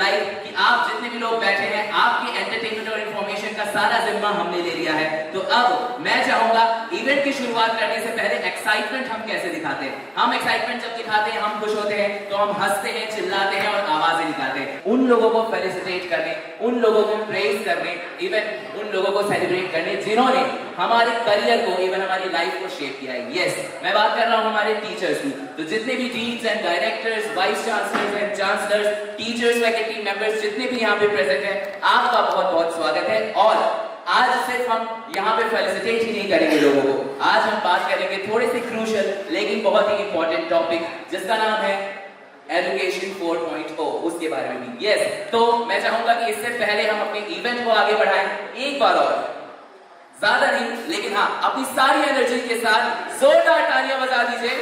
Like कि आप जितने भी लोग बैठे हैं, आपकी एंटरटेनमेंट और इंफॉर्मेशन का सारा जिम्मा हमने ले लिया है। तो अब मैं चाहूंगा इवेंट की शुरुआत करने से पहले एक्साइटमेंट हम कैसे दिखाते हैं। हम एक्साइटमेंट जब दिखाते हैं, हम खुश होते हैं, तो हम हंसते हैं, चिल्लाते हैं और आवाजें निकालते हैं। उन लोगों को फेलिसिटेट करने, उन लोगों को प्रेज करने, इवन उन लोगों को सेलिब्रेट करने जिन्होंने हमारे करियर को, इवन हमारी लाइफ को शेप किया है। यस, मैं बात कर रहा हूं हमारे टीचर्स की। तो जितने भी deans and directors, vice chancellors and chancellors, teachers, faculty members जितने भी यहाँ पे प्रेजेंट हैं, आपका बहुत बहुत स्वागत है। और आज सिर्फ हम यहाँ पे फेलिसिटेट ही नहीं करेंगे लोगों को, आज हम बात करेंगे थोड़े से क्रूशियल लेकिन बहुत ही इंपॉर्टेंट टॉपिक जिसका नाम है एजुकेशन 4.0, उसके बारे में भी। यस, तो मैं चाहूंगा कि इससे पहले हम अपने इवेंट को आगे बढ़ाएं एक बार और, ज्यादा नहीं लेकिन हाँ अपनी सारी एनर्जी के साथ जोरदार तालियां बजा दीजिए।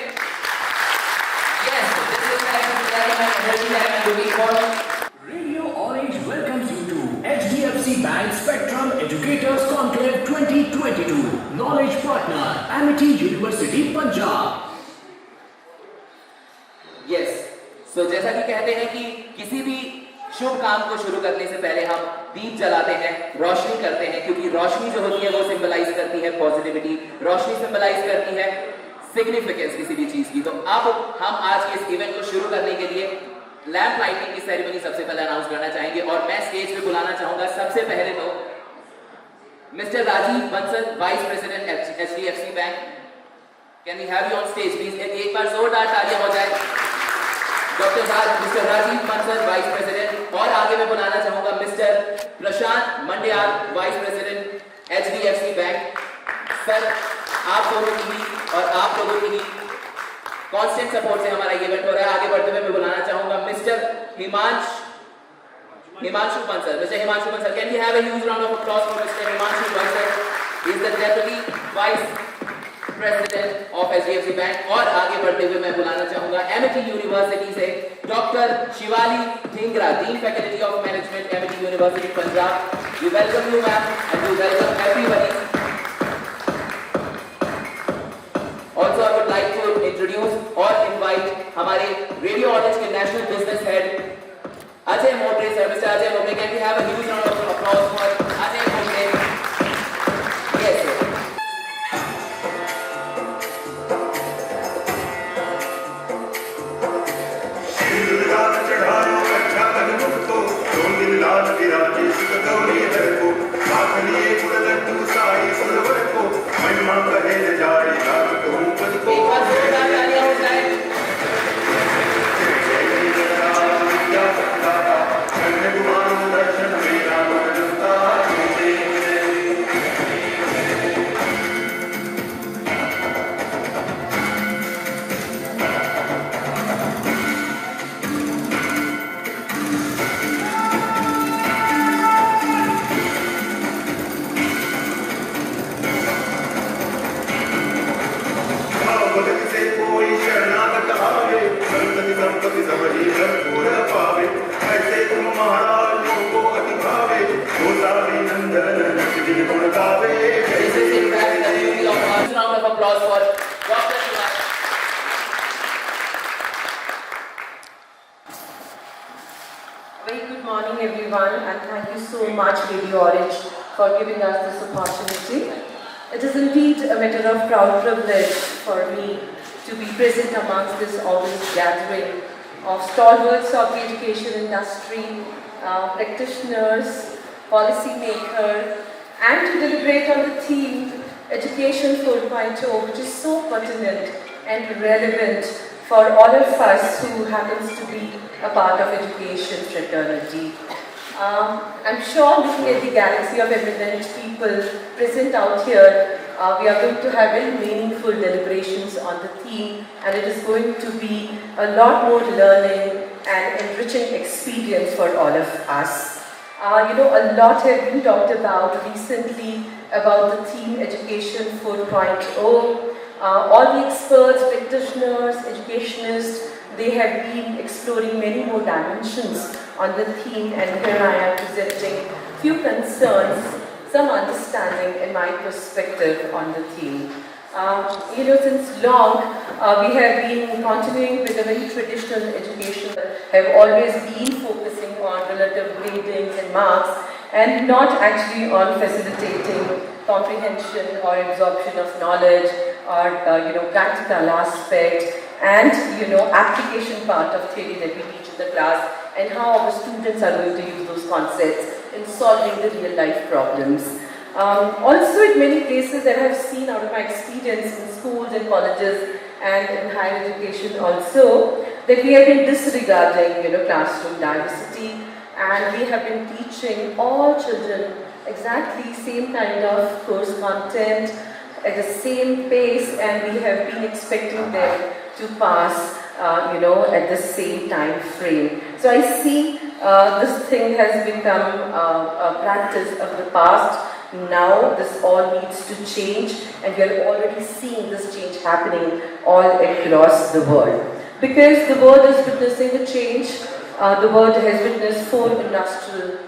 Radio Orange welcomes you to HDFC Bank Spectrum Educators Conclave 2022. Knowledge partner Amity University, Punjab. Yes, so जैसा कि कहते हैं कि किसी भी शुभ काम को शुरू करने से पहले हम दीप जलाते हैं, रोशनी करते हैं, क्योंकि रोशनी जो होती है वो सिंबलाइज करती है पॉजिटिविटी, रोशनी सिंबलाइज करती है सिग्निफिकेंस किसी भी चीज की। तो अब हम आज के इस इवेंट को शुरू करने के लिए लैंप लाइटिंग की सेरेमनी सबसे पहले अनाउंस करना चाहेंगे और मैं स्टेज पे बुलाना चाहूंगा सबसे पहले तो mister Rajiv Bansal, vice president HDFC bank. Can we have you on stage please? एक बार जोरदार तालियां हो जाए। Mister Rajiv Bansal, vice president. और आगे मैं बुलाना चाहूंगा mister Prashant Mandiyal, vice president HDFC bank. Sir, आप लोगों की और आप लोगों की कांस्टेंट सपोर्ट से हमारा इवेंट हो रहा है। आगे बढ़ते हुए मैं बुलाना चाहूंगा mister Himanshu Bansal. Mister Himanshu Bansal, can we have a huge round of applause for mister Himanshu Bansal? He is the deputy vice president of HDFC bank. और आगे बढ़ते हुए मैं बुलाना चाहूंगा एमिटी यूनिवर्सिटी से doctor Shivali Dhingra, dean faculty of management, Amity University Punjab. We welcome you ma'am and we welcome everybody. Also, I would like to introduce or invite हमारे radio audience के national business head Ajay Mote sir. Mister Ajay Mote, can we have a huge round of applause for Ajay Mote? Yes sir. Very good morning everyone, and thank you so much Radio Orange for giving us this opportunity. It is indeed a matter of proud privilege for me to be present amongst this august gathering of stalwarts of the education industry, practitioners, policymakers, and to deliberate on the theme Education 4.0, which is so pertinent and relevant for all of us who happens to be a part of education fraternity. I'm sure looking at the galaxy of eminent people present out here, we are going to have very meaningful deliberations on the theme, and it is going to be a lot more learning and enriching experience for all of us. A lot have been talked about recently about the theme Education 4.0. All the experts, practitioners, educationists, they have been exploring many more dimensions on the theme, and here I am presenting few concerns, some understanding in my perspective on the theme. Since long, we have been continuing with a very traditional education, have always been focusing on relative gradings and marks, and not actually on facilitating comprehension or absorption of knowledge, or practical aspect, and application part of theory that we teach in the class, and how our students are going to use those concepts in solving the real life problems. Also, in many cases that I have seen out of my experience in schools and colleges and in higher education also, that we have been disregarding classroom diversity, and we have been teaching all children exactly same kind of course content at the same pace, and we have been expecting them to pass at the same time frame. So I see this thing has become a practice of the past. Now this all needs to change, and we are already seeing this change happening all across the world. Because the world is witnessing a change. The world has witnessed 4 industrial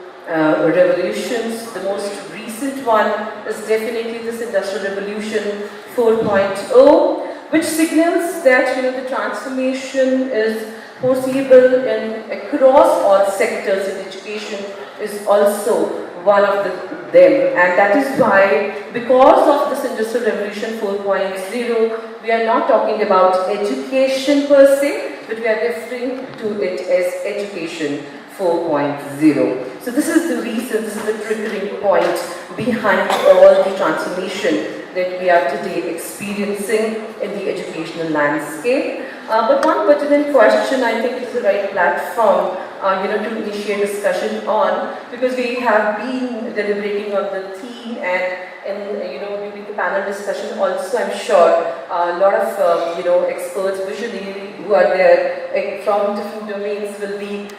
revolutions. The most recent one is definitely this Industrial Revolution 4.0, which signals that the transformation is foreseeable across all sectors in education is also one of them, and that is why, because of this Industrial Revolution 4.0, we are not talking about education per se, but we are referring to it as Education 4.0. So this is the reason, this is the triggering point behind all the transformation that we are today experiencing in the educational landscape. But one pertinent question, I think it is the right platform to initiate discussion on, because we have been deliberating on the theme, and during the panel discussion also, I'm sure a lot of experts visually who are there from different domains will be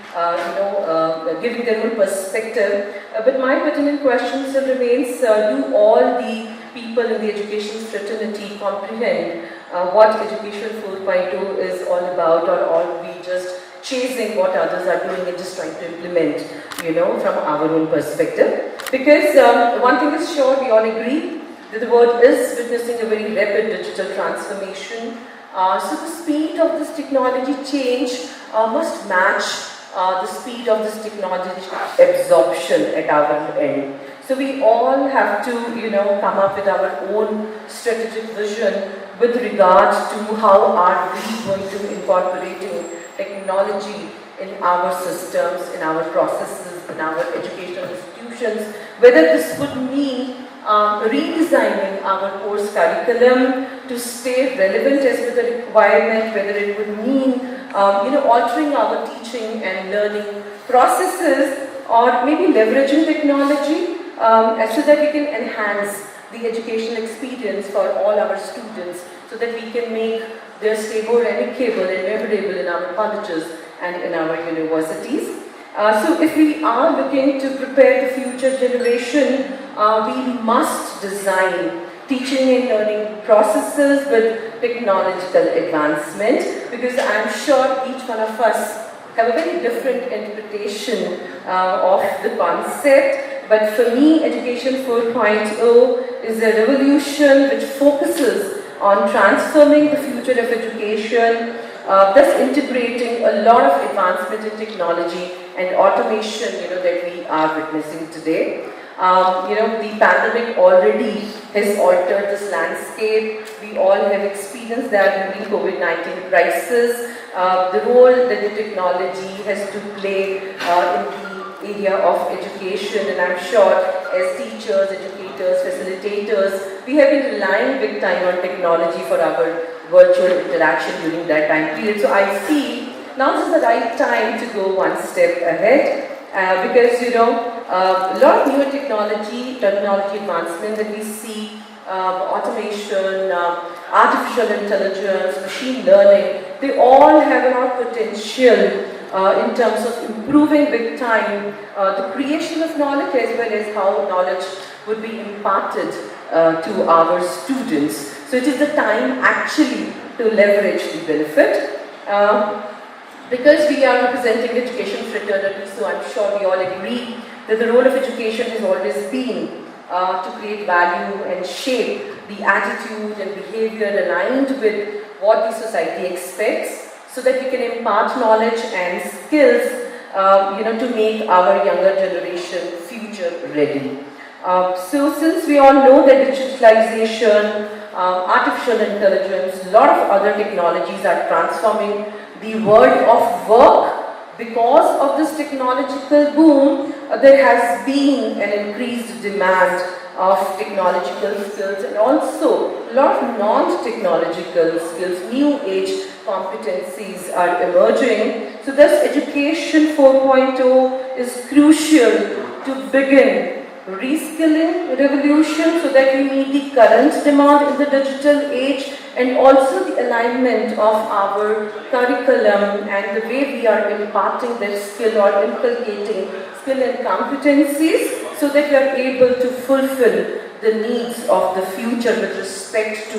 giving their own perspective. But my pertinent question still remains: do all the people in the education fraternity comprehend what Education 4.0 is all about, or are we just chasing what others are doing and just trying to implement, from our own perspective? Because one thing is sure, we all agree that the world is witnessing a very rapid digital transformation. So the speed of this technology change must match the speed of this technology absorption at our end. So we all have to, come up with our own strategic vision with regard to how are we going to incorporating technology in our systems, in our processes, in our educational institutions, whether this would mean redesigning our course curriculum to stay relevant as per the requirement, whether it would mean altering our teaching and learning processes, or maybe leveraging technology so that we can enhance the educational experience for all our students, so that we can make their stay more amicable and memorable in our colleges and in our universities. So if we are looking to prepare the future generation, we must design teaching and learning processes with technological advancement, because I am sure each one of us have a very different interpretation of the concept. But for me, Education 4.0 is a revolution which focuses on transforming the future of education, thus integrating a lot of advancement in technology and automation, that we are witnessing today. The pandemic already has altered this landscape. We all have experienced that during COVID-19 crisis. The role that the technology has to play in the area of education, and I'm sure as teachers, educators, facilitators, we have been relying big time on technology for our virtual interaction during that time period. So I feel now is the right time to go one step ahead, because a lot of newer technology advancement that we see, automation, artificial intelligence, machine learning, they all have a lot of potential in terms of improving big time the creation of knowledge, as well as how knowledge would be imparted to our students. So it is the time actually to leverage the benefit. Because we are representing education fraternity, so I'm sure we all agree that the role of education has always been to create value and shape the attitude and behavior aligned with what the society expects, so that we can impart knowledge and skills, to make our younger generation future ready. So since we all know that digitalization, artificial intelligence, a lot of other technologies are transforming the world of work, because of this technological boom, there has been an increased demand of technological skills and also a lot of non-technological skills, new age competencies are emerging. So thus Education 4.0 is crucial to begin reskilling revolution so that we meet the current demand in the digital age, and also the alignment of our curriculum and the way we are imparting that skill or inculcating skill and competencies, so that we are able to fulfill the needs of the future with respect to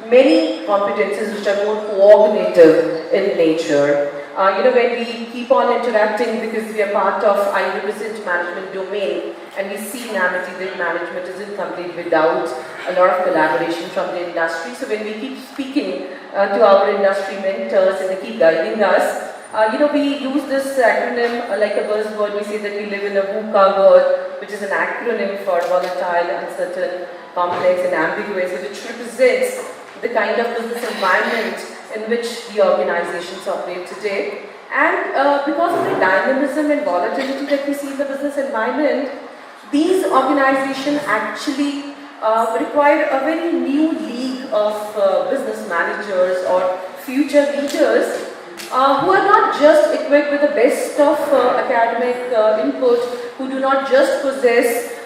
many competencies which are more coordinative in nature. When we keep on interacting, because we are part of, I represent management domain, and we see in Amity that management isn't complete without a lot of collaboration from the industry. So when we keep speaking to our industry mentors and they keep guiding us, we use this acronym like a buzzword. We say that we live in a VUCA world, which is an acronym for volatile, uncertain, complex and ambiguous, which represents the kind of business environment in which the organizations operate today. And because of the dynamism and volatility that we see in the business environment, these organizations actually require a very new league of business managers or future leaders who are not just equipped with the best of academic input, who do not just possess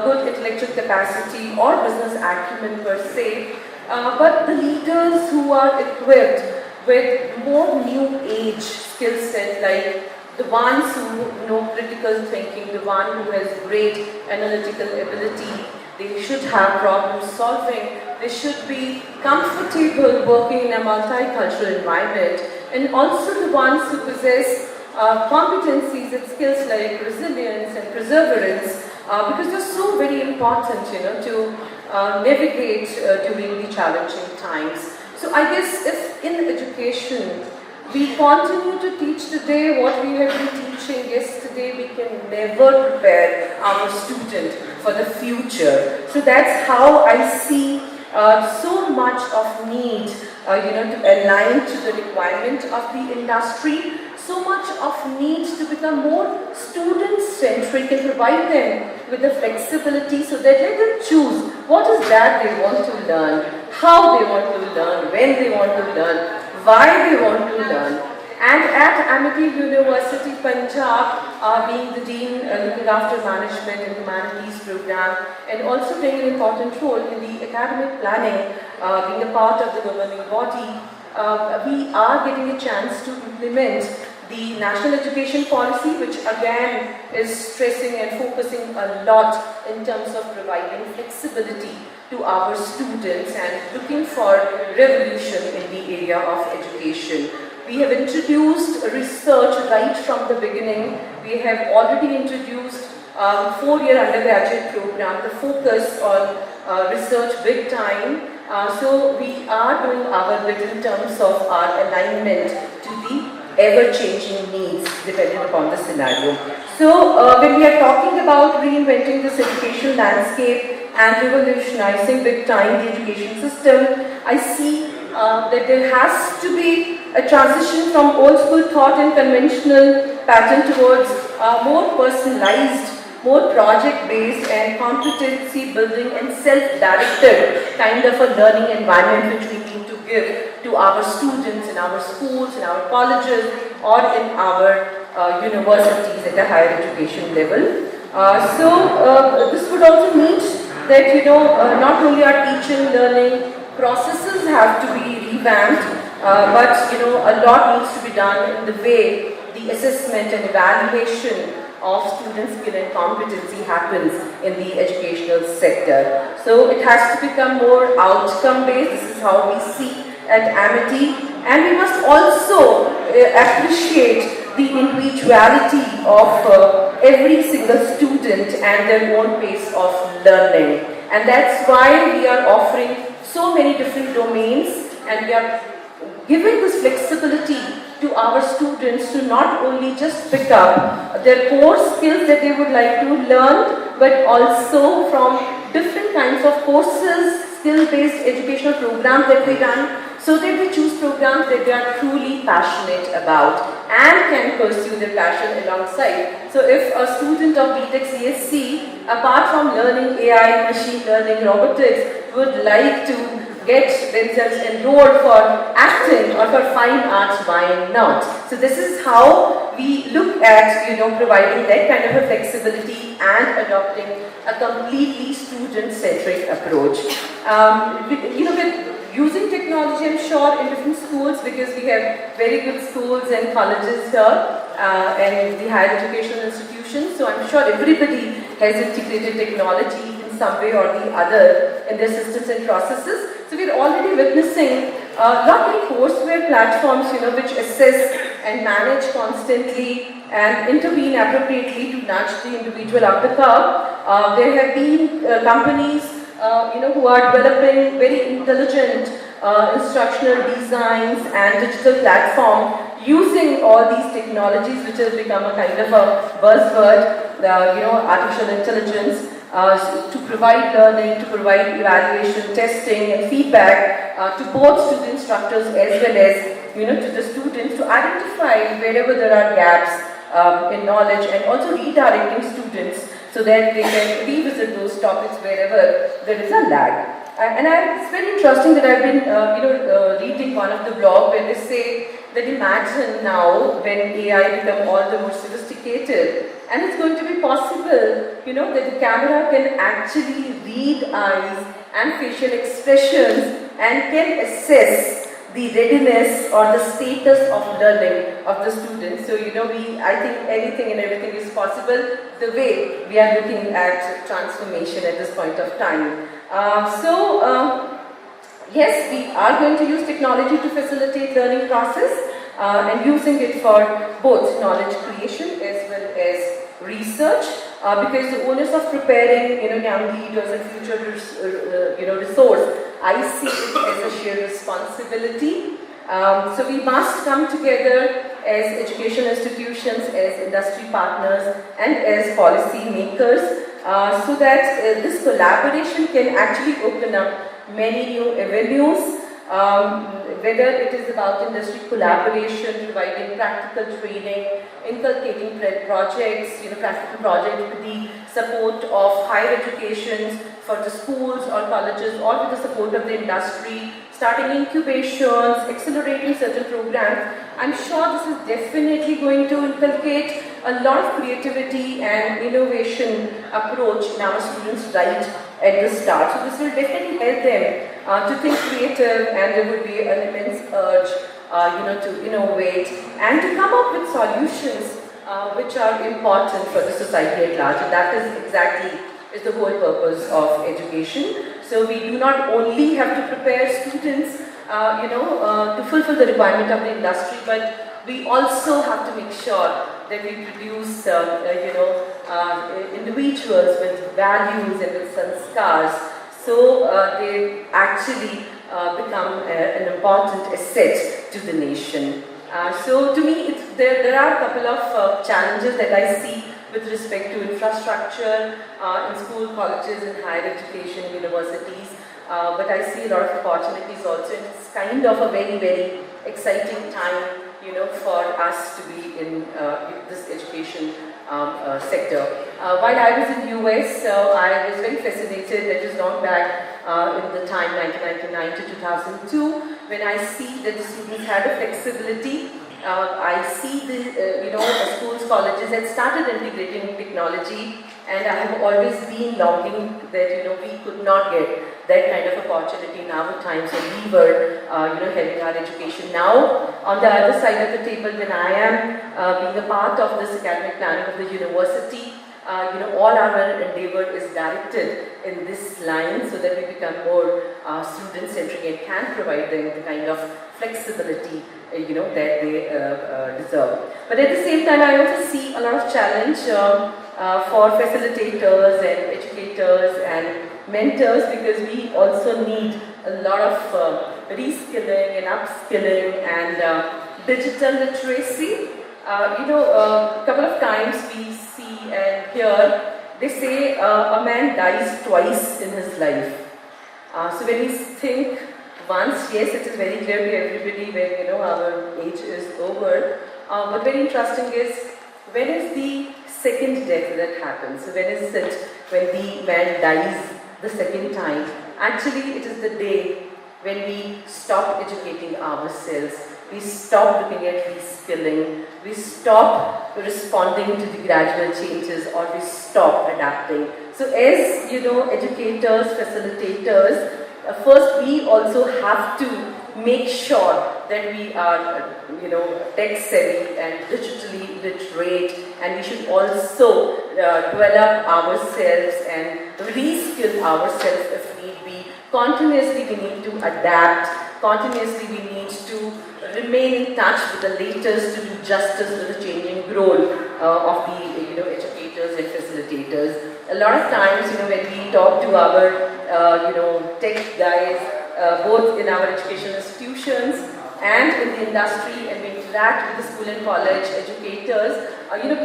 good intellectual capacity or business acumen per se, but the leaders who are equipped with more new age skill set, like the ones who know critical thinking, the one who has great analytical ability. They should have problem solving. They should be comfortable working in a multicultural environment, and also the ones who possess competencies and skills like resilience and perseverance, because they're so very important, to navigate during the challenging times. So I guess if in education we continue to teach today what we have been teaching yesterday, we can never prepare our student for the future. So that's how I see so much of need, to align to the requirement of the industry, so much of need to become more student-centric and provide them with the flexibility so that they can choose what is that they want to learn, how they want to learn, when they want to learn, why they want to learn. And at Amity University, Punjab, being the Dean looking after management and humanities program, and also playing an important role in the academic planning, being a part of the governing body, we are getting a chance to implement the national education policy, which again is stressing and focusing a lot in terms of providing flexibility to our students and looking for revolution in the area of education. We have introduced research right from the beginning. We have already introduced 4-year undergraduate program, the focus on research big time. So we are doing our bit in terms of our alignment to the ever-changing needs depending upon the scenario. So when we are talking about reinventing this education landscape and revolutionizing big time the education system, I see that there has to be a transition from old school thought and conventional pattern towards more personalized, more project-based and competency building and self-directed kind of a learning environment which we need to give to our students in our schools, in our colleges or in our universities at a higher education level. So this would also mean that not only our teaching learning processes have to be revamped, but a lot needs to be done in the way the assessment and evaluation of student skill and competency happens in the educational sector. So it has to become more outcome based. This is how we see at Amity, and we must also appreciate the individuality of every single student and their own pace of learning. And that's why we are offering so many different domains, and we are giving this flexibility to our students to not only just pick up their core skills that they would like to learn, but also from different kinds of courses, skill-based educational programs that we run, so that they choose programs that they are truly passionate about and can pursue their passion alongside. So if a student of BTech CSC, apart from learning AI, machine learning, robotics, would like to get themselves enrolled for acting or for fine arts, why not? So this is how we look at, providing that kind of a flexibility and adopting a completely student-centric approach. With using technology, I'm sure, in different schools, because we have very good schools and colleges here, and the higher educational institutions, so I'm sure everybody has integrated technology in some way or the other in their systems and processes. So we're already witnessing not many courseware platforms, which assess and manage constantly and intervene appropriately to nudge the individual up the curve. There have been companies, who are developing very intelligent instructional designs and digital platform using all these technologies, which has become a kind of a buzzword, artificial intelligence, to provide learning, to provide evaluation, testing and feedback to both to the instructors as well as to the students, to identify wherever there are gaps in knowledge, and also redirecting students so that they can revisit those topics wherever there is a lag. And it's very interesting that I've been reading one of the blog where they say that imagine now when AI become all the more sophisticated, and it's going to be possible, that the camera can actually read eyes and facial expressions and can assess the readiness or the status of learning of the students. So, I think anything and everything is possible the way we are looking at transformation at this point of time. Yes, we are going to use technology to facilitate learning process and using it for both knowledge creation as well as research, because the onus of preparing young leaders and future resource, I see it as a shared responsibility. So we must come together as education institutions, as industry partners and as policy makers, so that this collaboration can actually open up many new avenues, whether it is about industry collaboration, providing practical training, inculcating projects, practical projects with the support of higher education for the schools or colleges, or with the support of the industry, starting incubations, accelerating certain programs. I'm sure this is definitely going to inculcate a lot of creativity and innovation approach in our students right at the start. So this will definitely help them to think creative, and there would be an immense urge to innovate and to come up with solutions which are important for the society at large. And that is exactly the whole purpose of education. So we do not only have to prepare students to fulfill the requirement of the industry, but we also have to make sure that we produce individuals with values and with sanskars, so they actually become an important asset to the nation. So to me, there are a couple of challenges that I see with respect to infrastructure in school, colleges and higher education, universities, but I see a lot of opportunities also. It's kind of a very, very exciting time, for us to be in this education sector. While I was in US, I was very fascinated, that is long back in the time 1999 to 2002, when I see that the students had a flexibility. I see the schools, colleges had started integrating technology, and I have always been longing that we could not get that kind of opportunity in our times when we were having our education. Now, on the other side of the table, when I am being a part of this academic planning of the university, all our endeavor is directed in this line, so that we become more student-centric and can provide them the kind of flexibility that they deserve. But at the same time, I also see a lot of challenge for facilitators and educators and mentors, because we also need a lot of reskilling and upskilling and digital literacy. A couple of times we see and hear, they say a man dies twice in his life. So when we think once, yes, it is very clear to everybody when our age is over. But very interesting is, when is the second death that happens? So when is it when the man dies the second time? Actually, it is the day when we stop educating ourselves, we stop looking at reskilling, we stop responding to the gradual changes, or we stop adapting. So as educators, facilitators, first we also have to make sure that we are tech savvy and digitally literate, and we should also develop ourselves and reskill ourselves if need be. Continuously we need to adapt, continuously we need to remain in touch with the latest to do justice to the changing role of the educators and facilitators. A lot of times when we talk to our tech guys, both in our educational institutions and in the industry, and we interact with the school and college educators,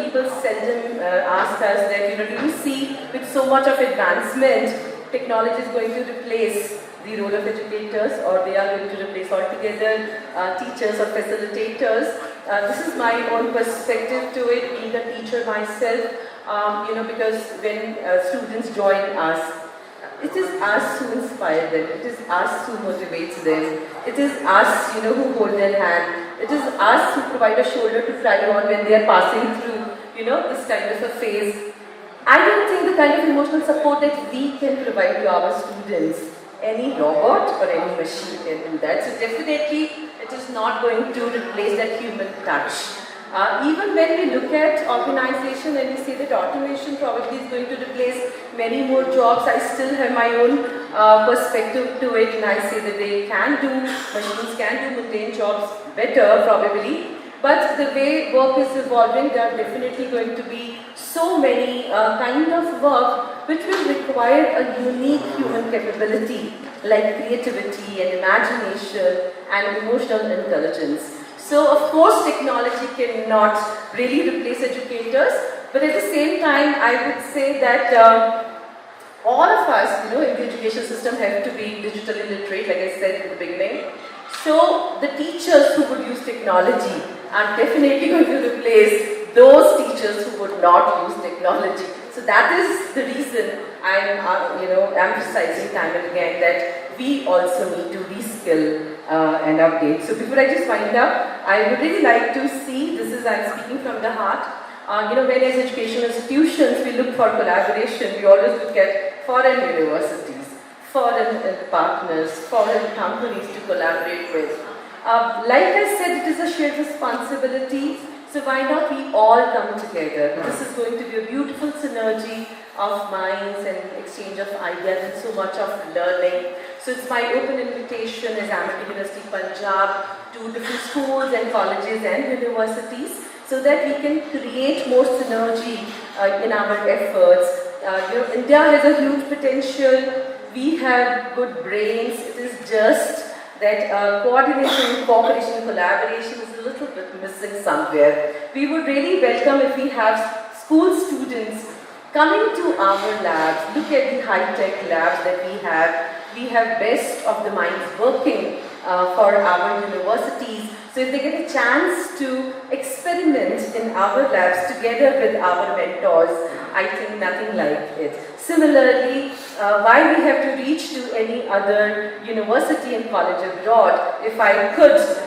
people seldom ask us that, do you see with so much of advancement, technology is going to replace the role of educators, or they are going to replace altogether teachers or facilitators? This is my own perspective to it, being a teacher myself, because when students join us, it is us who inspire them, it is us who motivates them, it is us who hold their hand, it is us who provide a shoulder to cry on when they are passing through this kind of a phase. I don't think the kind of emotional support that we can provide to our students, any robot or any machine can do that. So definitely it is not going to replace that human touch. Even when we look at organization and we see that automation probably is going to replace many more jobs, I still have my own perspective to it, and I say that machines can do mundane jobs better probably, but the way work is evolving, there are definitely going to be so many kind of work which will require a unique human capability like creativity and imagination and emotional intelligence. So of course technology cannot really replace educators, but at the same time I would say that all of us in the education system have to be digitally literate, like I said in the beginning. So the teachers who would use technology are definitely going to replace those teachers who would not use technology. So that is the reason I'm emphasizing time and again that we also need to reskill and update. So before I just wind up, I would really like to see, I'm speaking from the heart, when as educational institutions we look for collaboration, we always look at foreign universities, foreign partners, foreign companies to collaborate with. Like I said, it is a shared responsibility, so why not we all come together? This is going to be a beautiful synergy of minds and exchange of ideas and so much of learning. So it's my open invitation as Amity University, Punjab, to different schools and colleges and universities, so that we can create more synergy in our efforts. India has a huge potential, we have good brains, it is just that coordination, cooperation, collaboration is a little bit missing somewhere. We would really welcome if we have school students coming to our labs. Look at the high-tech labs that we have. We have best of the minds working for our universities. So if they get a chance to experiment in our labs together with our mentors, I think nothing like it. Similarly, why we have to reach to any other university and college abroad? If I could,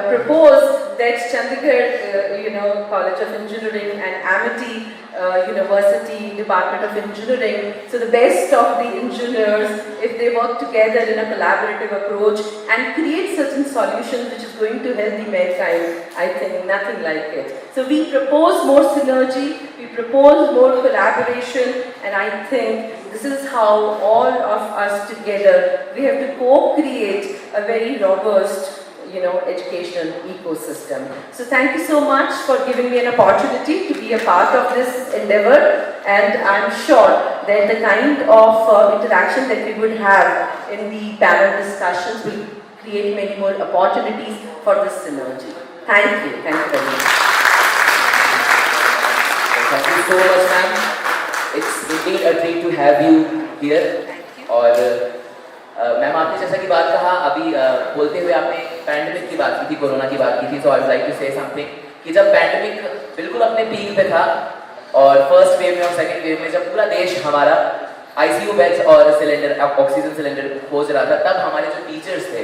propose that Chandigarh, College of Engineering and Amity University, Department of Engineering, so the best of the engineers, if they work together in a collaborative approach and create certain solutions which is going to help the mankind, I think nothing like it. So we propose more synergy, we propose more collaboration, and I think this is how all of us together, we have to co-create a very robust educational ecosystem. So thank you so much for giving me an opportunity to be a part of this endeavor, and I'm sure then the kind of interaction that we would have in the panel discussions will create many more opportunities for this synergy. Thank you very much. Thank you so much, ma'am. It's indeed a treat to have you here. और ma'am आपने जैसा कि बात कहा अभी बोलते हुए आपने पैंडेमिक की बात की थी, कोरोना की बात की थी, so I would like to say something कि जब पैंडेमिक बिल्कुल अपने पीक पे था और फर्स्ट वेव में और सेकंड वेव में जब पूरा देश हमारा आईसीयू बेड्स और सिलेंडर ऑक्सीजन सिलेंडर खोज रहा था, तब हमारे जो टीचर्स थे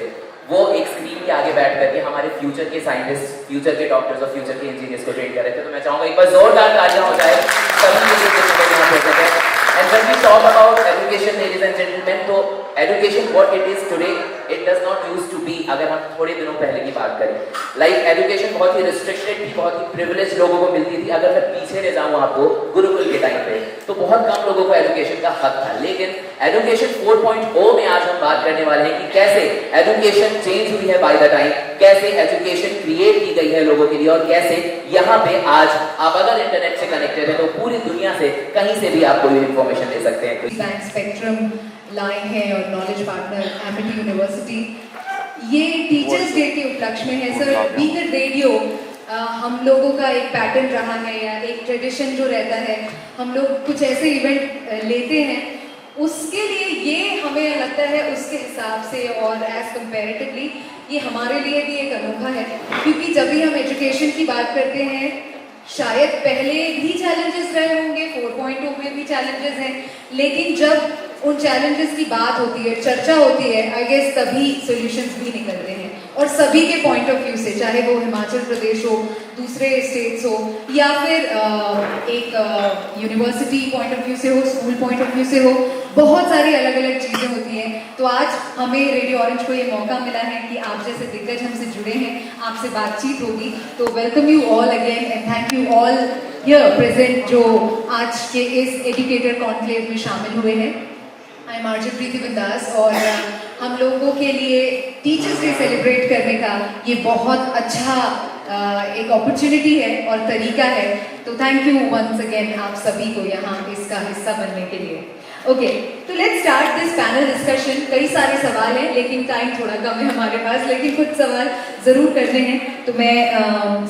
वो एक स्क्रीन के आगे बैठ करके हमारे फ्यूचर के साइंटिस्ट, फ्यूचर के डॉक्टर्स और फ्यूचर के इंजीनियर्स को ट्रेन कर रहे थे। तो मैं चाहूँगा एक बार जोरदार तालियां हो जाए सभी के लिए। And when we talk about education, ladies and gentlemen, तो education what it is today, it does not used to be। अगर हम थोड़े दिनों पहले की बात करें, like education बहुत ही restricted थी, बहुत ही privileged लोगों को मिलती थी। अगर मैं पीछे ले जाऊँ आपको गुरुकुल के टाइम पे, तो बहुत कम लोगों को education का हक था। लेकिन education 4.0 में आज हम बात करने वाले हैं कि कैसे education change हुई है by the time, कैसे education create की गई है लोगों के लिए और कैसे यहाँ पे आज आप अगर इंटरनेट से कनेक्टेड है तो पूरी दुनिया से कहीं से भी आप कोई इंफॉर्मेशन ले सकते हैं। बैंक स्पेक्ट्रम लाइन है और नॉलेज पार्टनर एमिटी यूनिवर्सिटी, ये टीचर्स डे के उपलक्ष्य में है। सर, बीइंग अ रेडियो हम लोगों का एक पैटर्न रहा है या एक ट्रेडिशन जो रहता है, हम लोग कुछ ऐसे इवेंट लेते हैं, उसके लिए ये हमें लगता है उसके हिसाब से और एज कंपेरेटिवली ये हमारे लिए भी एक अनोखा है, क्योंकि जब भी हम एजुकेशन की बात करते हैं शायद पहले भी चैलेंजेस रहे होंगे, 4.0 में भी चैलेंजेस हैं, लेकिन जब उन चैलेंजेस की बात होती है, चर्चा होती है, आई गेस तभी सॉल्यूशंस भी निकलते हैं और सभी के पॉइंट ऑफ व्यू से, चाहे वो हिमाचल प्रदेश हो, दूसरे स्टेट्स हो या फिर एक यूनिवर्सिटी पॉइंट ऑफ व्यू से हो, स्कूल पॉइंट ऑफ व्यू से हो, बहुत सारी अलग अलग चीज़ें होती हैं। तो आज हमें रेडियो ऑरेंज को ये मौका मिला है कि आप जैसे दिग्गज हमसे जुड़े हैं, आपसे बातचीत होगी, तो welcome you all again and thank you all here present जो आज के इस एजुकेटर कॉन्क्लेव में शामिल हुए हैं। आई एम आरजे प्रीति बिंदास और हम लोगों के लिए टीचर्स डे सेलिब्रेट करने का ये बहुत अच्छा एक अपॉर्चुनिटी है और तरीका है, तो थैंक यू वंस अगेन आप सभी को यहाँ इसका हिस्सा बनने के लिए। ओके, तो let's start this panel discussion. कई सारे सवाल हैं लेकिन टाइम थोड़ा कम है हमारे पास, लेकिन कुछ सवाल ज़रूर करने हैं। तो मैं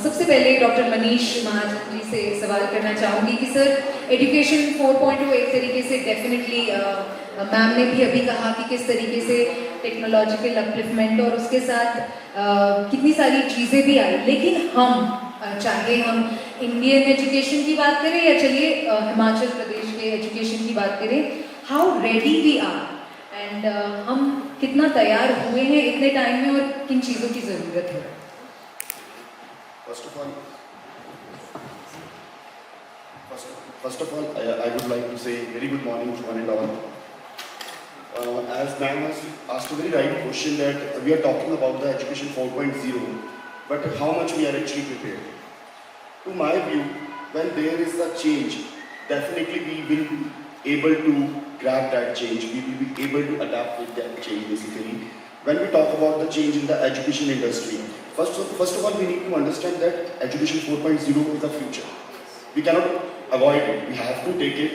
सबसे पहले डॉक्टर मनीष महाजन जी से सवाल करना चाहूँगी कि सर, एजुकेशन 4.0 एक तरीके से डेफिनेटली मैम ने भी अभी कहा कि किस तरीके से टेक्नोलॉजिकल अपलिफ्टमेंट और उसके साथ कितनी सारी चीज़ें भी आई, लेकिन हम चाहे हम इंडियन एजुकेशन की बात करें या चलिए हिमाचल प्रदेश के एजुकेशन की बात करें, how ready we are and हम कितना तैयार हुए हैं इतने टाइम में और किन चीज़ों की ज़रूरत है? First of all, I would like to say very good morning to one and all. As ma'am has asked a very right question that we are talking about the education 4.0, but how much we are actually prepared. To my view, when there is a change, definitely we will be able to grab that change. We will be able to adapt with that change basically. When we talk about the change in the education industry, first of all, we need to understand that education 4.0 is the future. We cannot avoid it. We have to take it,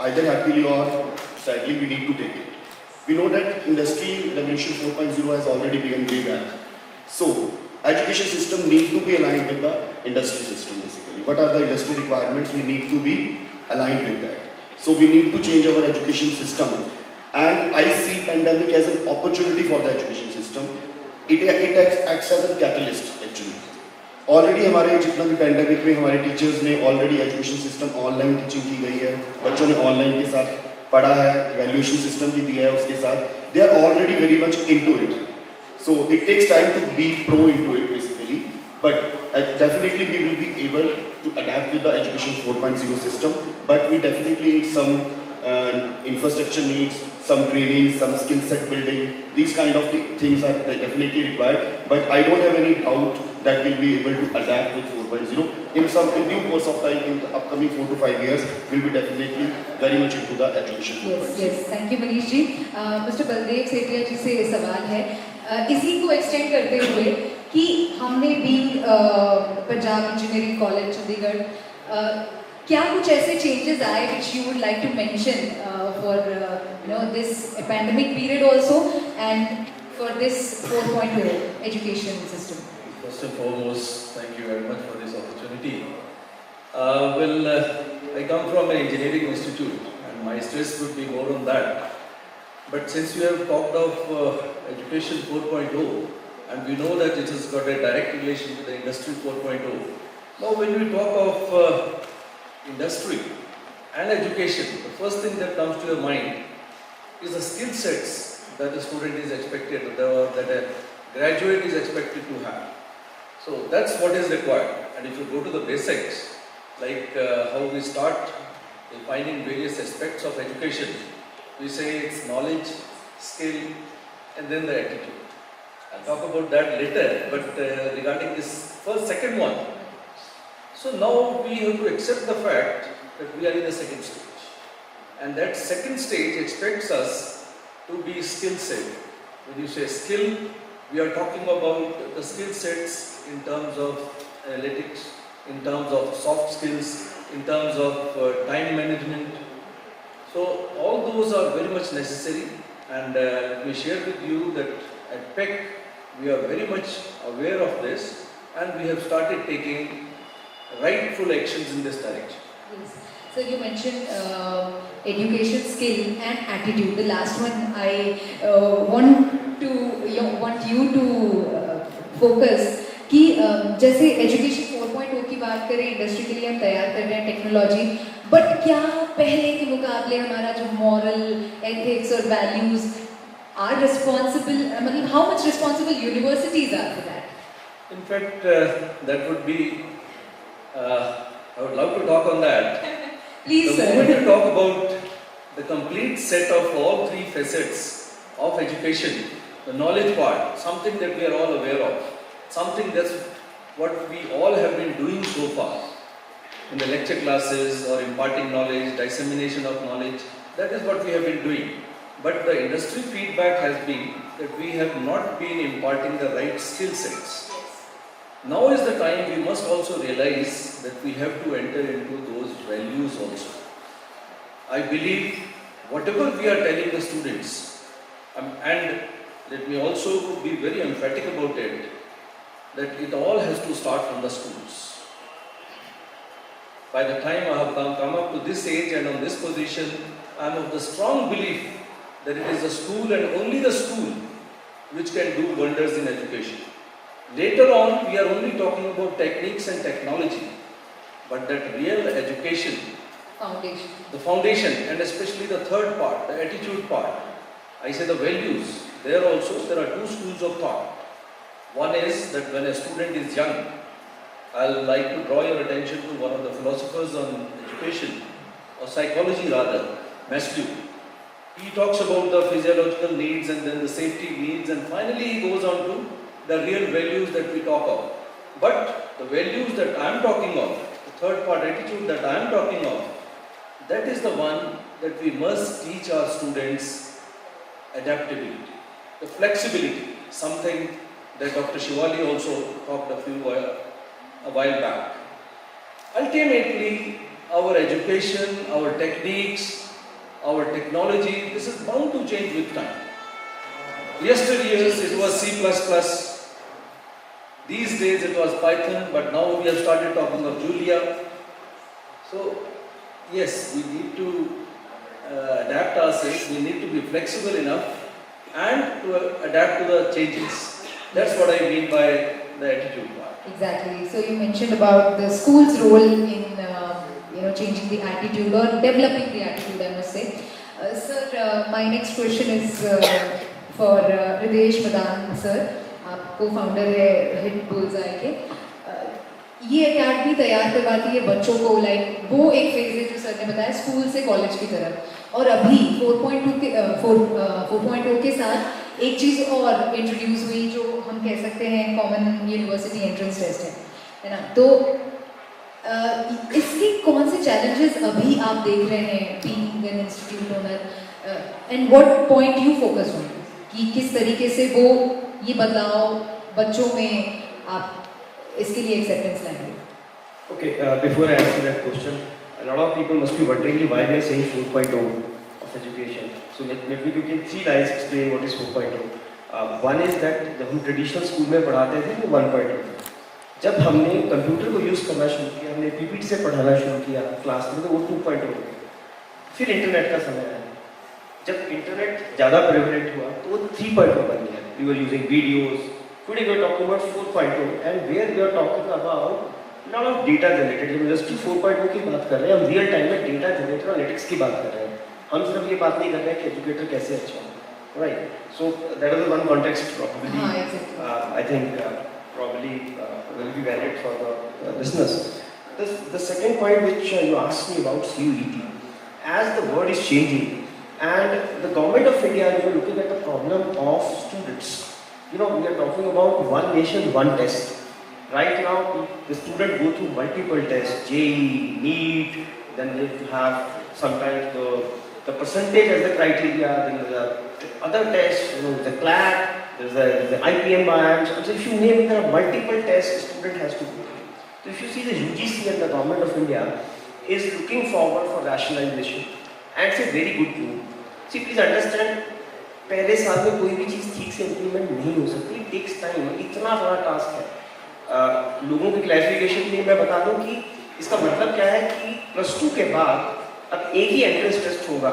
either happily or sadly. We need to take it. We know that industry revolution 4.0 has already begun way back. So, education system needs to be aligned with the industry system basically. What are the industry requirements? We need to be aligned with that. So, we need to change our education system. And I see pandemic as an opportunity for the education system. It acts as a catalyst actually. Already हमारे जितना भी pandemic में हमारे teachers ने already education system online teaching की गई है, बच्चों ने ऑनलाइन के साथ पढ़ा है, वैल्यूएशन सिस्टम भी दिया है उसके साथ, they are already very much into it. So it takes time to be pro into it basically, but definitely we will be able to adapt with the education 4.0 system, but we definitely need some infrastructure needs, some training, some skill set building. These kind of things are definitely required, but I don't have any doubt that we'll be able to adapt with 4.0 in due course of time. In the upcoming 4 to 5 years, we'll be definitely very much into the education. Yes, thank you Manish ji. Mr. Baldev Sethia ji से सवाल है, इसी को extend करते हुए कि हमने भी पंजाब इंजीनियरिंग कॉलेज चंडीगढ़ क्या कुछ ऐसे changes आए which you would like to mention for this pandemic period also and for this 4.0 education system? First and foremost, thank you very much for this opportunity. I come from an engineering institute and my stress would be more on that. But since we have talked of education 4.0 and we know that it has got a direct relation to the industry 4.0, now when we talk of industry and education, the first thing that comes to your mind is the skill sets that the student is expected or that a graduate is expected to have. So that's what is required. And if you go to the basics, like how we start defining various aspects of education, we say it's knowledge, skill, and then the attitude. I'll talk about that later, but regarding this second one, so now we have to accept the fact that we are in the second stage. And that second stage expects us to be skill set. When you say skill, we are talking about the skill sets in terms of analytics, in terms of soft skills, in terms of time management. So all those are very much necessary, and let me share with you that at PEC we are very much aware of this and we have started taking rightful actions in this direction. Yes. So you mentioned education, skill and attitude. The last one I want you to focus कि जैसे education 4.0 की बात करें, industry के लिए हम तैयार कर रहे हैं टेक्नोलॉजी, बट क्या पहले के मुकाबले हमारा जो मॉरल एथिक्स और वैल्यूज आर रिस्पॉन्सिबल, मतलब how much responsible universities are for that? In fact, that would be, I would love to talk on that. Please, the moment you talk about the complete set of all three facets of education, the knowledge part, something that we are all aware of, something that's what we all have been doing so far in the lecture classes or imparting knowledge, dissemination of knowledge, that is what we have been doing. But the industry feedback has been that we have not been imparting the right skill sets. Now is the time we must also realize that we have to enter into those values also. I believe whatever we are telling the students, and let me also be very emphatic about it, that it all has to start from the schools. By the time I have come up to this age and on this position, I am of the strong belief that it is the school and only the school which can do wonders in education. Later on, we are only talking about techniques and technology, but that real education, the foundation, and especially the third part, the attitude part, I say the values, there also there are two schools of thought. One is that when a student is young, I'll like to draw your attention to one of the philosophers on education, or psychology rather, Maslow. He talks about the physiological needs and then the safety needs, and finally he goes on to the real values that we talk of. But the values that I am talking of, the third part, attitude that I am talking of, that is the one that we must teach our students: adaptability, the flexibility, something that Dr. Shivali also talked a while back. Ultimately, our education, our techniques, our technology, this is bound to change with time. Yesteryears it was C++, these days it was Python, but now we have started talking of Julia. So yes, we need to adapt ourselves, we need to be flexible enough and to adapt to the changes. That's what I mean by the attitude part. Exactly. So you mentioned about the school's role in changing the attitude or developing the attitude, I must say. Sir, my next question is for Hridesh Madan sir. आप co-founder है Hit Bullseye के. ये academy तैयार करवाती है बच्चों को, like वो एक फेज है जो सर ने बताया स्कूल से कॉलेज की तरफ, और अभी 4.0 के साथ एक चीज़ और इंट्रोड्यूस हुई जो हम कह सकते हैं कॉमन यूनिवर्सिटी एंट्रेंस टेस्ट है ना. तो इसके कौन से चैलेंजेस अभी आप देख रहे हैं being an institute owner, and what point you focus on, कि किस तरीके से वो ये बदलाव बच्चों में आप इसके लिए एक्सेप्टेंस लाएंगे? Okay, before I answer that question, A lot of people must be wondering why we are saying 4.0 of education. So let me quickly in 3 lines explain what is 4.0. One is that जब हम traditional school में पढ़ाते थे वो 1.0 था. जब हमने computer को यूज़ करना शुरू किया, हमने पीपीटी से पढ़ाना शुरू किया क्लास में, तो वो 2.0 हो गया. फिर इंटरनेट का समय आया. जब इंटरनेट ज़्यादा प्रेवलेंट हुआ तो वो 3.0 बन गया. We were using videos. Today we are talking about 4.0 and where we are talking about lot of data generated. जब इंडस्ट्री 4.0 की बात कर रहे हैं, हम रियल टाइम में डेटा जनरेटर और एनालिटिक्स की बात कर रहे हैं. हम सिर्फ ये बात नहीं कर रहे हैं कि एजुकेटर कैसे अच्छा हो, right? So that is one context probably. I think probably will be valid for the listeners. The second point which you asked me about CUET, as the world is changing and the government of India is looking at the problem of students. You know, we are talking about one nation, one test. Right now, the students go through multiple tests, JEE, NEET, then they have sometimes the percentage as the criteria, then there are other tests, you know, the CLAT, there's the IPM bias. So if you name it, there are multiple tests a student has to go through. So if you see the UGC and the government of India is looking forward for rationalization, and it's a very good move. See, please understand, पहले साल में कोई भी चीज़ ठीक से implement नहीं हो सकती. It takes time. इतना बड़ा टास्क है. लोगों की क्लैरिफिकेशन के लिए मैं बता दूं कि इसका मतलब क्या है कि +2 के बाद अब एक ही एंट्रेंस टेस्ट होगा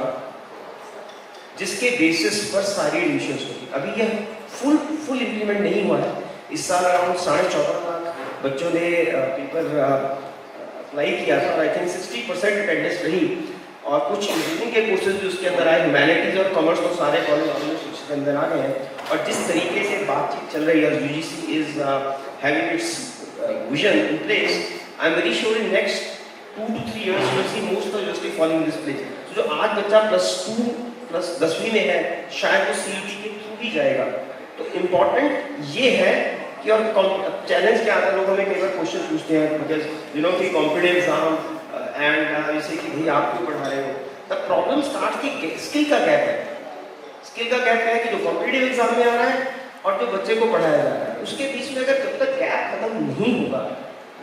जिसके बेसिस पर सारी एडमिशंस होगी. अभी यह फुल इम्प्लीमेंट नहीं हुआ है. इस साल अराउंड 14.5 लाख बच्चों ने पेपर अप्लाई किया था और आई थिंक 60% अटेंडेंस रही. और कुछ इंजीनियरिंग के कोर्सेज भी उसके अंदर आए. ह्यूमैनिटीज और कॉमर्स तो सारे कॉलेज ऑलमोस्ट उसके अंदर आ गए हैं. और जिस तरीके से बातचीत चल रही है, UGC is having its vision in place, I am very sure in next 2 to 3 years you will see most of the university falling in this place. So जो आज बच्चा +2 प्लस 10वीं में है, शायद वो CET के थ्रू ही जाएगा. तो इम्पोर्टेंट ये है कि और चैलेंज क्या आता है, लोगों में कई बार क्वेश्चन पूछते हैं बिकॉज यू नो कि कॉम्पिटेटिव एग्जाम एंड जैसे कि भाई आप क्यों पढ़ा रहे हो. द प्रॉब्लम स्टार्ट की स्किल का गैप है. स्किल का गैप है कि जो कॉम्पिटेटिव एग्जाम में आ रहा है और जो बच्चे को पढ़ाया जा रहा है, उसके बीच में अगर जब तक गैप खत्म नहीं होगा,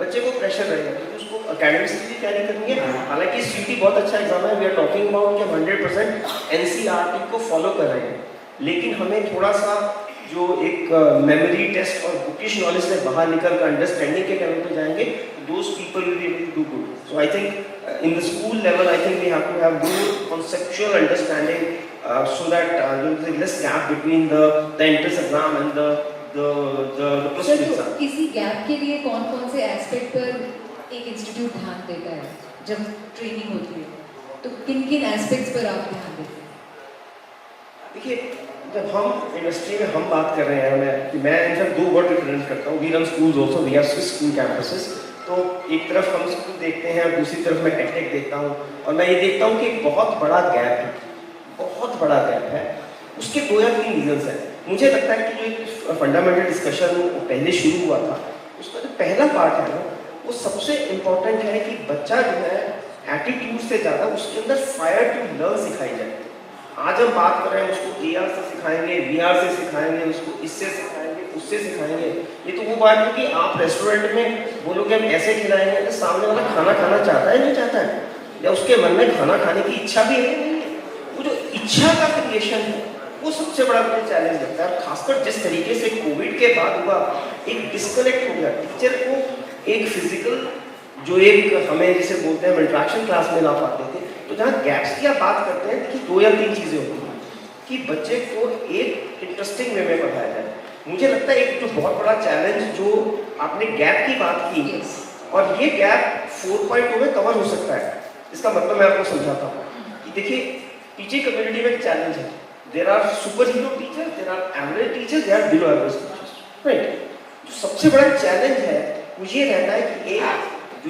बच्चे को प्रेशर रहेगा क्योंकि उसको एकेडमिक्स की भी तैयारी करनी है. हालांकि CET बहुत अच्छा एग्जाम है. वी आर टॉकिंग अबाउट कि 100% NCERT को फॉलो कर रहे हैं, लेकिन हमें थोड़ा सा जो एक मेमोरी टेस्ट और बुकिश नॉलेज से बाहर निकल कर अंडरस्टैंडिंग के लेवल पे जाएंगे, those people will be able to do good. So I think in the school level I think we have to have good conceptual understanding so that there is less gap between the entrance exam and the plus two exam. इसी gap के लिए कौन-कौन से aspect पर एक institute ध्यान देता है जब ट्रेनिंग होती है, तो किन-किन एस्पेक्ट्स पर आप ध्यान देते हैं? देखिए, जब हम इंडस्ट्री में हम बात कर रहे हैं, मैं इनफैक्ट 2 वर्ड रिप्रेजेंट करता हूँ. We run schools also, we have Swiss school campuses. तो एक तरफ हम स्कूल देखते हैं और दूसरी तरफ मैं एडटेक देखता हूँ, और मैं ये देखता हूँ कि एक बहुत बड़ा गैप है. उसके 2 या 3 रीजंस हैं. मुझे लगता है कि जो एक फंडामेंटल डिस्कशन पहले शुरू हुआ था, उसका जो पहला पार्ट है ना, वो सबसे इम्पोर्टेंट है कि बच्चा जो है एटीट्यूड से ज़्यादा उसके अंदर फायर टू लर्न सिखाई जाए. आज हम बात कर रहे हैं उसको AR से सिखाएंगे, VR से सिखाएंगे, उसको इससे सिखाएंगे, उससे सिखाएंगे. ये तो वो बात है कि आप रेस्टोरेंट में बोलोगे हम ऐसे खिलाएंगे, तो सामने वाला खाना खाना चाहता है नहीं चाहता है, या उसके मन में खाना खाने की इच्छा भी है नहीं है. वो जो इच्छा का क्रिएशन है वो सबसे बड़ा मुझे चैलेंज लगता है. खासकर जिस तरीके से कोविड के बाद हुआ, एक डिस्कनेक्ट हो गया. टीचर को एक फिजिकल जो एक हमें जिसे बोलते हैं इंट्रैक्शन क्लास में ला पाते थे. तो जहाँ गैप्स की आप बात करते हैं, देखिए 2 या 3 चीज़ें होती हैं कि बच्चे को एक इंटरेस्टिंग वे में पढ़ाया जाए. मुझे लगता है एक जो बहुत बड़ा चैलेंज जो आपने गैप की बात की, और ये गैप 4.0 में कवर हो सकता है. इसका मतलब मैं आपको समझाता हूँ कि देखिए, टीचिंग कम्युनिटी में एक चैलेंज है. There are super hero teachers, there are average teachers, there are below average teachers, right. जो सबसे बड़ा चैलेंज है वो ये रहता है कि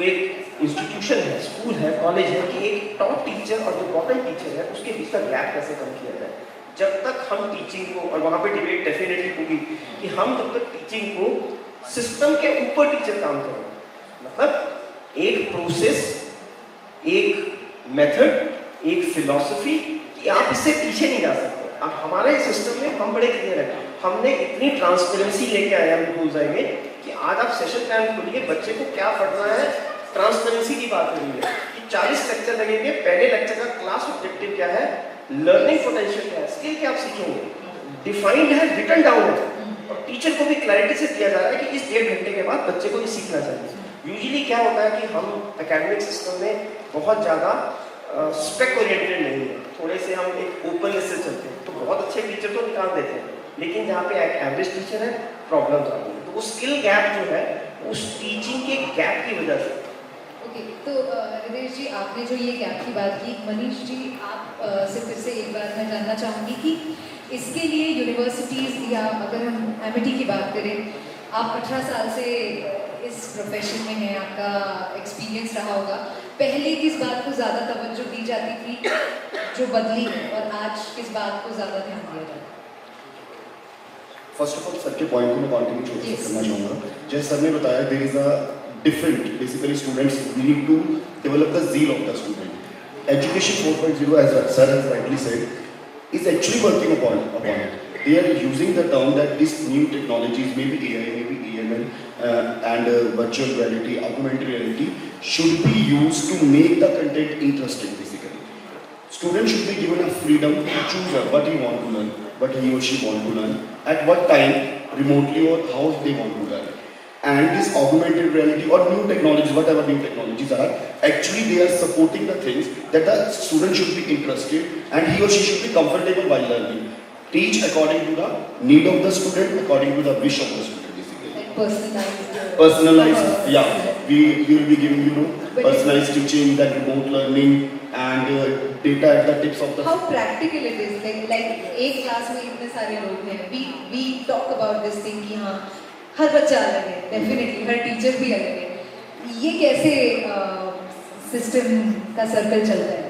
एक इंस्टीट्यूशन है, स्कूल है, कॉलेज है, कि एक टॉप टीचर और जो बॉटम टीचर है उसके बीच का गैप कैसे कम किया जाए. जब तक हम टीचिंग को, और वहाँ पे डिबेट डेफिनेटली होगी कि हम जब तक टीचिंग को सिस्टम के ऊपर टीचर काम करें, मतलब एक प्रोसेस, एक मेथड, एक फिलॉसफी, कि आप इससे पीछे नहीं जा सकते. अब हमारे सिस्टम में हम बड़े क्लियर है. हमने इतनी ट्रांसपेरेंसी लेके आया हम हो जाएंगे कि आज आप सेशन प्लान खोलिए, बच्चे को क्या पढ़ना है, ट्रांसपेरेंसी की बात हो रही है कि 40 लेक्चर लगेंगे, पहले लेक्चर का क्लास ऑब्जेक्टिव क्या है, लर्निंग पोटेंशियल क्या है, स्किल क्या आप सीखेंगे, डिफाइंड है, रिटन डाउन है, और टीचर को भी क्लैरिटी से दिया जा रहा है कि इस 1.5 घंटे के बाद बच्चे को ये सीखना चाहिए। यूजुअली क्या होता है कि हम एकेडमिक सिस्टम में बहुत ज़्यादा स्पेक ओरिएंटेड नहीं है, थोड़े से हम एक ओपननेस से चलते हैं, तो बहुत अच्छे टीचर तो निकाल देते हैं, लेकिन जहाँ पे एक एवरेज टीचर है प्रॉब्लम्स आती हैं। तो वो स्किल गैप जो है उस टीचिंग के गैप की वजह से। ओके, तो रितेश जी, आपने जो ये गैप की बात की, मनीष जी आप से फिर से एक बार मैं जानना चाहूँगी कि इसके लिए यूनिवर्सिटीज़, या अगर हम एमिटी की बात करें, आप 18 साल से इस प्रोफेशन में हैं, आपका एक्सपीरियंस रहा होगा, पहले किस बात को ज़्यादा तवज्जो दी जाती थी जो बदली है, और आज किस बात को ज़्यादा ध्यान दिया जाता है? फर्स्ट ऑफ ऑल सर के पॉइंट को मैं कंटिन्यू करना चाहूँगा। जैसे सर ने बताया, there is a different, basically students need to develop the zeal of the student. Education 4.0, as sir has rightly said, is actually working upon it. They are using the term that these new technologies, maybe AI, maybe EML, and virtual reality, augmented reality, should be used to make the content interesting, basically. Students should be given a freedom to choose what he want to learn, what he or she want to learn, at what time, remotely or how they want to learn. And this augmented reality or new technologies, whatever new technologies are, actually they are supporting the things that the student should be interested and he or she should be comfortable while learning. Teach according to the need of the student, according to the wish of the student, basically. And Personalized, yeah. We will be giving, personalized teaching, then remote learning, and data at the tips of the. How practical it is, like एक class में इतने सारे लोग हैं, we talk about this thing कि हाँ हर बच्चा अलग है, डेफिनेटली हर टीचर भी अलग है, ये कैसे सिस्टम का सर्कल चलता है?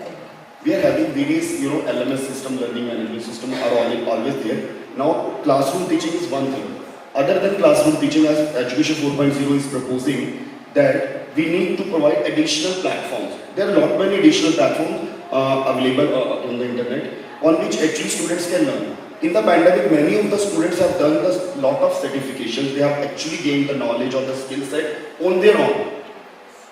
We are having various, LMS system, learning management system are always there. Now, classroom teaching is one thing. Other than classroom teaching, as Education 4.0 is proposing, that we need to provide additional platforms. There are not many additional platforms available on the internet on which actually students can learn. In the pandemic, many of the students have done a lot of certifications. They have actually gained the knowledge or the skill set on their own.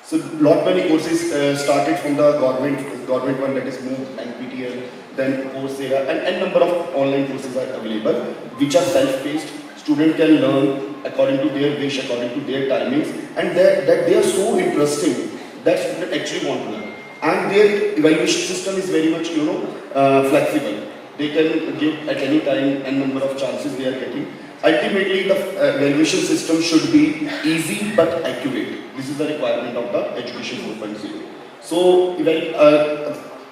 So, lot many courses started from the government one, that is MOOC, NPTEL, then Coursera, and number of online courses are available, which are self-paced. Student can learn according to their wish, according to their timings, and that they are so interesting that student actually want to learn. And their evaluation system is very much, flexible. They can give at any time and number of chances they are getting. Ultimately, the evaluation system should be easy but accurate. This is the requirement of the Education 4.0. So,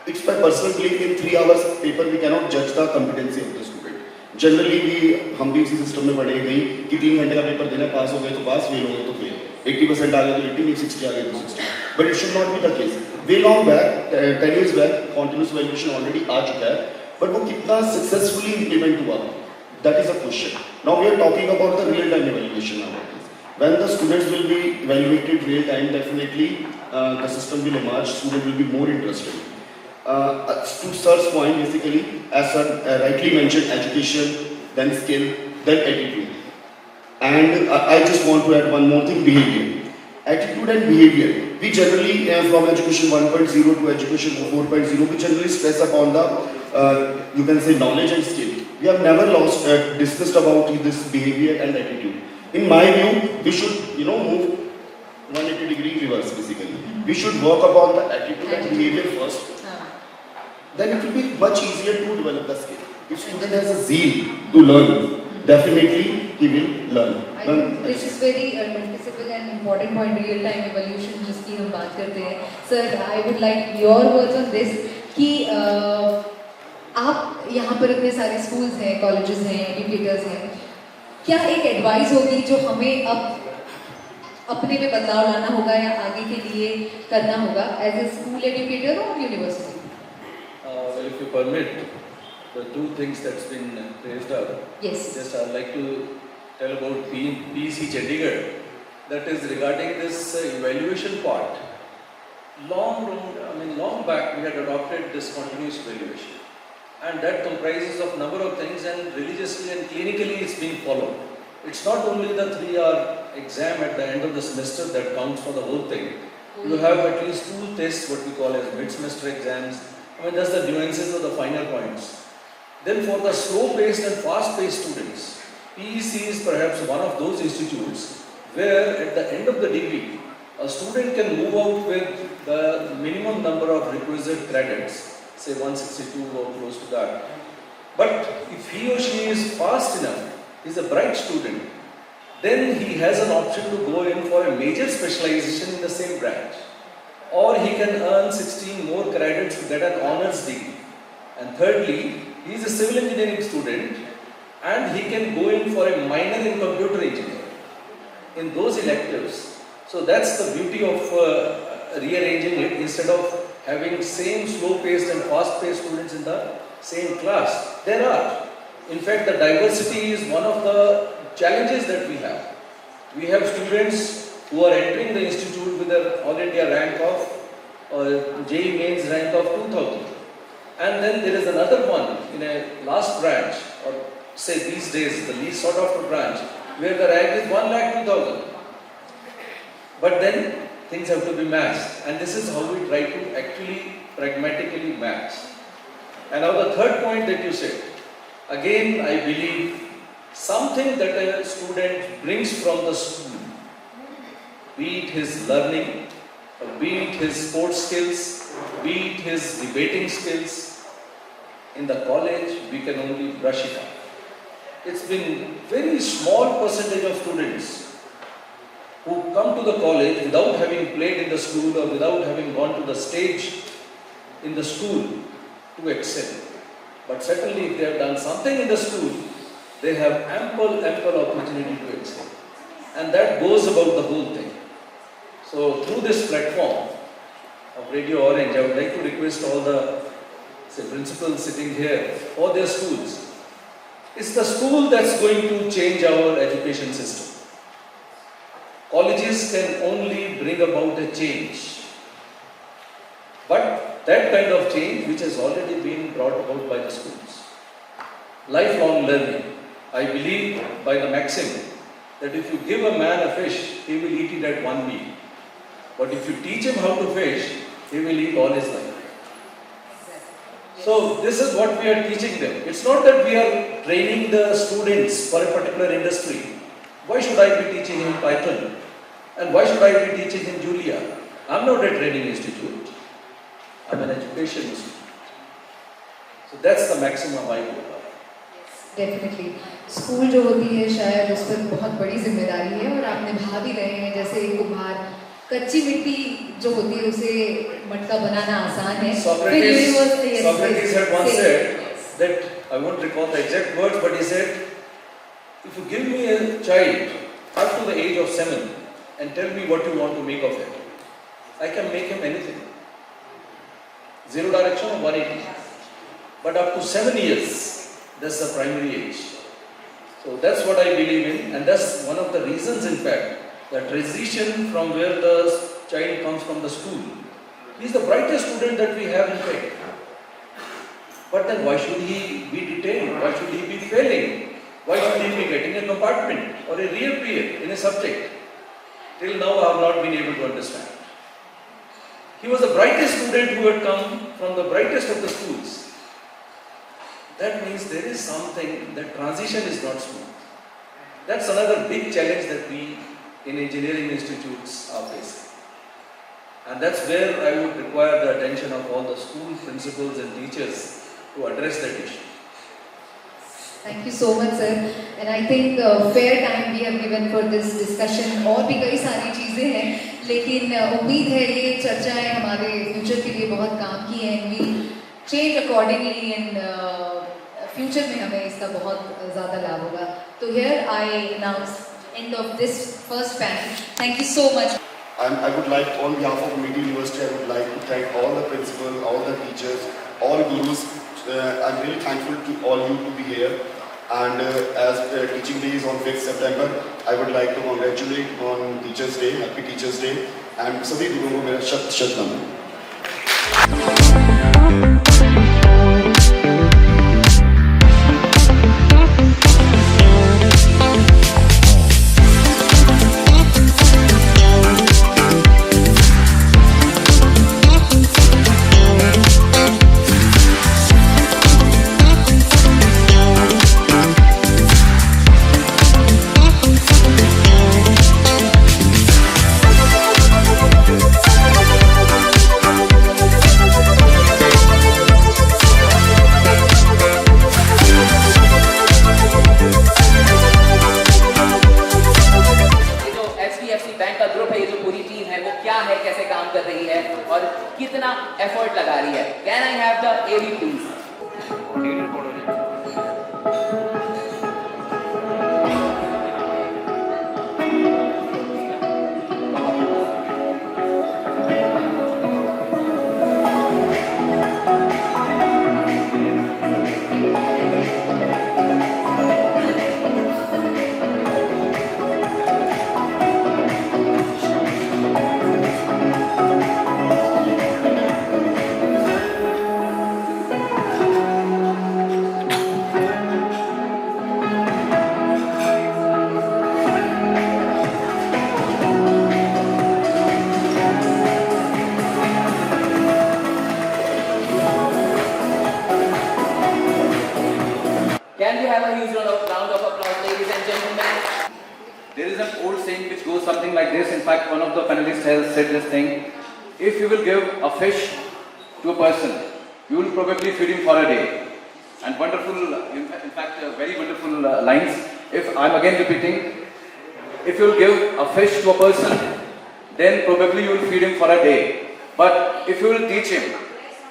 it's my personal belief, in 3 hours paper we cannot judge the competency of the student. Generally, हम भी इसी system में पढ़े गई कि 3 घंटे का paper देना, पास हो गए तो पास, फेल हो गए तो फेल, 80% आ गए तो 80, 60 आ गए तो 60. But it should not be the case. Way long back, 10 years back, continuous evaluation already आ चुका है, but वो कितना successfully implement हुआ, that is a question. Now we are talking about the real-time evaluation nowadays. When the students will be evaluated real-time, definitely the system will emerge, student will be more interested. To Sir's point, basically, as Sir rightly mentioned, education, then skill, then attitude. And I just want to add one more thing, behavior. Attitude and behavior. We generally, from Education 1.0 to Education 4.0, we generally stress upon the, you can say, knowledge and skill. We have never discussed about this behavior and attitude. In my view, we should, move 180 degree reverse, basically. We should work upon the attitude and behavior first. Then it will be much easier to develop the skill. If student has a zeal to learn, definitely he will learn. I think this is very noticeable and important point, real-time evaluation जिसकी हम बात करते हैं. Sir, I would like your words on this कि आप यहाँ पर इतने सारे schools हैं, colleges हैं, educators हैं, क्या एक advice होगी जो हमें अब अपने में बदलाव लाना होगा या आगे के लिए करना होगा as a school educator or university? Well, if you permit, the 2 things that's been raised up. Yes. Just I'd like to tell about PEC Chandigarh. That is regarding this evaluation part. Long back we had adopted this continuous evaluation, and that comprises of number of things, and religiously and clinically it's being followed. It's not only the 3-hour exam at the end of the semester that counts for the whole thing. You have at least 2 tests, what we call as mid-semester exams. I mean, that's the nuances of the final points. Then for the slow-paced and fast-paced students, PEC is perhaps one of those institutes where at the end of the degree, a student can move out with the minimum number of requisite credits, say 162 or close to that. But if he or she is fast enough, he is a bright student, then he has an option to go in for a major specialization in the same branch. Or he can earn 16 more credits to get an honors degree. And thirdly, he is a civil engineering student and he can go in for a minor in computer engineering in those electives. So that's the beauty of rearranging it instead of having same slow-paced and fast-paced students in the same class. There are. In fact, the diversity is one of the challenges that we have. We have students who are entering the institute with an All India rank of JEE Mains rank of 2000. And then there is another one in a last branch, or say these days, the least sought after branch, where the rank is 1,02,000. But then things have to be matched, and this is how we try to actually pragmatically match. And now the third point that you said, again I believe something that a student brings from the school, be it his learning, be it his sports skills, be it his debating skills, in the college we can only brush it up. It's been very small percentage of students who come to the college without having played in the school or without having gone to the stage in the school to excel. But certainly if they have done something in the school, they have ample opportunity to excel. And that goes about the whole thing. So through this platform of Radio Orange, I would like to request all the principals sitting here for their schools. It's the school that's going to change our education system. Colleges can only bring about a change. But that kind of change which has already been brought about by the schools. Lifelong learning. I believe by the maxim that if you give a man a fish, he will eat it at one meal. But if you teach him how to fish, he will eat all his life. So this is what we are teaching them. It's not that we are training the students for a particular industry. Why should I be teaching him Python? And why should I be teaching him Julia? I'm not a training institute. I'm an education institute. So that's the maximum I go by. Definitely school जो होती है शायद उस पर बहुत बड़ी जिम्मेदारी है और आप निभा भी रहे हैं. जैसे कुम्हार कच्ची मिट्टी जो होती है उसे मटका बनाना आसान है. Socrates had once said that, I won't recall the exact words, but he said, if you give me a child up to the age of 7 and tell me what you want to make of it, I can make him anything. 0 direction or 180. But up to 7 years, that's the primary age. So that's what I believe in, and that's one of the reasons, in fact, the transition from where the child comes from the school. He is the brightest student that we have, in fact. But then why should he be detained? Why should he be failing? Why should he be getting a compartment or a real period in a subject? Till now I have not been able to understand. He was the brightest student who had come from the brightest of the schools. That means there is something, that transition is not smooth. That's another big challenge that we in engineering institutes are facing. And that's where I would require the attention of all the school principals and teachers to address that issue. Thank you so much, sir. And I think fair time we have given for this discussion. और भी कई सारी चीजें हैं, लेकिन उम्मीद है ये चर्चाएं हमारे फ्यूचर के लिए बहुत काम की हैं. And we change accordingly and future में हमें इसका बहुत ज़्यादा लाभ होगा. तो here I announce end of this first panel. Thank you so much. And I would like, on behalf of Amity University, I would like to thank all the principals, all the teachers, all gurus. I'm really thankful to all you to be here. And as teaching day is on 5th September, I would like to congratulate on Teachers Day, Happy Teachers Day, and सभी गुरुओं को मेरा शत नमन. please. Can we have a huge round of applause, ladies and gentlemen? There is an old saying which goes something like this. In fact, one of the panelists has said this thing. If you will give a fish to a person, you will probably feed him for a day. And wonderful, in fact, very wonderful lines. If I'm again repeating, if you will give a fish to a person, then probably you will feed him for a day. But if you will teach him,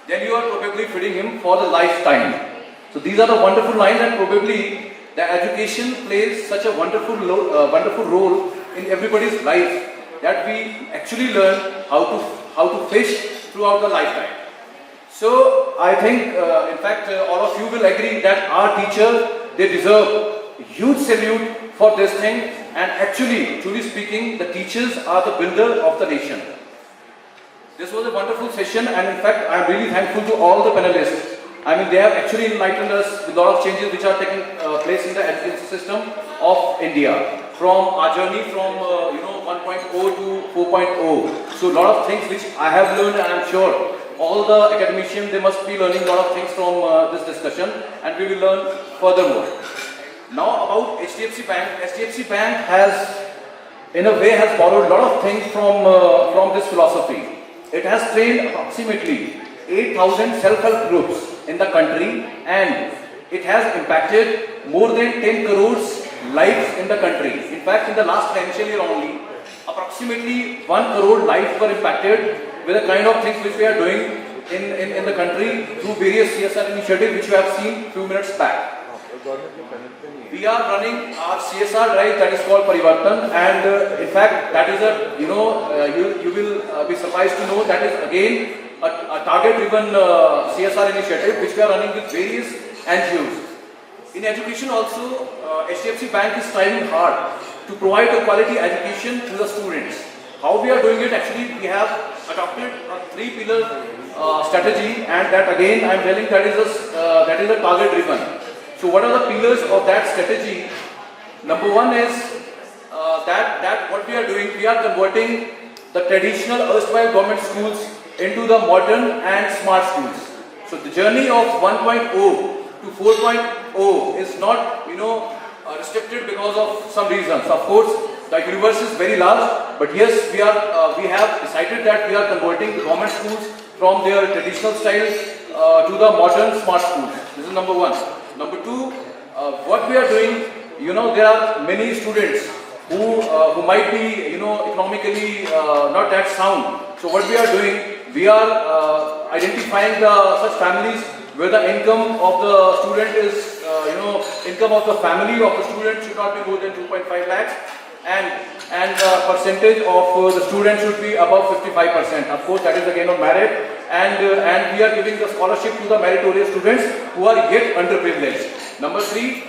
then you are probably feeding him for the lifetime. So these are the wonderful lines, and probably the education plays such a wonderful role in everybody's life that we actually learn how to fish throughout the lifetime. So I think, in fact, all of you will agree that our teacher, they deserve a huge salute for this thing. And actually, truly speaking, the teachers are the builder of the nation. This was a wonderful session, and in fact, I am really thankful to all the panelists. I mean, they have actually enlightened us with a lot of changes which are taking place in the education system of India. From our journey from 1.0 to 4.0. So a lot of things which I have learned, and I am sure all the academicians, they must be learning a lot of things from this discussion, and we will learn furthermore. Now about HDFC Bank. HDFC Bank has, in a way, has borrowed a lot of things from this philosophy. It has trained approximately 8,000 self-help groups in the country, and it has impacted more than 10 crores lives in the country. In fact, in the last financial year only, approximately 1 crore lives were impacted with the kind of things which we are doing in the country through various CSR initiatives which you have seen few minutes back. We are running our CSR drive that is called Parivartan, and in fact that is a, you will be surprised to know that is again a target-driven CSR initiative which we are running with various NGOs. In education also, HDFC Bank is striving hard to provide a quality education to the students. How we are doing it? Actually, we have adopted a 3-pillar strategy, and that again I am telling that is a target-driven. So what are the pillars of that strategy? Number one is that what we are doing, we are converting the traditional erstwhile government schools into the modern and smart schools. So the journey of 1.0 to 4.0 is not, restricted because of some reasons. Of course, the universe is very large, but yes, we have decided that we are converting the government schools from their traditional style to the modern smart schools. This is number one. Number two, what we are doing, there are many students who might be, economically not that sound. So what we are doing, we are identifying such families where the income of the student is, income of the family of the student should not be more than 2.5 lakhs, and percentage of the student should be above 55%. Of course, that is again on merit, and we are giving the scholarship to the meritorious students who are yet underprivileged. Number three,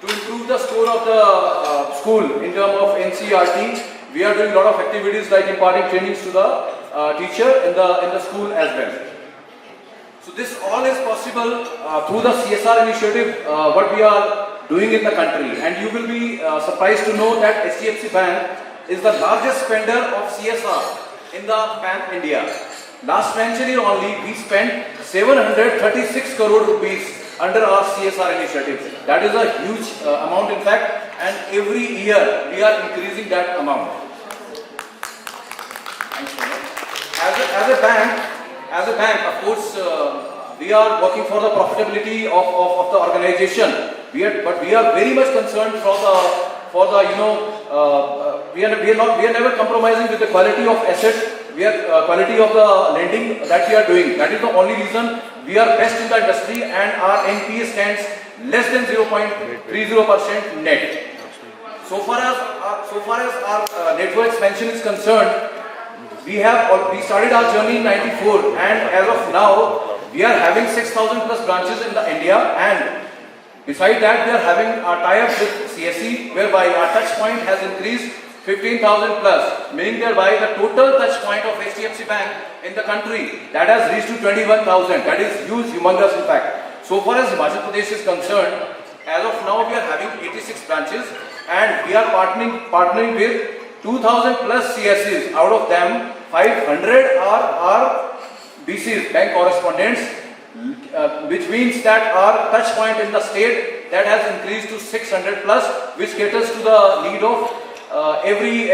to improve the score of the school in terms of NCERT, we are doing a lot of activities like imparting trainings to the teacher in the school as well. So this all is possible through the CSR initiative what we are doing in the country, and you will be surprised to know that HDFC Bank is the largest spender of CSR in the Pan India. Last financial year only we spent 736 crore rupees under our CSR initiatives. That is a huge amount in fact, and every year we are increasing that amount. As a bank, of course, we are working for the profitability of the organization. But we are very much concerned we are never compromising with the quality of asset we are quality of the lending that we are doing. That is the only reason we are best in the industry, and our NPA stands less than 0.30% net. So far as our network expansion is concerned, we started our journey in '94, and as of now we are having 6,000 plus branches in the India, and beside that we are having our tie-up with CSE, whereby our touch point has increased 15,000 plus, meaning thereby the total touch point of HDFC Bank in the country that has reached to 21,000. That is huge, humongous in fact. So far as Himachal Pradesh is concerned, as of now we are having 86 branches, and we are partnering with 2,000 plus CSEs. Out of them, 500 are BCs, bank correspondents, which means that our touch point in the state that has increased to 600 plus, which caters to the need of every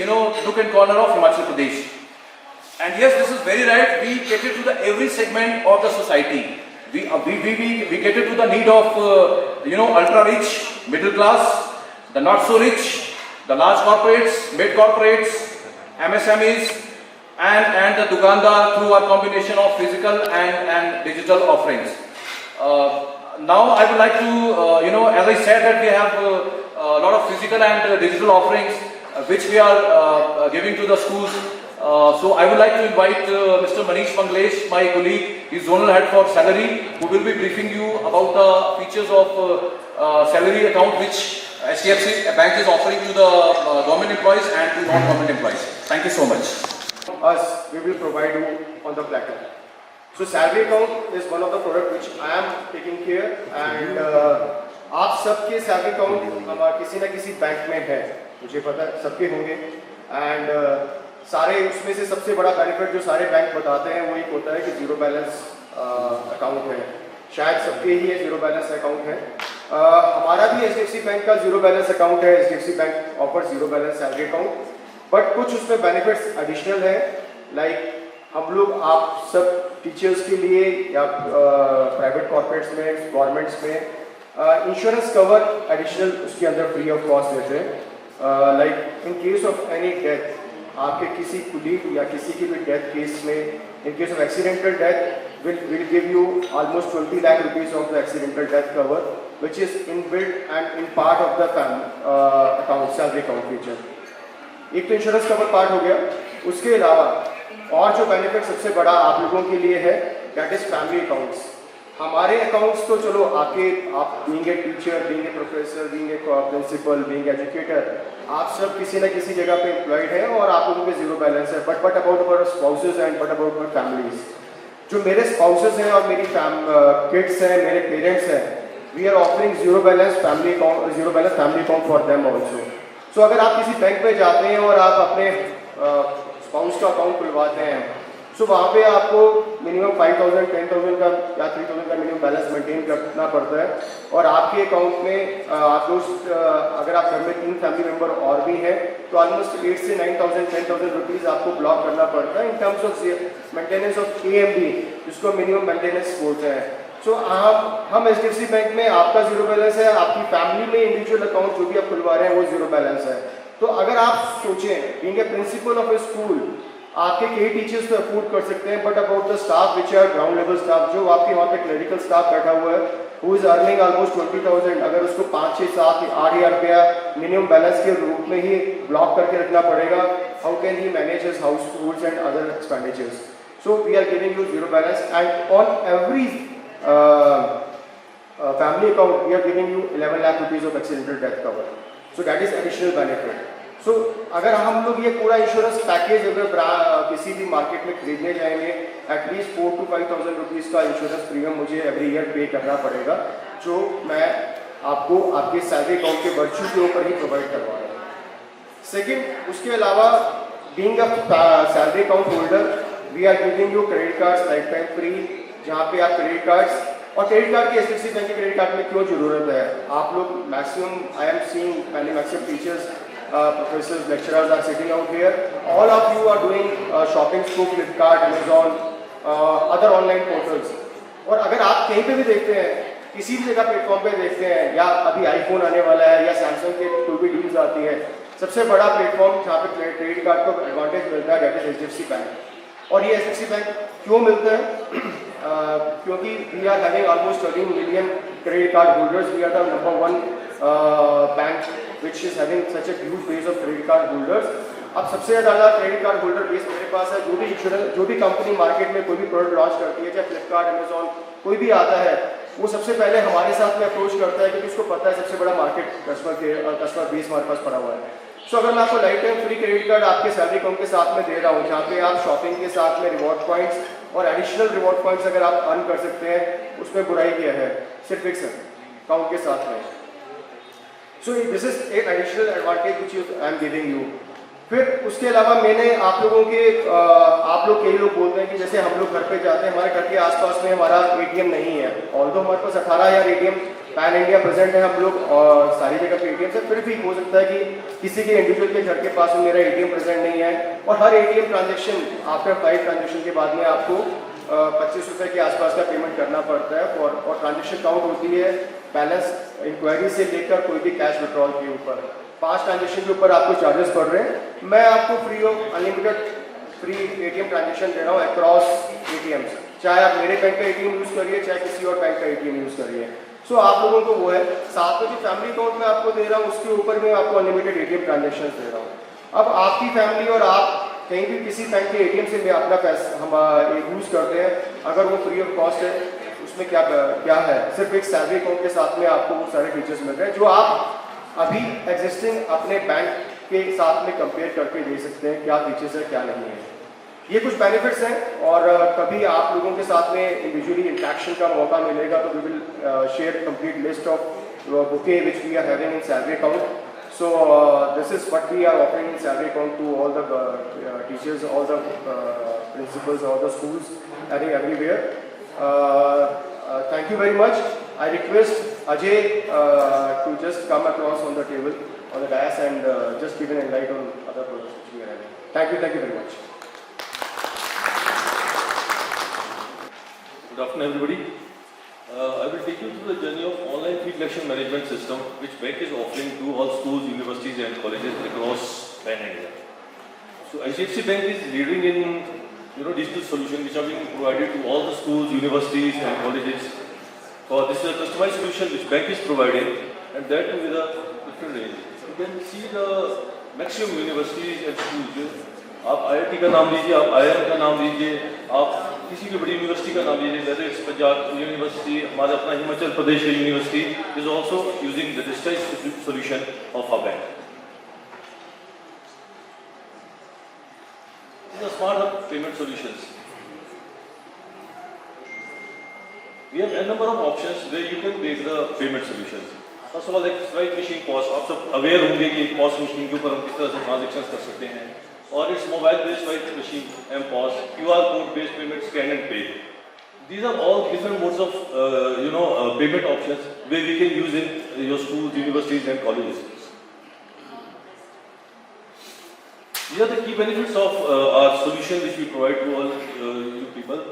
nook and corner of Himachal Pradesh. And yes, this is very right. We cater to the every segment of the society. We cater to the need of ultra rich, middle class, the not so rich, the large corporates, mid corporates, MSMEs, and the Dukandar through our combination of physical and digital offerings. Now I would like to, as I said, that we have a lot of physical and digital offerings which we are giving to the schools. So I would like to invite Mr. Manish Manglesh, my colleague, he's zonal head for salary, who will be briefing you about the features of salary account which HDFC Bank is offering to the government employees and to non-government employees. Thank you so much. Us, we will provide you on the platter. So salary account is one of the product which I am taking care, and आप सबके salary account किसी न किसी bank में है, मुझे पता है सबके होंगे, and सारे उसमें से सबसे बड़ा बेनिफिट जो सारे बैंक बताते हैं वो एक होता है कि जीरो बैलेंस अकाउंट है. शायद सबके ही ये जीरो बैलेंस अकाउंट है. हमारा भी HDFC बैंक का जीरो बैलेंस अकाउंट है. HDFC bank offer zero balance salary account, but कुछ उसमें बेनिफिट्स एडिशनल है. लाइक हम लोग आप सब टीचर्स के लिए या प्राइवेट कॉर्पोरेट्स में, गवर्नमेंट्स में इंश्योरेंस कवर एडिशनल उसके अंदर फ्री ऑफ कॉस्ट देते हैं. Like in case of any death, आपके किसी कुलीग या किसी की भी डेथ केस में, in case of accidental death will give you almost 20 lakh rupees of the accidental death cover, which is inbuilt and in part of the account, salary account feature. एक तो insurance cover part हो गया. उसके अलावा और जो benefit सबसे बड़ा आप लोगों के लिए है, दैट इज फैमिली अकाउंट्स. हमारे अकाउंट्स तो चलो आप being a teacher, being a professor, being a principal, being educator, आप सब किसी न किसी जगह पे एम्प्लॉयड हैं और आप लोगों के जीरो बैलेंस है. But about our spouses and but about our families, जो मेरे स्पाउसेस हैं और मेरी किड्स हैं, मेरे पेरेंट्स हैं, we are offering zero balance family account for them also. So अगर आप किसी बैंक में जाते हैं और आप अपने स्पाउस का अकाउंट खुलवाते हैं, सो वहाँ पे आपको मिनिमम 5,000, 10,000 का या 3,000 का मिनिमम बैलेंस मेंटेन करना पड़ता है. और आपके अकाउंट में आप लोग अगर आप घर में 3 फैमिली मेंबर और भी हैं तो ऑलमोस्ट 8 से 9,000, 10,000 रुपीज़ आपको ब्लॉक करना पड़ता है in terms of maintenance of AMD, जिसको मिनिमम मेंटेनेंस बोलते हैं. सो हम HDFC बैंक में आपका जीरो बैलेंस है, आपकी फैमिली में इंडिविजुअल अकाउंट जो भी आप खुलवा रहे हैं वो जीरो बैलेंस है. तो अगर आप सोचें, being a principal of a school, आपके कई टीचर्स तो अफोर्ड कर सकते हैं, but about the staff which are ground level staff, जो आपके वहाँ पे क्लरिकल स्टाफ बैठा हुआ है, हु इज अर्निंग ऑलमोस्ट 20,000, अगर उसको 5, 6, 7, 8,000 रुपया मिनिमम बैलेंस के रूप में ही ब्लॉक करके रखना पड़ेगा, how can he manage his households and other expenditures. So we are giving you zero balance, and on every family account we are giving you 11 lakh rupees of accidental death cover. So that is additional benefit. So अगर हम लोग ये पूरा insurance package अगर किसी भी market में खरीदने जाएंगे, एटलीस्ट 4,000 to 5,000 रुपीज़ का इंश्योरेंस प्रीमियम मुझे एवरी ईयर पे करना पड़ेगा, जो मैं आपको आपके सैलरी अकाउंट के वर्च्यू के ऊपर ही प्रोवाइड करवा रहा हूँ. सेकेंड, उसके अलावा being a salary account holder, we are giving you credit cards lifetime free, जहाँ पे आप क्रेडिट कार्ड्स, और क्रेडिट कार्ड की HDFC बैंक के क्रेडिट कार्ड में क्यों जरूरत है, आप लोग maximum, I am seeing many maximum teachers, professors, lecturers are sitting out here, all of you are doing shopping through Flipkart, Amazon, other online portals. और अगर आप कहीं पे भी देखते हैं, किसी भी जगह प्लेटफॉर्म पे देखते हैं, या अभी आईफोन आने वाला है या सैमसंग के कोई भी डील्स आती है, सबसे बड़ा प्लेटफॉर्म जहाँ पे क्रेडिट कार्ड को एडवांटेज मिलता है दैट इज HDFC बैंक। और ये HDFC बैंक क्यों मिलता है? क्योंकि we are having almost 13 million credit card holders, we are the number 1 bank which is having such a huge base of credit card holders। अब सबसे ज़्यादा क्रेडिट कार्ड होल्डर बेस मेरे पास है। जो भी कंपनी मार्केट में कोई भी प्रोडक्ट लॉन्च करती है, चाहे फ्लिपकार्ट, अमेजॉन, कोई भी आता है, वो सबसे पहले हमारे साथ में अप्रोच करता है क्योंकि उसको पता है सबसे बड़ा मार्केट कस्टमर बेस हमारे पास पड़ा हुआ है। सो अगर मैं आपको life time free credit card आपके सैलरी अकाउंट के साथ में दे रहा हूँ, जहाँ पे आप शॉपिंग के साथ में रिवॉर्ड पॉइंट्स और एडिशनल रिवॉर्ड पॉइंट्स अगर आप अर्न कर सकते हैं, उसमें बुराई क्या है, सिर्फ एक अकाउंट के साथ में। सो दिस इज एक additional advantage which I am giving you. फिर उसके अलावा मैंने आप लोगों के आप लोग कई लोग बोलते हैं कि जैसे हम लोग घर पे जाते हैं, हमारे घर के आसपास में हमारा ATM नहीं है, ऑल्दो हमारे पास 18,000 ATM पैन इंडिया प्रेजेंट है हम लोग और सारी जगह पे ATM से, फिर भी हो सकता है कि किसी के इंडिविजुअल के घर के पास में मेरा ATM प्रेजेंट नहीं है। और हर ATM ट्रांजेक्शन आफ्टर 5 ट्रांजेक्शन के बाद में आपको 25 रुपये के आसपास का पेमेंट करना पड़ता है और ट्रांजेक्शन काउंट होती है बैलेंस इंक्वायरी से लेकर कोई भी कैश विड्रॉल के ऊपर। 5 ट्रांजेक्शन के ऊपर आपको चार्जेस पड़ रहे हैं। मैं आपको free of unlimited free ATM transaction दे रहा हूँ अक्रॉस ATMs, चाहे आप मेरे बैंक का ATM यूज़ करिए, चाहे किसी और बैंक का ATM यूज़ करिए। सो आप लोगों को वो है। साथ में जो फैमिली अकाउंट में आपको दे रहा हूँ उसके ऊपर मैं आपको अनलिमिटेड ATM ट्रांजेक्शन दे रहा हूँ। अब आपकी फैमिली और आप कहीं भी किसी बैंक के ATM से भी अपना पैसा हम यूज़ करते हैं, अगर वो फ्री ऑफ कॉस्ट है, उसमें क्या है, सिर्फ एक सैलरी अकाउंट के साथ में आपको वो सारे फीचर्स मिल रहे हैं जो आप अभी एग्जिस्टिंग अपने बैंक के साथ में कंपेयर करके दे सकते हैं क्या फीचर्स है क्या नहीं है। ये कुछ बेनिफिट्स हैं और कभी आप लोगों के साथ में इंडिविजुअली इंटरेक्शन का मौका मिलेगा तो we will share complete list of bouquet which we are having in salary account. So this is what we are offering in salary account to all the teachers, all the principals, all the schools, everywhere. Thank you very much. I request Ajay to just come across on the table, on the dais, and just give an enlight on other products which we are having. Thank you very much. Good afternoon, everybody. I will take you through the journey of online fee collection management system, which bank is offering to all schools, universities, and colleges across Pan India. So HDFC Bank is leading in digital solutions which are being provided to all the schools, universities, and colleges. For this is a customized solution which bank is providing, and that too with a different range. You can see the maximum universities and schools. आप IIT का नाम लीजिए, आप IIM का नाम लीजिए, आप किसी भी बड़ी यूनिवर्सिटी का नाम लीजिए, whether it's पंजाब यूनिवर्सिटी, हमारा अपना हिमाचल प्रदेश की university is also using the digitized solution of our bank. These are smart payment solutions. We have a number of options where you can make the payment solutions. First of all, like swipe machine POS, आप सब aware होंगे कि POS machine के ऊपर हम किस तरह से transactions कर सकते हैं, और it's mobile based swipe machine MPOS, QR code based payment, scan and pay. These are all different modes of payment options where we can use in your schools, universities, and colleges. These are the key benefits of our solution which we provide to all you people.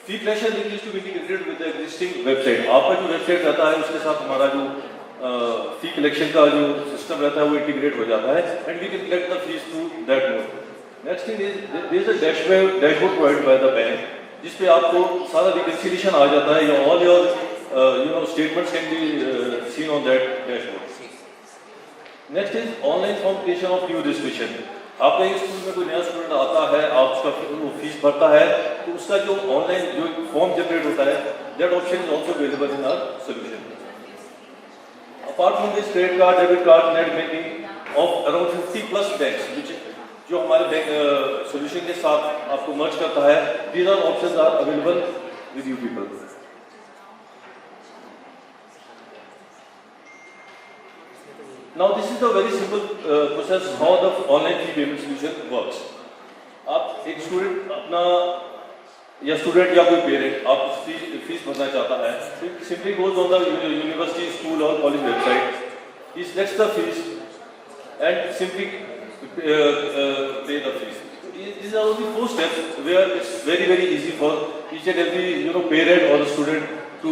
Fee collection link is to be integrated with the existing website. आपका जो website रहता है उसके साथ हमारा जो fee collection का जो system रहता है वो integrate हो जाता है, and we can collect the fees through that mode. Next thing is there is a dashboard provided by the bank जिस पे आपको सारा reconciliation आ जाता है, या all your statements can be seen on that dashboard. Next is online form creation of new registration. आपका एक school में कोई नया स्टूडेंट आता है, आप उसका फीस भरता है, तो उसका जो ऑनलाइन जो फॉर्म जनरेट होता है, that option is also available in our solution. Apart from this, credit card, debit card, net banking of around 50 plus banks, which जो हमारे बैंक सोल्यूशन के साथ आपको मर्ज करता है, these are options are available with you people. Now this is the very simple process how the online fee payment solution works. आप एक student अपना या स्टूडेंट या कोई पेरेंट आप फीस भरना चाहता है, simply goes on the university, school or college website. He selects the fees and simply pay the fees. These are only 4 steps where it's very easy for each and every parent or the student to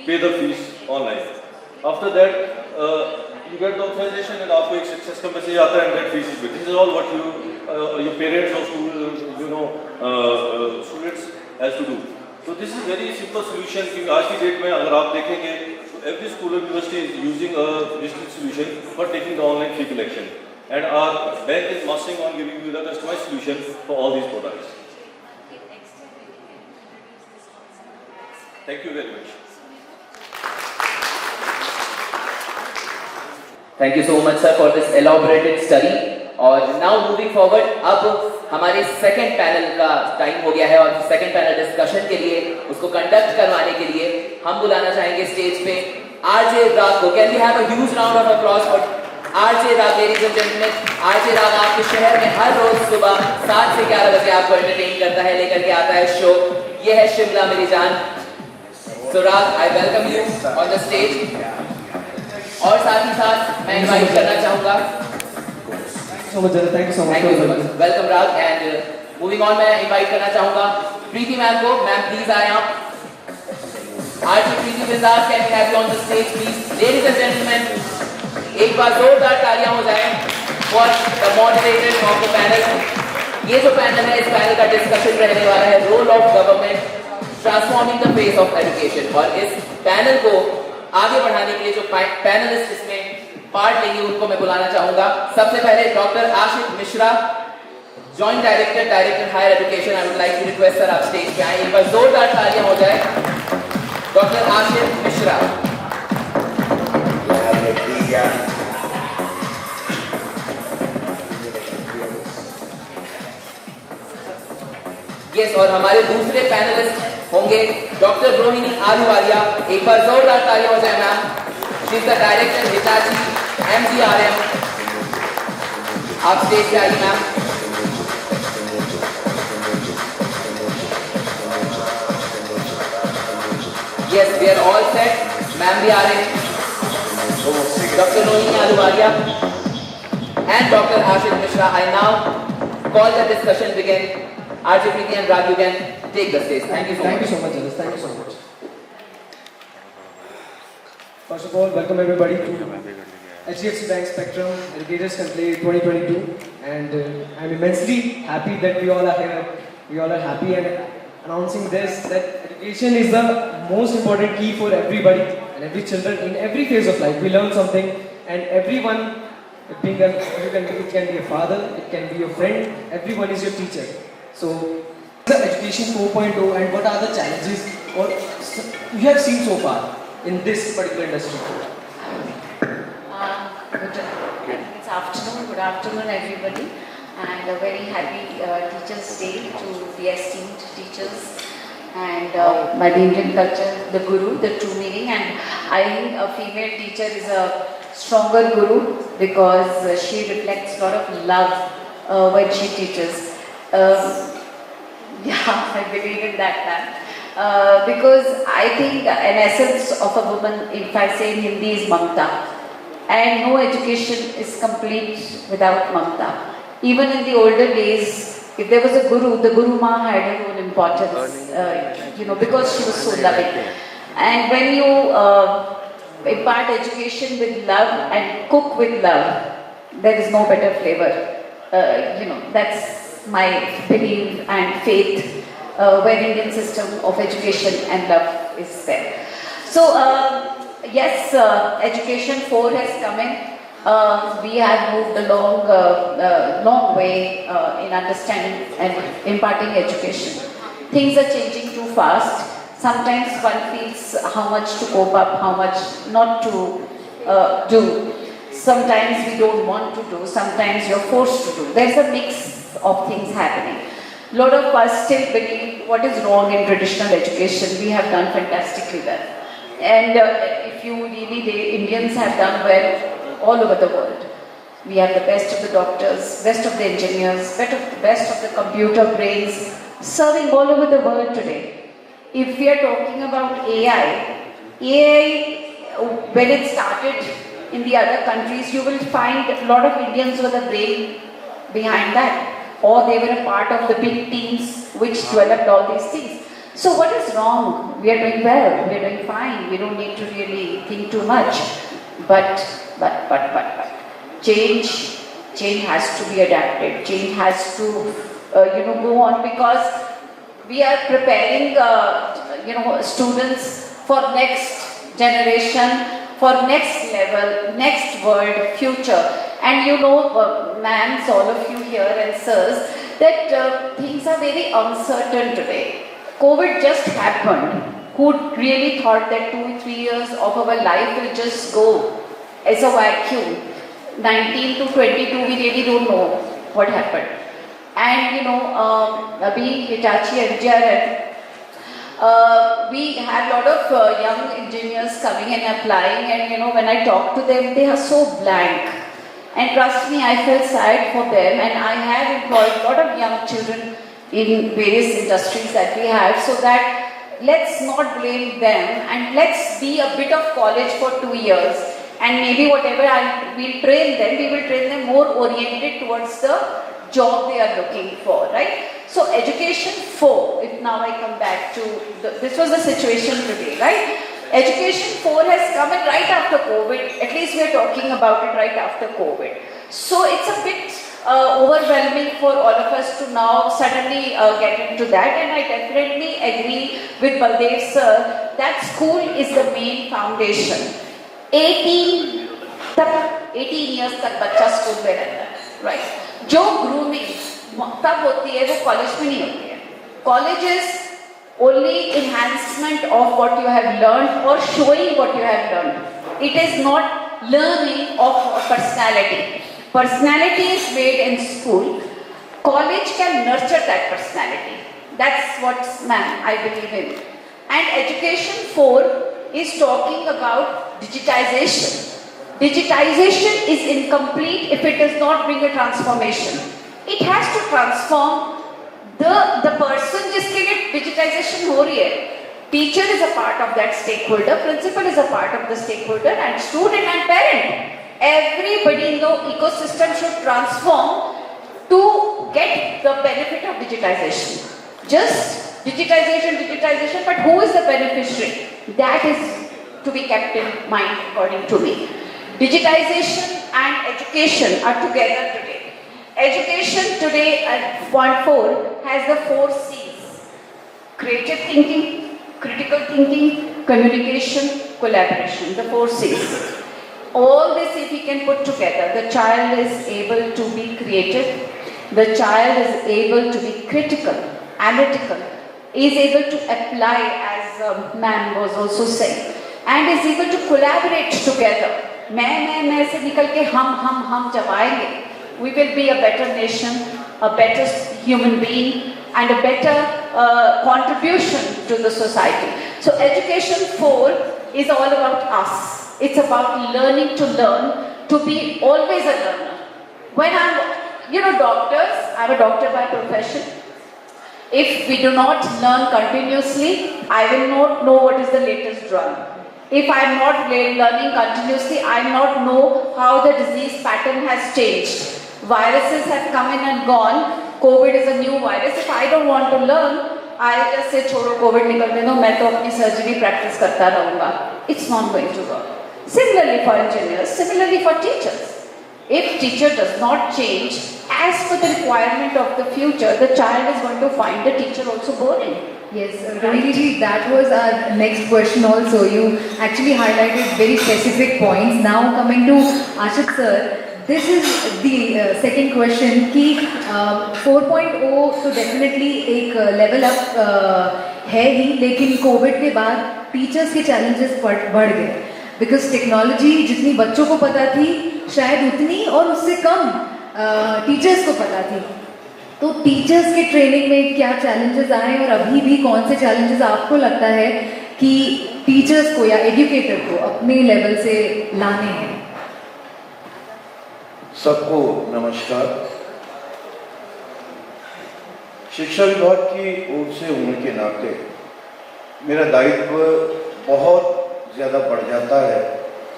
pay the fees online. After that, you get the authorization and आपको एक success का message आता है and that fees is paid. This is all what your parents or students has to do. So this is very simple solution क्योंकि आज की date में अगर आप देखेंगे तो every school or university is using a digital solution for taking the online fee collection. And our bank is mastering on giving you the customized solution for all these products. Thank you very much. Thank you so much sir for this elaborated study. और now moving forward, अब हमारे second panel का time हो गया है और second panel discussion के लिए उसको कंडक्ट करवाने के लिए हम बुलाना चाहेंगे स्टेज पे आरजे राग को. Can we have a huge round of applause for RJ Raag. Ladies and gentleman, RJ Raag आपके शहर में हर रोज सुबह 7 से 11 बजे आपको एंटरटेन करता है, लेकर के आता है शो. ये है शिमला मेरी जान. So Raag, I welcome you on the stage. और साथ ही साथ मैं इनवाइट करना चाहूंगा. Thank you so much. Welcome Raag. And moving on, मैं इनवाइट करना चाहूंगा प्रीति मैम को. मैम प्लीज आए आप. RJ Preeti Bindaas, can we have you on the stage please. Ladies and gentleman, एक बार जोरदार तालियां हो जाएं for the moderator of the panel. ये जो पैनल है, इस पैनल का डिस्कशन रहने वाला है role of government transforming the face of education. और इस पैनल को आगे बढ़ाने के लिए जो पैनलिस्ट इसमें पार्ट लेंगे उनको मैं बुलाना चाहूंगा. सबसे पहले doctor Ashik Mishra, joint director higher education. I would like to request sir आप स्टेज पे आए. एक बार जोरदार तालियां हो जाए. डॉक्टर आशिक मिश्रा. यस, और हमारे दूसरे पैनलिस्ट होंगे डॉक्टर रोहिणी आलूवालिया. एक बार जोरदार तालियां हो जाए ma'am. She is the director Hitachi MGRM. आप स्टेज पे आइए ma'am. Yes, we are all set. Ma'am भी आ रहे हैं. Doctor Rohini Ahluwalia and Dr. Ashit Mishra. I now call the discussion begin. RJ Preeti and Rag, you can take the stage. Thank you so much. Thank you so much, Anas. Thank you so much. First of all, welcome everybody to HDFC Bank Spectrum Educators Conclave 2022. And I'm immensely happy that we all are here. We all are happy and announcing this, that education is the most important key for everybody and every children in every phase of life. We learn something, and everyone, it can be a father, it can be your friend, everyone is your teacher. So, the education 4.0 and what are the challenges or you have seen so far in this particular industry? Good afternoon everybody, and a very happy Teachers' Day to the esteemed teachers. And by the Indian culture, the guru, the true meaning, and I think a female teacher is a stronger guru because she reflects a lot of love when she teaches. Yeah, I believe in that man. Because I think an essence of a woman, if I say in Hindi, is mamta. And no education is complete without mamta. Even in the older days, if there was a guru, the guru ma had her own importance, because she was so loving. And when you impart education with love and cook with love, there is no better flavor. That's my belief and faith where Indian system of education and love is there. So, yes, education 4 has come in. We have moved a long way in understanding and imparting education. Things are changing too fast. Sometimes one feels how much to cope up, how much not to do. Sometimes we don't want to do, sometimes you're forced to do. There's a mix of things happening. A lot of us still believe what is wrong in traditional education. We have done fantastically well. And if you really, the Indians have done well all over the world. We have the best of the doctors, best of the engineers, best of the computer brains serving all over the world today. If we are talking about AI, when it started in the other countries, you will find a lot of Indians were the brain behind that, or they were a part of the big teams which developed all these things. So what is wrong? We are doing well, we are doing fine, we don't need to really think too much. But change has to be adapted. Change has to go on, because we are preparing students for next generation, for next level, next world, future. And ma'ams, all of you here, and sirs, that things are very uncertain today. COVID just happened. Who really thought that 2-3 years of our life will just go as a vacuum? 19 to 22, we really don't know what happened. And abhi Hitachi NGR, we had a lot of young engineers coming and applying, and when I talk to them, they are so blank. And trust me, I felt sad for them, and I have employed a lot of young children in various industries that we have, so that let's not blame them, and let's be a bit of college for 2 years, and maybe whatever we'll train them, we will train them more oriented towards the job they are looking for, right? So education 4, if now I come back to, this was the situation today, right? Education 4 has come in right after COVID, at least we are talking about it right after COVID. So it's a bit overwhelming for all of us to now suddenly get into that, and I definitely agree with Baldev sir that school is the main foundation. 18 years तक बच्चा school में रहता है, right? जो grooming तब होती है वो कॉलेज में नहीं होती है. College is only enhancement of what you have learned or showing what you have learned. It is not learning of personality. Personality is made in school. College can nurture that personality. That's what, ma'am, I believe in. And education 4 is talking about digitization. Digitization is incomplete if it does not bring a transformation. It has to transform the person जिसके लिए digitization हो रही है. Teacher is a part of that stakeholder, principal is a part of the stakeholder, and student and parent. Everybody in the ecosystem should transform to get the benefit of digitization. Just digitization, but who is the beneficiary? That is to be kept in mind according to me. Digitization and education are together today. Education today at point 4 has the 4 C's. Creative thinking, critical thinking, communication, collaboration, the 4 C's. All this if we can put together, the child is able to be creative, the child is able to be critical, analytical, is able to apply as ma'am was also saying, and is able to collaborate together. मैं से निकल के हम जब आएंगे, we will be a better nation, a better human being, and a better contribution to the society. So education 4 is all about us. It's about learning to learn, to be always a learner. When doctors, I'm a doctor by profession. If we do not learn continuously, I will not know what is the latest drug. If I'm not learning continuously, I will not know how the disease pattern has changed. Viruses have come in and gone. COVID is a new virus. If I don't want to learn, I just say, छोड़ो COVID निकलने दो, मैं तो अपनी surgery practice करता रहूँगा. It's not going to work. Similarly for engineers, similarly for teachers. If teacher does not change as per the requirement of the future, the child is going to find the teacher also boring. Yes, Rohini, that was our next question also. You actually highlighted very specific points. Now coming to Ashit sir, this is the second question कि 4.0 तो definitely एक level up है ही, लेकिन COVID के बाद teachers के challenges बढ़ गए. Because technology जितनी बच्चों को पता थी, शायद उतनी और उससे कम teachers को पता थी. तो टीचर्स के ट्रेनिंग में क्या चैलेंजेस आए और अभी भी कौन से चैलेंजेस आपको लगता है कि टीचर्स को या एजुकेटर को अपने लेवल से लाने हैं? सबको नमस्कार. शिक्षा विभाग की ओर से होने के नाते मेरा दायित्व बहुत ज़्यादा बढ़ जाता है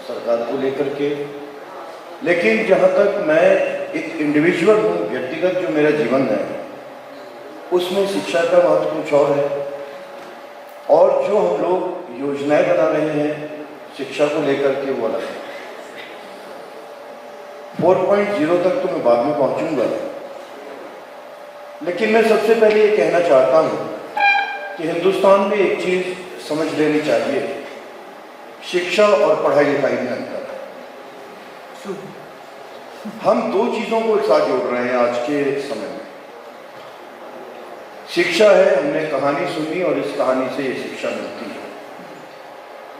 सरकार को लेकर के, लेकिन जहाँ तक मैं एक इंडिविजुअल हूँ, व्यक्तिगत जो मेरा जीवन है, उसमें शिक्षा का महत्व कुछ और है. और जो हम लोग योजनाएं बना रहे हैं शिक्षा को लेकर के वो अलग है. 4.0 तक तो मैं बाद में पहुंचूंगा, लेकिन मैं सबसे पहले ये कहना चाहता हूं कि हिंदुस्तान में एक चीज समझ लेनी चाहिए, शिक्षा और पढ़ाई लिखाई में अंतर है। हम दो चीजों को एक साथ जोड़ रहे हैं आज के समय में। शिक्षा है, हमने कहानी सुनी और इस कहानी से ये शिक्षा मिलती है।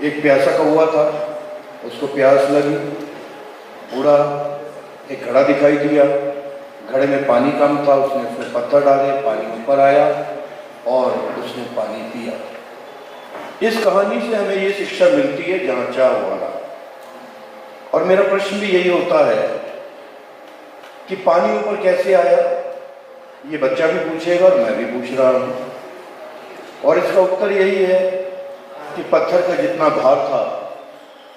एक प्यासा कौवा था, उसको प्यास लगी, उड़ा, एक घड़ा दिखाई दिया, घड़े में पानी कम था, उसने उसमें पत्थर डाले, पानी ऊपर आया और उसने पानी पिया। इस कहानी से हमें ये शिक्षा मिलती है, जहां चाह वाला। और मेरा प्रश्न भी यही होता है कि पानी ऊपर कैसे आया, ये बच्चा भी पूछेगा और मैं भी पूछ रहा हूं, और इसका उत्तर यही है कि पत्थर का जितना भार था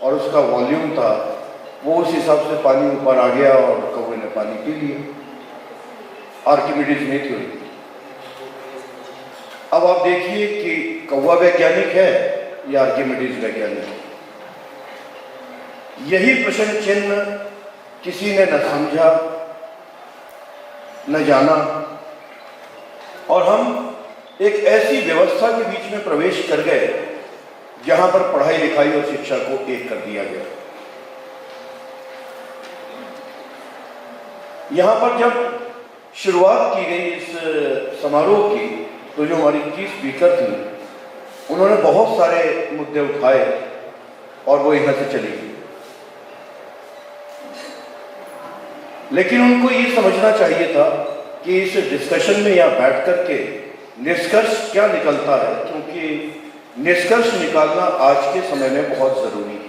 और उसका वॉल्यूम था, वो उस हिसाब से पानी ऊपर आ गया और कौवे ने पानी पी लिया। आर्किमिडीज ने थ्योरी। अब आप देखिए कि कौवा वैज्ञानिक है या आर्किमिडीज वैज्ञानिक है। यही प्रश्न चिन्ह किसी ने न समझा न जाना, और हम एक ऐसी व्यवस्था के बीच में प्रवेश कर गए जहां पर पढ़ाई लिखाई और शिक्षा को एक कर दिया गया। यहां पर जब शुरुआत की गई इस समारोह की, तो जो हमारी की स्पीकर थी, उन्होंने बहुत सारे मुद्दे उठाए और वो यहां से चली गई। लेकिन उनको ये समझना चाहिए था कि इस डिस्कशन में यहां बैठ करके निष्कर्ष क्या निकलता है, क्योंकि निष्कर्ष निकालना आज के समय में बहुत जरूरी है।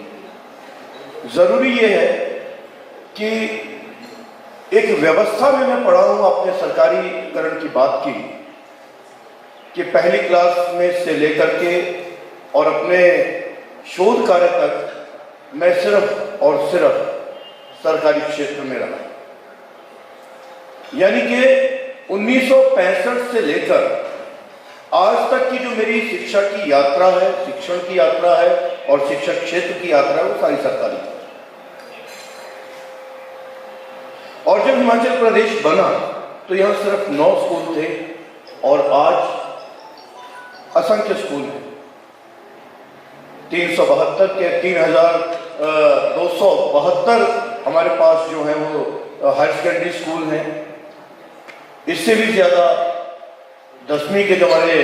जरूरी ये है कि एक व्यवस्था में मैं पढ़ा हूं, आपने सरकारीकरण की बात की, कि पहली क्लास में से लेकर के और अपने शोध कार्य तक मैं सिर्फ और सिर्फ सरकारी क्षेत्र में रहा। यानी कि 1965 से लेकर आज तक की जो मेरी शिक्षा की यात्रा है, शिक्षण की यात्रा है और शिक्षक क्षेत्र की यात्रा है, वो सारी सरकारी है। और जब हिमाचल प्रदेश बना तो यहां सिर्फ 9 स्कूल थे और आज असंख्य स्कूल हैं। 372 के 3272 हमारे पास जो है वो हायर सेकेंडरी स्कूल हैं। इससे भी ज्यादा 10वीं के जो हमारे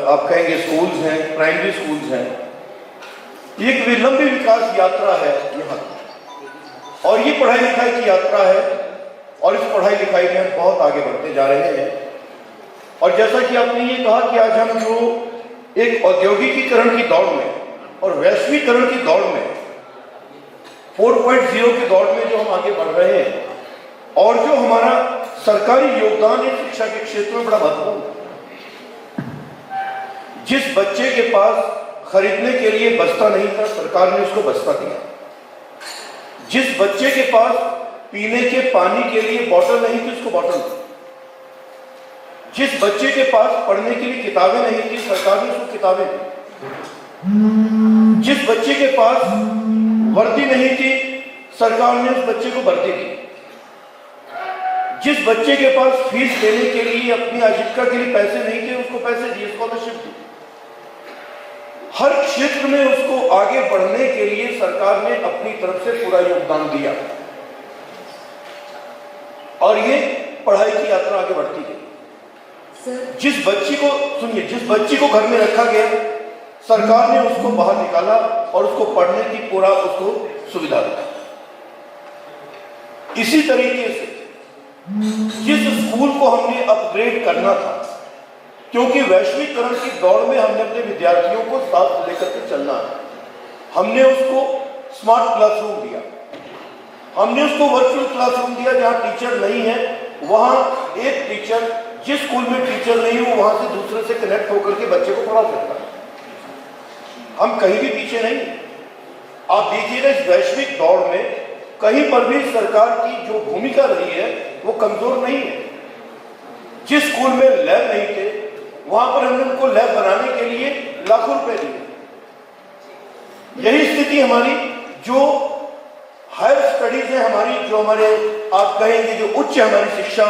आप कहेंगे स्कूल्स हैं, प्राइमरी स्कूल्स हैं। ये एक लंबी विकास यात्रा है यहाँ, और ये पढ़ाई लिखाई की यात्रा है, और इस पढ़ाई लिखाई में हम बहुत आगे बढ़ते जा रहे हैं। और जैसा कि आपने ये कहा कि आज हम जो एक औद्योगिकीकरण की दौड़ में और वैश्वीकरण की दौड़ में 4.0 की दौड़ में जो हम आगे बढ़ रहे हैं, और जो हमारा सरकारी योगदान है शिक्षा के क्षेत्र में बड़ा महत्वपूर्ण है। जिस बच्चे के पास खरीदने के लिए बस्ता नहीं था, सरकार ने उसको बस्ता दिया। जिस बच्चे के पास पीने के पानी के लिए बोतल नहीं थी, उसको बोतल दी। जिस बच्चे के पास पढ़ने के लिए किताबें नहीं थी, सरकार ने उसको किताबें दी। जिस बच्चे के पास वर्दी नहीं थी, सरकार ने उस बच्चे को वर्दी दी। जिस बच्चे के पास फीस देने के लिए, अपनी आजीविका के लिए पैसे नहीं थे, उसको पैसे दिए, स्कॉलरशिप दी। हर क्षेत्र में उसको आगे बढ़ने के लिए सरकार ने अपनी तरफ से पूरा योगदान दिया, और ये पढ़ाई की यात्रा आगे बढ़ती गई। जिस बच्ची को, सुनिए, जिस बच्ची को घर में रखा गया, सरकार ने उसको बाहर निकाला और उसको पढ़ने की पूरा उसको सुविधा दी। इसी तरीके से जिस स्कूल को हमने अपग्रेड करना था, क्योंकि वैश्वीकरण की दौड़ में हमने अपने विद्यार्थियों को साथ लेकर के चलना है, हमने उसको स्मार्ट क्लासरूम दिया, हमने उसको वर्चुअल क्लासरूम दिया। जहां टीचर नहीं है वहां एक टीचर, जिस स्कूल में टीचर नहीं हो वहां से दूसरे से कनेक्ट होकर के बच्चे को पढ़ा सकता है। हम कहीं भी पीछे नहीं। आप देखिएगा इस वैश्विक दौड़ में कहीं पर भी सरकार की जो भूमिका रही है वो कमजोर नहीं है। जिस स्कूल में लैब नहीं थे वहां पर हमने उनको लैब बनाने के लिए लाखों रुपए दिए। यही स्थिति हमारी जो हायर स्टडीज है हमारी, जो हमारे आप कहेंगे जो उच्च हमारी शिक्षा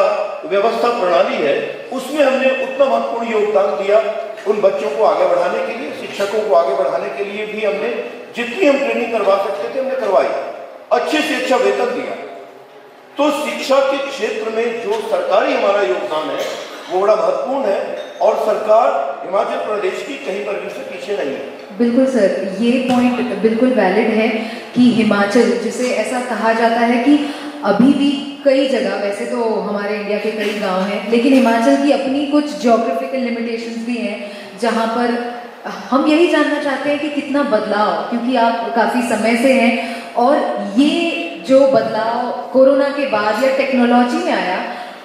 व्यवस्था प्रणाली है, उसमें हमने उतना महत्वपूर्ण योगदान दिया उन बच्चों को आगे बढ़ाने के लिए, शिक्षकों को आगे बढ़ाने के लिए भी हमने जितनी हम ट्रेनिंग करवा सकते थे हमने करवाई, अच्छे से अच्छा वेतन दिया। तो शिक्षा के क्षेत्र में जो सरकारी हमारा योगदान है वो बड़ा महत्वपूर्ण है और सरकार हिमाचल प्रदेश की कहीं पर भी से पीछे नहीं है। बिल्कुल सर, ये पॉइंट बिल्कुल वैलिड है कि हिमाचल, जिसे ऐसा कहा जाता है कि अभी भी कई जगह, वैसे तो हमारे इंडिया के कई गांव हैं, लेकिन हिमाचल की अपनी कुछ ज्योग्राफिकल लिमिटेशंस भी हैं जहां पर हम यही जानना चाहते हैं कि कितना बदलाव, क्योंकि आप काफ़ी समय से हैं और ये जो बदलाव कोरोना के बाद या टेक्नोलॉजी में आया,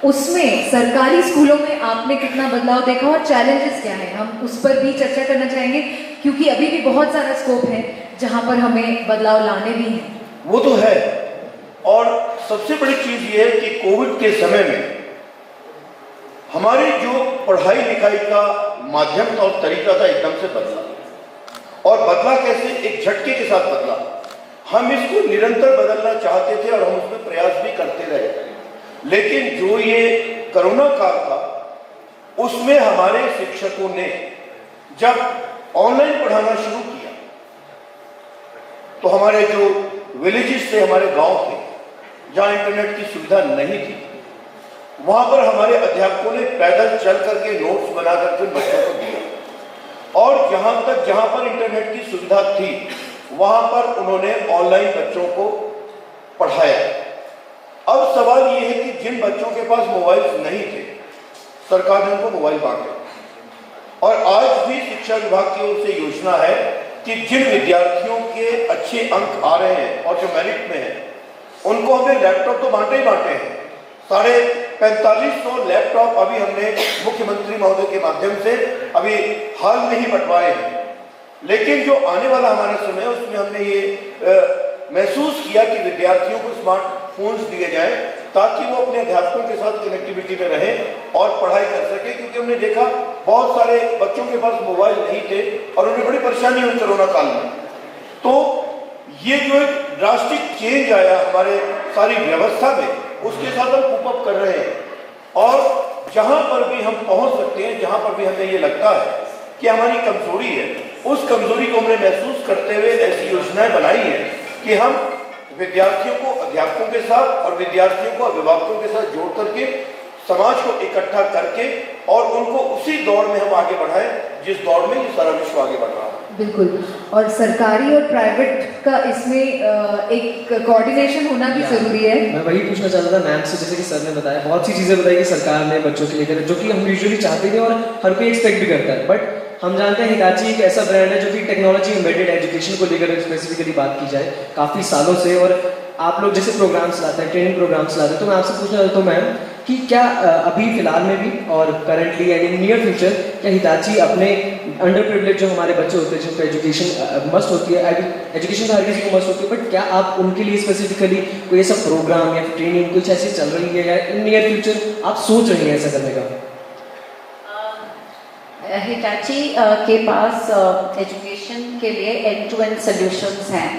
उसमें सरकारी स्कूलों में आपने कितना बदलाव देखा और चैलेंजेस क्या हैं, हम उस पर भी चर्चा करना चाहेंगे क्योंकि अभी भी बहुत सारा स्कोप है जहां पर हमें बदलाव लाने भी हैं। वो तो है, और सबसे बड़ी चीज ये है कि कोविड के समय में हमारी जो पढ़ाई लिखाई का माध्यम था और तरीका था एकदम से बदला, और बदला कैसे, एक झटके के साथ बदला। हम इसको निरंतर बदलना चाहते थे और हम उसमें प्रयास भी करते रहे, लेकिन जो ये कोरोना काल था उसमें हमारे शिक्षकों ने जब ऑनलाइन पढ़ाना शुरू किया तो हमारे जो विलेजेस थे, हमारे गांव थे जहां इंटरनेट की सुविधा नहीं थी, वहां पर हमारे अध्यापकों ने पैदल चल करके नोट्स बना करके बच्चों को दिया, और जहां पर इंटरनेट की सुविधा थी वहां पर उन्होंने ऑनलाइन बच्चों को पढ़ाया। अब सवाल ये है कि जिन बच्चों के पास मोबाइल नहीं थे, सरकार ने उनको मोबाइल बांटे, और आज भी शिक्षा विभाग की ओर से योजना है कि जिन विद्यार्थियों के अच्छे अंक आ रहे हैं और जो मेरिट में हैं, उनको हमें लैपटॉप तो बांटे ही बांटे हैं। 4500 लैपटॉप अभी हमने मुख्यमंत्री महोदय के माध्यम से अभी हाल में ही बंटवाए हैं, लेकिन जो आने वाला हमारा समय है उसमें हमने ये महसूस किया कि विद्यार्थियों को स्मार्टफोन्स दिए जाएं ताकि वो अपने अध्यापकों के साथ कनेक्टिविटी में रहें और पढ़ाई कर सके, क्योंकि हमने देखा बहुत सारे बच्चों के पास मोबाइल नहीं थे और उन्हें बड़ी परेशानी हुई कोरोना काल में। तो ये जो एक ड्रास्टिक चेंज आया हमारे सारी व्यवस्था में, उसके साथ हम कूप अप कर रहे हैं, और जहां पर भी हम पहुंच सकते हैं, जहां पर भी हमें ये लगता है कि हमारी कमजोरी है, उस कमजोरी को हमने महसूस करते हुए ऐसी योजनाएं बनाई है कि हम विद्यार्थियों को अध्यापकों के साथ और विद्यार्थियों को अभिभावकों के साथ जोड़ करके समाज को इकट्ठा करके और उनको उसी दौड़ में हम आगे बढ़ाएं जिस दौड़ में ये सारा विश्व आगे बढ़ रहा है। बिल्कुल, और सरकारी और प्राइवेट का इसमें एक कोऑर्डिनेशन होना भी जरूरी है। मैं वही पूछना चाहता था मैम से, जैसे कि सर ने बताया, बहुत सी चीज़ें बताई कि सरकार ने बच्चों के लेकर, जो कि हम यूजुअली चाहते थे और हर कोई एक्सपेक्ट भी करता है, बट हम जानते हैं हिताची एक ऐसा ब्रांड है जो कि टेक्नोलॉजी एम्बेडेड एजुकेशन को लेकर स्पेसिफिकली बात की जाए काफ़ी सालों से, और आप लोग जैसे प्रोग्राम्स लाते हैं, ट्रेनिंग प्रोग्राम्स लाते हैं, तो मैं आपसे पूछना चाहता हूँ मैम कि क्या अभी फिलहाल में भी और currently and in near future क्या हिताची अपने अंडर प्रिविलेज जो हमारे बच्चे होते हैं जिनको एजुकेशन मस्ट होती है, एजुकेशन तो हर किसी को मस्ट होती है, बट क्या आप उनके लिए स्पेसिफिकली कोई ऐसा प्रोग्राम या ट्रेनिंग कुछ ऐसी चल रही है या इन नियर फ्यूचर आप सोच रहे हैं ऐसा करने का? हिताची के पास एजुकेशन के लिए एंड टू एंड सॉल्यूशंस हैं।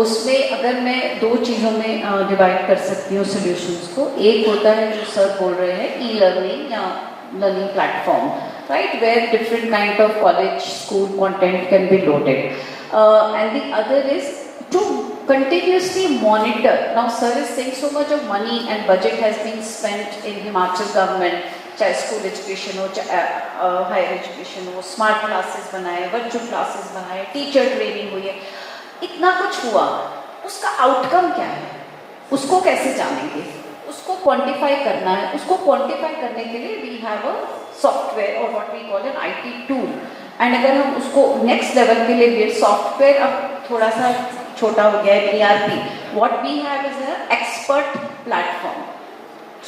उसमें अगर मैं दो चीज़ों में डिवाइड कर सकती हूँ सॉल्यूशंस को, एक होता है जो सर बोल रहे हैं ई लर्निंग या learning platform, right, where different kind of college school content can be loaded, and the other is to continuously monitor. Now sir is saying so much of money and budget has been spent in Himachal government, चाहे school education हो, चाहे higher education हो, smart classes बनाए, virtual classes बनाए, teacher training हुई है, इतना कुछ हुआ, उसका आउटकम क्या है, उसको कैसे जानेंगे, उसको क्वांटिफाई करना है। उसको क्वांटिफाई करने के लिए वी हैव अ सॉफ्टवेयर और what we call an IT tool, and अगर हम उसको नेक्स्ट लेवल के लिए सॉफ्टवेयर अब थोड़ा सा छोटा हो गया है, ERP, what we have is an expert platform.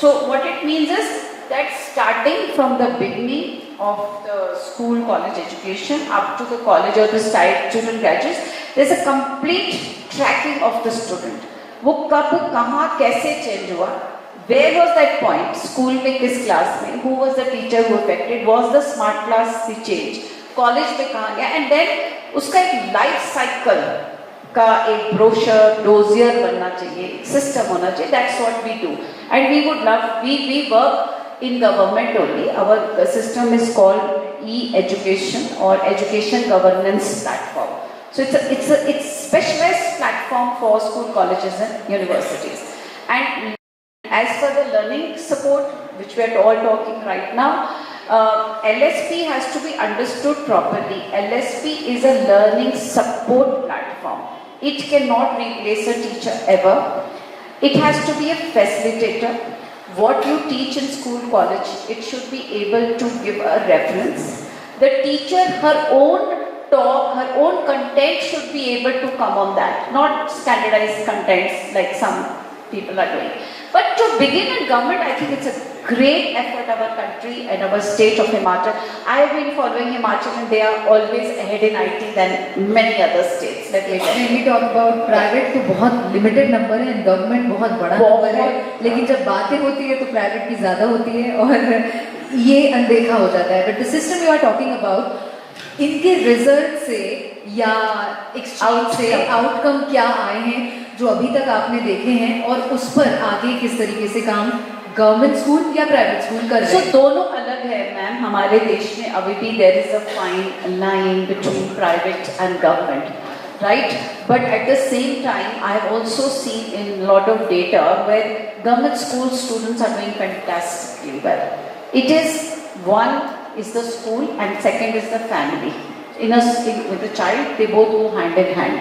So what it means is that starting from the beginning of the school college education up to the college or the student graduates, there's a complete tracking of the student. वो कब कहाँ कैसे change हुआ, where was that point, school में किस class में, who was the teacher who affected, was the smart class the change, college में कहाँ गया, एंड देन उसका एक लाइफ साइकिल का एक ब्रोशर डोजियर बनना चाहिए, सिस्टम होना चाहिए. That's what we do and we would love, we work in government only. Our system is called e-education or education governance platform. So it's specialized platform for school, colleges and universities. And as for the learning support, which we are all talking right now, LSP has to be understood properly. LSP is a learning support platform. It cannot replace a teacher ever. It has to be a facilitator. What you teach in school, college, it should be able to give a reference. The teacher, her own talk, her own content should be able to come on that, not standardized contents like some people are doing. But to begin in government, I think it's a great effort of our country and our state of Himachal. I have been following Himachal and they are always ahead in IT than many other states. Let me tell you. When we talk about private तो बहुत limited number है and government बहुत बड़ा number है, लेकिन जब बातें होती है तो private की ज़्यादा होती है और ये अनदेखा हो जाता है. But the system you are talking about, इनके रिजल्ट से या एक्सचेंज से आउटकम क्या आए हैं जो अभी तक आपने देखे हैं और उस पर आगे किस तरीके से काम गवर्नमेंट स्कूल या प्राइवेट स्कूल कर रहे हैं? दोनों अलग है मैम. हमारे देश में अभी भी there is a fine line between private and government, right? But at the same time I have also seen in lot of data where government school students are doing fantastically well. It is one is the school and second is the family. With the child, they both go hand in hand.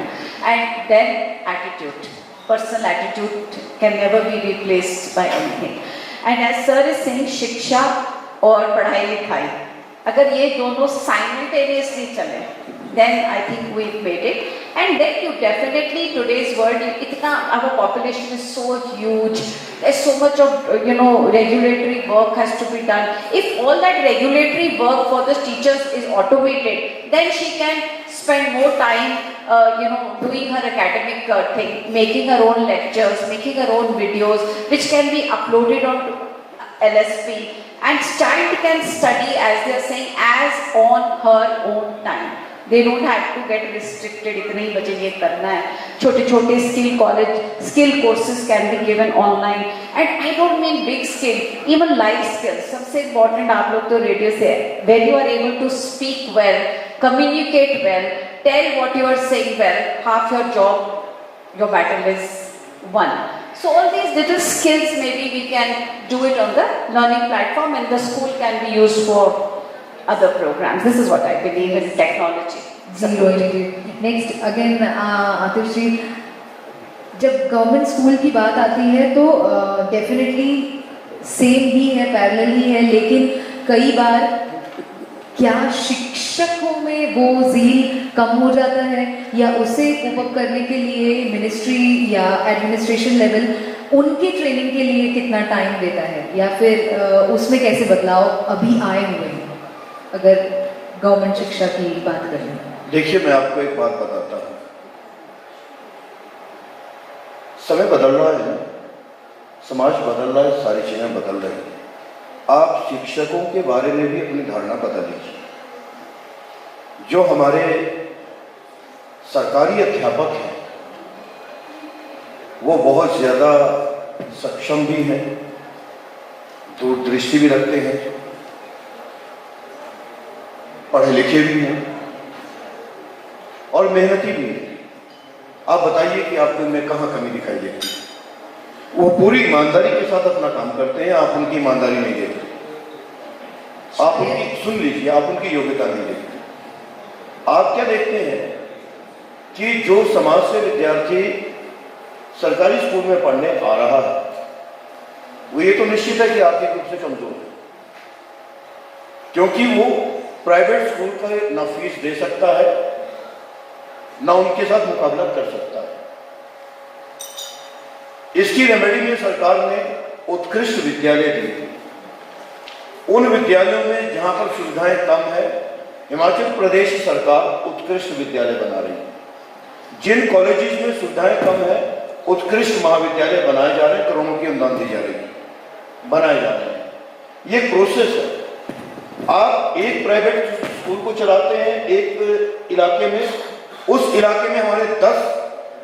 And then attitude, personal attitude can never be replaced by anything. And as sir is saying, शिक्षा और पढ़ाई लिखाई, अगर ये दोनों simultaneously चले, then I think we've made it. And then you definitely, today's world, our population is so huge. There's so much of, regulatory work has to be done. If all that regulatory work for the teachers is automated, then she can spend more time, doing her academic thing, making her own lectures, making her own videos, which can be uploaded on LSP. And child can study, as they are saying, as on her own time. They don't have to get restricted. इतने ही बजे ये करना है. छोटे-छोटे skill courses can be given online. And I don't mean big skill, even life skills. सबसे important आप लोग तो रेडियो से, when you are able to speak well, communicate well, tell what you are saying well, half your job, your battle is won. So all these little skills, maybe we can do it on the learning platform, and the school can be used for other programs. This is what I believe in technology. Zero integrate. Next, again, आतिश जी, जब government school की बात आती है तो definitely same ही है, parallel ही है, लेकिन कई बार क्या शिक्षकों में वो ज़ील कम हो जाता है या उसे कोप अप करने के लिए मिनिस्ट्री या एडमिनिस्ट्रेशन लेवल उनके ट्रेनिंग के लिए कितना टाइम देता है, या फिर उसमें कैसे बदलाव अभी आए हुए हैं अगर गवर्नमेंट शिक्षा की बात करें? देखिए, मैं आपको एक बात बताता हूँ. समय बदल रहा है, समाज बदल रहा है, सारी चीजें बदल रही हैं. आप शिक्षकों के बारे में भी अपनी धारणा बदल लीजिए. जो हमारे सरकारी अध्यापक हैं वो बहुत ज्यादा सक्षम भी हैं, दूरदृष्टि भी रखते हैं, पढ़े लिखे भी हैं और मेहनती भी हैं. आप बताइए कि आपको इनमें कहाँ कमी दिखाई देती है? वो पूरी ईमानदारी के साथ अपना काम करते हैं. आप उनकी ईमानदारी नहीं देखते, आप उनकी, सुन लीजिए, आप उनकी योग्यता नहीं देखते. आप क्या देखते हैं कि जो समाज से विद्यार्थी सरकारी स्कूल में पढ़ने आ रहा है वो ये तो निश्चित है कि आर्थिक रूप से कमजोर है, क्योंकि वो प्राइवेट स्कूल का ना फीस दे सकता है ना उनके साथ मुकाबला कर सकता है. इसकी रेमेडी में सरकार ने उत्कृष्ट विद्यालय दिए. उन विद्यालयों में जहां पर सुविधाएं कम है, हिमाचल प्रदेश सरकार उत्कृष्ट विद्यालय बना रही है. जिन कॉलेजेस में सुविधाएं कम है, उत्कृष्ट महाविद्यालय बनाए जा रहे हैं, करोड़ों की अनुदान दी जा रही है, बनाए जा रहे हैं. ये प्रोसेस है. आप एक प्राइवेट स्कूल को चलाते हैं एक इलाके में, उस इलाके में हमारे 10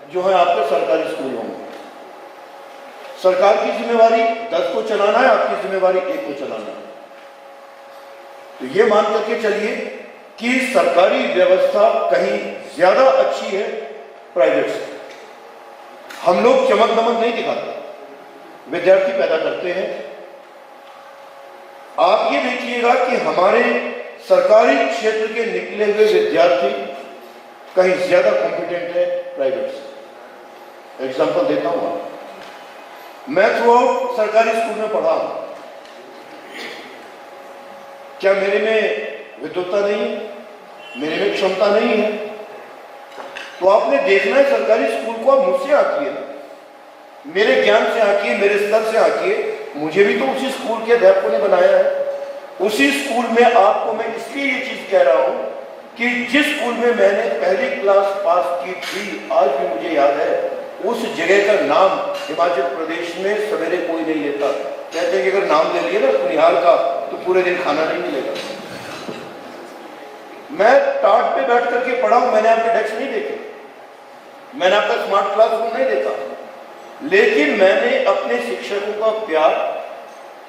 जो है आपके सरकारी स्कूल होंगे। सरकार की जिम्मेवारी 10 को चलाना है, आपकी जिम्मेवारी 1 को चलाना है। तो ये मान करके चलिए कि सरकारी व्यवस्था कहीं ज्यादा अच्छी है प्राइवेट से। हम लोग चमक दमक नहीं दिखाते, विद्यार्थी पैदा करते हैं। आप ये देखिएगा कि हमारे सरकारी क्षेत्र के निकले हुए विद्यार्थी कहीं ज्यादा कॉम्पिटेंट है प्राइवेट से। एग्जांपल देता हूं, मैं थ्रू आउट सरकारी स्कूल में पढ़ा हूं। क्या मेरे में विद्वत्ता नहीं है, मेरे में क्षमता नहीं है? तो आपने देखना है सरकारी स्कूल को, आप मुझसे आकिए ना, मेरे ज्ञान से आकिए, मेरे स्तर से आकिए। मुझे भी तो उसी स्कूल के अध्यापकों ने बनाया है। उसी स्कूल में आपको मैं इसलिए ये चीज कह रहा हूं कि जिस स्कूल में मैंने पहली क्लास पास की थी, आज भी मुझे याद है, उस जगह का नाम हिमाचल प्रदेश में सवेरे कोई नहीं लेता। कहते हैं कि अगर नाम ले लिए ना कुनिहाल का तो पूरे दिन खाना नहीं मिलेगा। मैं टाट पे बैठ करके पढ़ा हूं, मैंने आपके डेस्क नहीं देखे, मैंने आपका स्मार्ट क्लासरूम नहीं देखा, लेकिन मैंने अपने शिक्षकों का प्यार,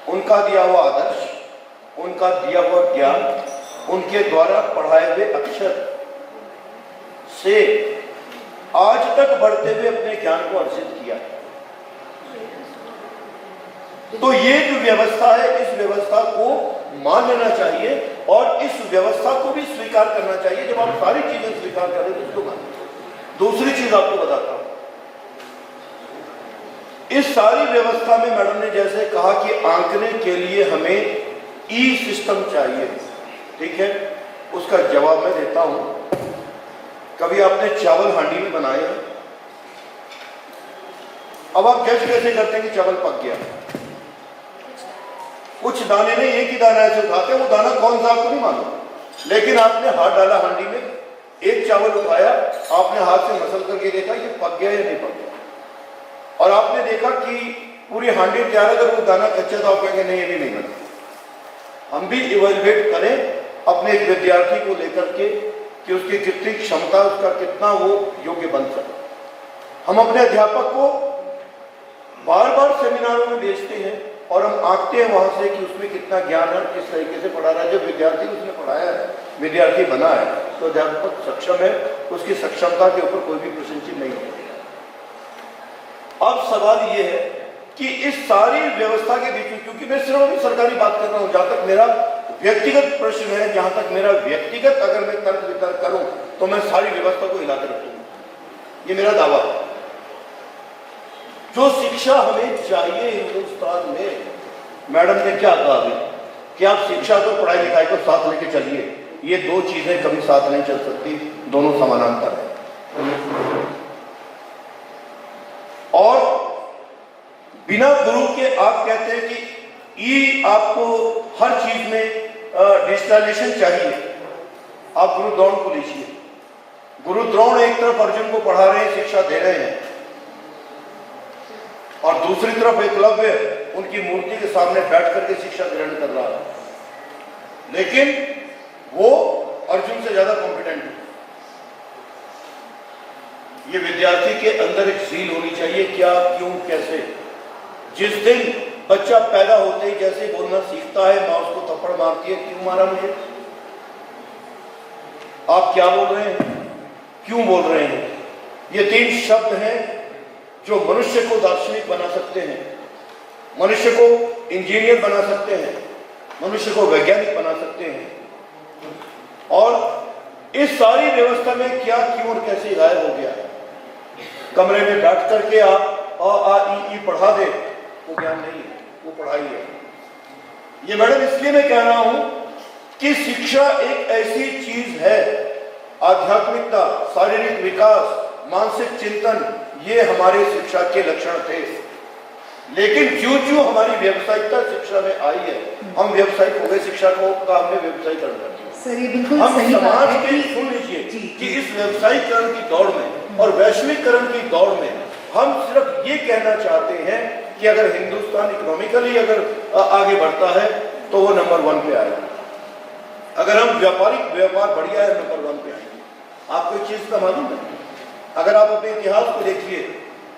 उनका दिया हुआ आदर्श, उनका दिया हुआ ज्ञान, उनके द्वारा पढ़ाए हुए अक्षर से आज तक बढ़ते हुए अपने ज्ञान को अर्जित किया। तो ये जो व्यवस्था है, इस व्यवस्था को मान लेना चाहिए और इस व्यवस्था को भी स्वीकार करना चाहिए। जब आप सारी चीजें स्वीकार करें तो इसको मानिए। दूसरी चीज आपको बताता हूं, इस सारी व्यवस्था में मैडम ने जैसे कहा कि आंकने के लिए हमें ई सिस्टम चाहिए, ठीक है, उसका जवाब मैं देता हूं। कभी आपने चावल हांडी में बनाए हैं? अब आप जज कैसे करते हैं कि चावल पक गया? कुछ दाने नहीं, एक ही दाना ऐसे उठाते हैं, वो दाना कौन सा आपको नहीं मालूम, लेकिन आपने हाथ डाला हांडी में, एक चावल उठाया, आपने हाथ से मसल करके देखा ये पक गया या नहीं पक गया, और आपने देखा कि पूरी हांडी तैयार है, अगर वो दाना कच्चा तो आप कहेंगे नहीं ये भी नहीं बना। हम भी इवेल्युएट करें अपने एक विद्यार्थी को लेकर के कि उसकी कितनी क्षमता, उसका कितना वो योग्य बन सके। हम अपने अध्यापक को बार बार सेमिनारों में भेजते हैं और हम आंकते हैं वहां से कि उसमें कितना ज्ञान है, किस तरीके से पढ़ा रहा है। जब विद्यार्थी उसने पढ़ाया है, विद्यार्थी बना है, तो अध्यापक सक्षम है, उसकी सक्षमता के ऊपर कोई भी प्रश्न चिन्ह नहीं है। अब सवाल ये है कि इस सारी व्यवस्था के बीच में, क्योंकि मैं सिर्फ अभी सरकारी बात कर रहा हूं, जहां तक मेरा व्यक्तिगत प्रश्न है, जहां तक मेरा व्यक्तिगत अगर मैं तर्क वितर्क करूं तो मैं सारी व्यवस्था को हिला कर रखूंगा, ये मेरा दावा है। जो शिक्षा हमें चाहिए हिंदुस्तान में, मैडम ने क्या कहा अभी कि आप शिक्षा को, पढ़ाई लिखाई को साथ लेके चलिए। ये दो चीजें कभी साथ नहीं चल सकती, दोनों समानांतर है। और बिना गुरु के आप कहते हैं कि ये आपको हर चीज में डिजिटलाइजेशन चाहिए, आप गुरु द्रोण को लीजिए। गुरु द्रोण एक तरफ अर्जुन को पढ़ा रहे हैं, शिक्षा दे रहे हैं, और दूसरी तरफ एकलव्य उनकी मूर्ति के सामने बैठ करके शिक्षा ग्रहण कर रहा है, लेकिन वो अर्जुन से ज्यादा कॉम्पिटेंट है। ये विद्यार्थी के अंदर एक सील होनी चाहिए, क्या, क्यों, कैसे। जिस दिन बच्चा पैदा होते ही जैसे बोलना सीखता है, मां उसको थप्पड़ मारती है, क्यों मारा मुझे, आप क्या बोल रहे हैं, क्यों बोल रहे हैं। ये 3 शब्द हैं जो मनुष्य को दार्शनिक बना सकते हैं, मनुष्य को इंजीनियर बना सकते हैं, मनुष्य को वैज्ञानिक बना सकते हैं। और इस सारी व्यवस्था में क्या, क्यों और कैसे गायब हो गया है। कमरे में बैठ करके आप आ ई पढ़ा दे, वो ज्ञान नहीं है, वो पढ़ाई है। ये मैडम इसलिए मैं कह रहा हूं कि शिक्षा एक ऐसी चीज है, आध्यात्मिकता, शारीरिक विकास, मानसिक चिंतन, ये हमारे शिक्षा के लक्षण थे। लेकिन ज्यों-ज्यों हमारी व्यावसायिकता शिक्षा में आई है, हम व्यावसायिक हो गए, शिक्षा को का हमने व्यवसायीकरण कर दिया। सर ये बिल्कुल हम सही समाज बात है के, सुन लीजिए, कि इस व्यवसायीकरण की दौड़ में और वैश्वीकरण की दौड़ में हम सिर्फ ये कहना चाहते हैं कि अगर हिंदुस्तान इकोनॉमिकली अगर आगे बढ़ता है तो वो नंबर 1 पे आएगा। अगर हम व्यापार बढ़िया है, नंबर 1 पे आएंगे। आपको एक चीज का मालूम है, अगर आप अपने इतिहास को देखिए,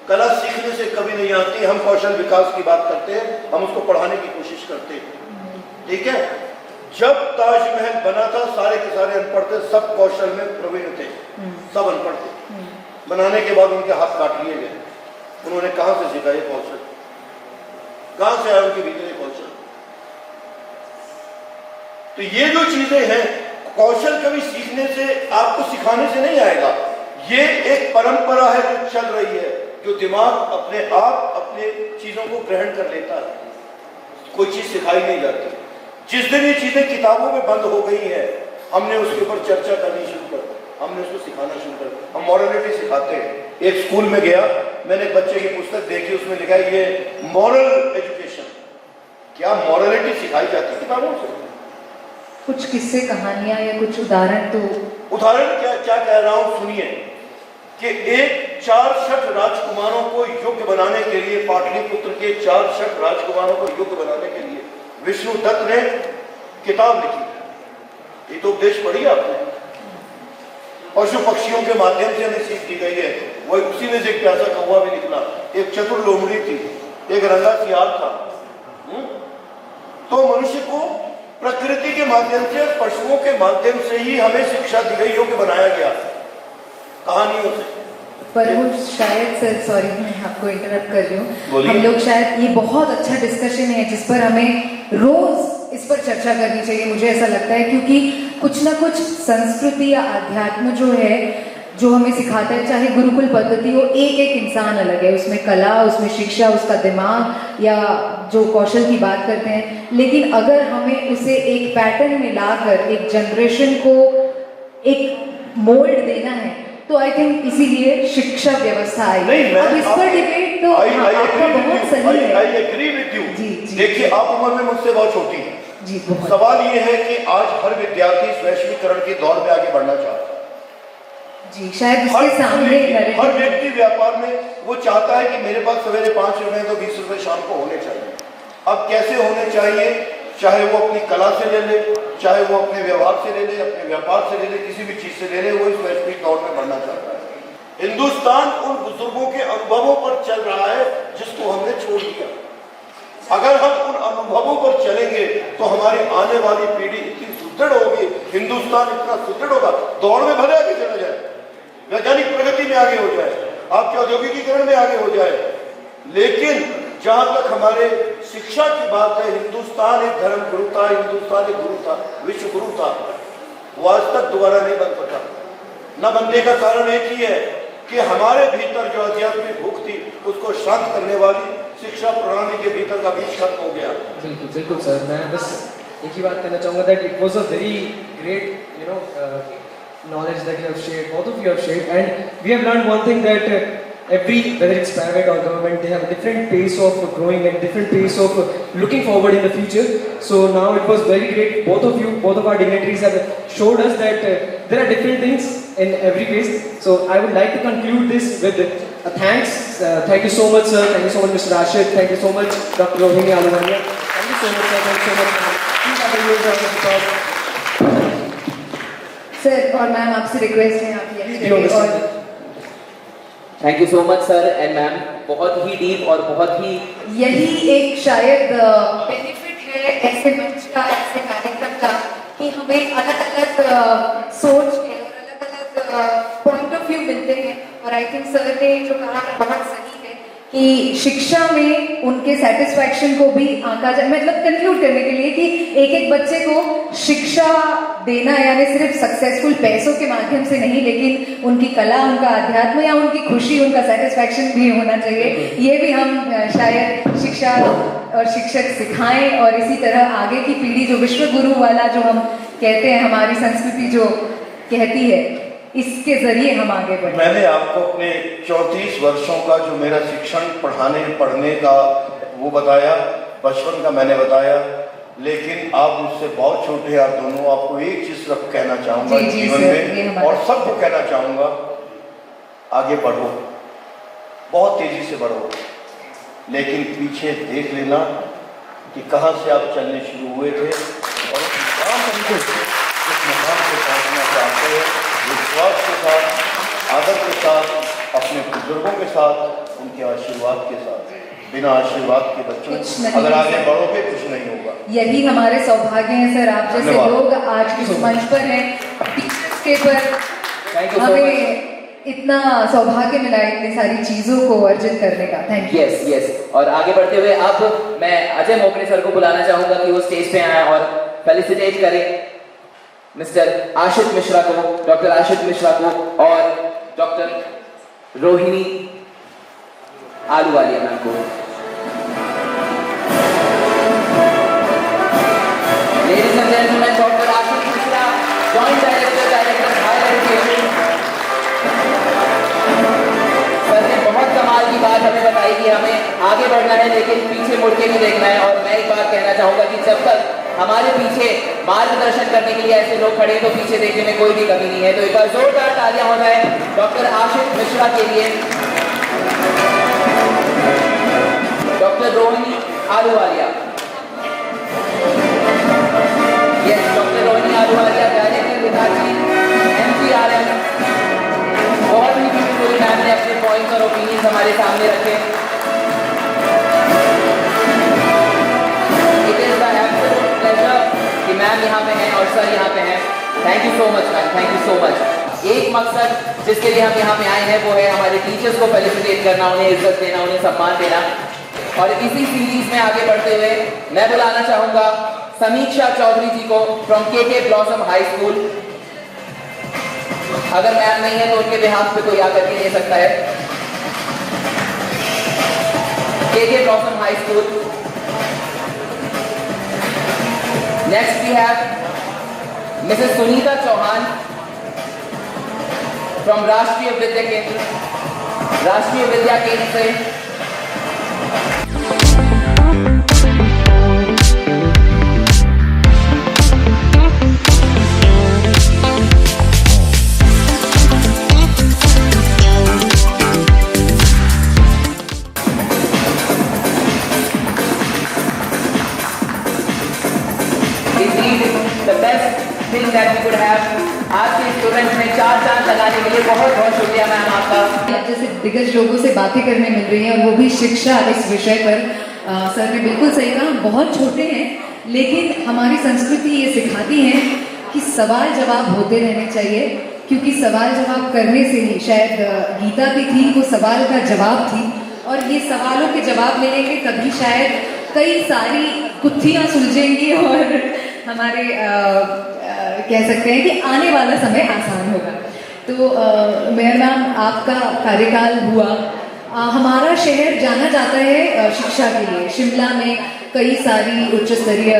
कला सीखने से कभी नहीं आती। हम कौशल विकास की बात करते हैं, हम उसको पढ़ाने की कोशिश करते हैं, ठीक है। जब ताजमहल बना था सारे के सारे अनपढ़ थे, सब कौशल में प्रवीण थे, सब अनपढ़ थे। बनाने के बाद उनके हाथ काट लिए गए। उन्होंने कहां से सीखा ये कौशल? कहां से आया उनके भीतर ये कौशल? तो ये जो चीजें हैं, कौशल कभी सीखने से, आपको सिखाने से नहीं आएगा। ये एक परंपरा है जो चल रही है, जो दिमाग अपने आप अपने चीजों को ग्रहण कर लेता है। कोई चीज सिखाई नहीं जाती। जिस दिन ये चीजें किताबों में बंद हो गई है, हमने उसके ऊपर चर्चा करनी शुरू कर, हमने उसको सिखाना शुरू कर। हम मॉरलिटी सिखाते हैं। एक स्कूल में गया, मैंने एक बच्चे की पुस्तक देखी, उसमें लिखा है ये मॉरल एजुकेशन। क्या मॉरलिटी सिखाई जाती है किताबों से? कुछ किस्से कहानियां या कुछ उदाहरण तो उदाहरण क्या कह रहा हूं सुनिए, कि एक 4 शठ राजकुमारों को युग बनाने के लिए, पाटलिपुत्र के 4 शठ राजकुमारों को युग बनाने के लिए विष्णु दत्त ने किताब लिखी। ये तो उपदेश पढ़ी आपने। पशु पक्षियों के माध्यम से हमें सीख दी गई है। वही उसी में से एक प्यासा कौवा भी निकला, एक चतुर लोमड़ी थी, एक रंगा सियार था। तो मनुष्य को प्रकृति के माध्यम से, पशुओं के माध्यम से ही हमें शिक्षा दी गई, योग्य बनाया गया कहानियों से। पर वो शायद सर, सॉरी मैं आपको इंटरप्ट कर रही हूँ, बोलिए। हम लोग शायद, ये बहुत अच्छा डिस्कशन है जिस पर हमें रोज इस पर चर्चा करनी चाहिए, मुझे ऐसा लगता है, क्योंकि कुछ ना कुछ संस्कृति या अध्यात्म जो है, जो हमें सिखाता है, चाहे गुरुकुल पद्धति हो, एक एक इंसान अलग है, उसमें कला, उसमें शिक्षा, उसका दिमाग या जो कौशल की बात करते हैं, लेकिन अगर हमें उसे एक पैटर्न में लाकर एक जनरेशन को एक मोल्ड देना है, तो आई थिंक इसीलिए शिक्षा व्यवस्था आई। अब इस पर डिबेट तो आपका बहुत सही है। I agree with you. जी। देखिए, आप उम्र में मुझसे बहुत छोटी हैं। जी, बहुत। सवाल ये है कि आज हर विद्यार्थी इस वैश्वीकरण के दौर में आगे बढ़ना चाहता है। जी, शायद उसके सामने हर व्यक्ति व्यापार में वो चाहता है कि मेरे पास सवेरे 5 रुपए तो 20 रुपए शाम को होने चाहिए। अब कैसे होने चाहिए? चाहे वो अपनी कला से ले ले, चाहे वो अपने व्यवहार से ले ले, अपने व्यापार से ले ले, किसी भी चीज से ले ले, वो इस वैश्विक दौर में बढ़ना चाहता है। हिंदुस्तान उन बुजुर्गों के अनुभवों पर चल रहा है जिसको हमने छोड़ दिया। अगर हम उन अनुभवों पर चलेंगे तो हमारी आने वाली पीढ़ी इतनी सुदृढ़ होगी, हिंदुस्तान इतना सुदृढ़ होगा, दौड़ में भले आगे चला जाए, वैज्ञानिक प्रगति में आगे हो जाए, आपके औद्योगिकीकरण में आगे हो जाए, लेकिन जहां तक हमारे शिक्षा की बात है, हिंदुस्तान एक धर्म गुरु था, हिंदुस्तान एक गुरु था, विश्व गुरु था, वो आज तक दोबारा नहीं बन सका। न बनने का कारण एक ही है कि हमारे भीतर जो आध्यात्मिक भूख थी, उसको शांत करने वाली शिक्षा प्रणाली के भीतर का बीज खत्म हो गया। बिल्कुल बिल्कुल सर, मैं बस एक ही बात कहना चाहूँगा that it was a very great knowledge that you have shared, both of you have shared, and we have learned one thing, that whether it's private or government, they have a different pace of growing and different pace of looking forward in the future. So now it was very great, both of you, both of our dignitaries have showed us that there are different things in every case. So I would like to conclude this with thanks. Thank you so much sir, thank you so much Mr. Rashid, thank you so much Dr. Rohini Aluvania, thank you so much sir, thank you so much. Please have a good round. Sir और ma'am, आपसे request है आप ये और thank you so much sir and ma'am, बहुत ही deep और बहुत ही, यही एक शायद बेनिफिट है ऐसे मंच का, ऐसे कार्यक्रम का, कि हमें अलग अलग सोच के और अलग अलग पॉइंट ऑफ व्यू मिलते हैं। और आई थिंक सर ने जो कहा बहुत सही है कि शिक्षा में उनके सेटिस्फैक्शन को भी आंका जाए, मतलब कंक्लूड करने के लिए कि एक एक बच्चे को शिक्षा देना, यानी सिर्फ सक्सेसफुल पैसों के माध्यम से नहीं, लेकिन उनकी कला, उनका अध्यात्म या उनकी खुशी, उनका सेटिस्फैक्शन भी होना चाहिए। ये भी हम शायद शिक्षा और शिक्षक सिखाएं, और इसी तरह आगे की पीढ़ी, जो विश्व गुरु वाला जो हम कहते हैं, हमारी संस्कृति जो कहती है, इसके जरिए हम आगे बढ़े। मैंने आपको अपने 34 वर्षों का जो मेरा शिक्षण, पढ़ने का वो बताया, बचपन का मैंने बताया, लेकिन आप मुझसे बहुत छोटे हैं, आप दोनों। आपको एक चीज सिर्फ कहना चाहूंगा जीवन में, और सबको कहना चाहूंगा, आगे बढ़ो, बहुत तेजी से बढ़ो, लेकिन पीछे देख लेना कि कहां से आप चलने शुरू हुए थे, और इस मुकाम पे पहुंचना चाहते हैं, विश्वास के साथ, आदर के साथ बुजुर्गों के साथ, उनके आशीर्वाद के साथ। बिना आशीर्वाद के बच्चों कुछ नहीं अगर हो आगे सकता। बढ़ोगे कुछ नहीं होगा। यही हमारे सौभाग्य हैं सर, आप जैसे धन्यवाद। लोग आज इस मंच पर हैं, टीचर्स के पर Thank you so हमें इतना सौभाग्य मिला है इतनी सारी चीजों को अर्जित करने का। Thank you. Yes yes. और आगे बढ़ते हुए अब मैं अजय मोकरे सर को बुलाना चाहूंगा कि वो स्टेज पे आए और फेलिसिटेट करें मिस्टर आशित मिश्रा को, डॉक्टर आशित मिश्रा को और डॉक्टर रोहिणी आलूवालिया मैम को। Ladies and gentleman, doctor Ashit Mishra, joint director higher education. Sir ने बहुत कमाल की बात हमें बताई कि हमें आगे बढ़ना है लेकिन पीछे मुड़ के भी देखना है। और मैं एक बात कहना चाहूंगा कि जब तक हमारे पीछे मार्गदर्शन करने के लिए ऐसे लोग खड़े हैं तो पीछे देखने में कोई भी कमी नहीं है। तो एक बार जोरदार तालियां हो जाए डॉक्टर आशित मिश्रा के लिए। Doctor Rohini Ahluwalia, yes, doctor Rohini Ahluwalia, director विभाजी MPRM। बहुत ही ब्यूटीफुल मैम ने अपने पॉइंट्स और ओपिनियंस हमारे सामने रखे। It is the absolute pleasure कि मैम यहाँ पे हैं और सर यहाँ पे हैं। Thank you so much ma'am, thank you so much. एक मकसद जिसके लिए हम यहाँ पे आए हैं वो है हमारे टीचर्स को फेलिसिटेट करना, उन्हें इज्जत देना, उन्हें सम्मान देना। और इसी सीरीज में आगे बढ़ते हुए मैं बुलाना चाहूंगा समीक्षा चौधरी जी को from KK blossom high school. अगर मैम नहीं है तो उनके बिहाफ पे कोई आकर के ले सकता है। KK blossom high school. Next we have Mrs Sunita Chauhan from Rashtriya Vidya केंद्र, राष्ट्रीय विद्या केंद्र से। The best thing that we could have। आज के स्टूडेंट्स ने 4 चांद लगाने के लिए बहुत बहुत शुक्रिया मैम आपका। जैसे दिग्गज लोगों से बातें करने मिल रही हैं और वो भी शिक्षा इस विषय पर। सर ने बिल्कुल सही कहा, बहुत छोटे हैं लेकिन हमारी संस्कृति ये सिखाती है कि सवाल जवाब होते रहने चाहिए, क्योंकि सवाल जवाब करने से ही, शायद गीता भी थी वो सवाल का जवाब थी, और ये सवालों के जवाब मिलेंगे तभी शायद कई सारी गुत्थियां सुलझेंगी और हमारे कह सकते हैं कि आने वाला समय आसान होगा। तो मेयर मैम, आपका कार्यकाल हुआ, हमारा शहर जाना जाता है शिक्षा के लिए। शिमला में कई सारी उच्च स्तरीय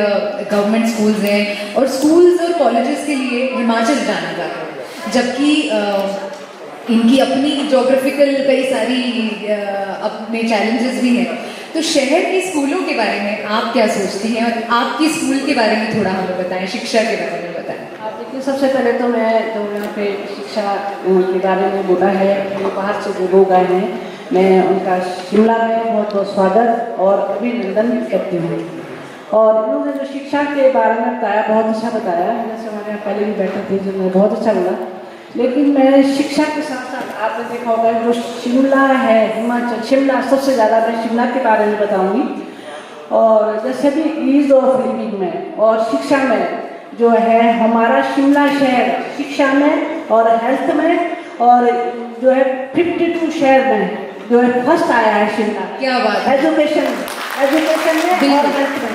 गवर्नमेंट स्कूल्स हैं और स्कूल्स और कॉलेजेस के लिए हिमाचल जाना जाता है, जबकि इनकी अपनी जोग्राफिकल कई सारी अपने चैलेंजेस भी हैं। तो शहर के स्कूलों के बारे में आप क्या सोचती हैं और आपके स्कूल के बारे में थोड़ा हमें बताएं, शिक्षा के बारे में बताएं। आप देखिए, सबसे पहले तो मैं जो यहाँ पे शिक्षा के बारे में बोला है, जो बाहर से जो लोग आए हैं, मैं उनका शिमला में बहुत बहुत स्वागत और अभिनंदन करती हूँ। और इन्होंने जो शिक्षा के बारे में बताया बहुत अच्छा बताया, जैसे हमारे यहाँ पहले भी बैठे थे जो बहुत अच्छा लगा। लेकिन मैं शिक्षा के साथ साथ आपने देखा होगा जो शिमला है, हिमाचल, शिमला सबसे ज़्यादा मैं शिमला के बारे में बताऊँगी। और जैसे भी ईज़ ऑफ लिविंग में और शिक्षा में जो है हमारा शिमला शहर शिक्षा में और हेल्थ में और जो है 52 शहर में जो है फर्स्ट आया है शिमला। क्या बात है। एजुकेशन में और हेल्थ में।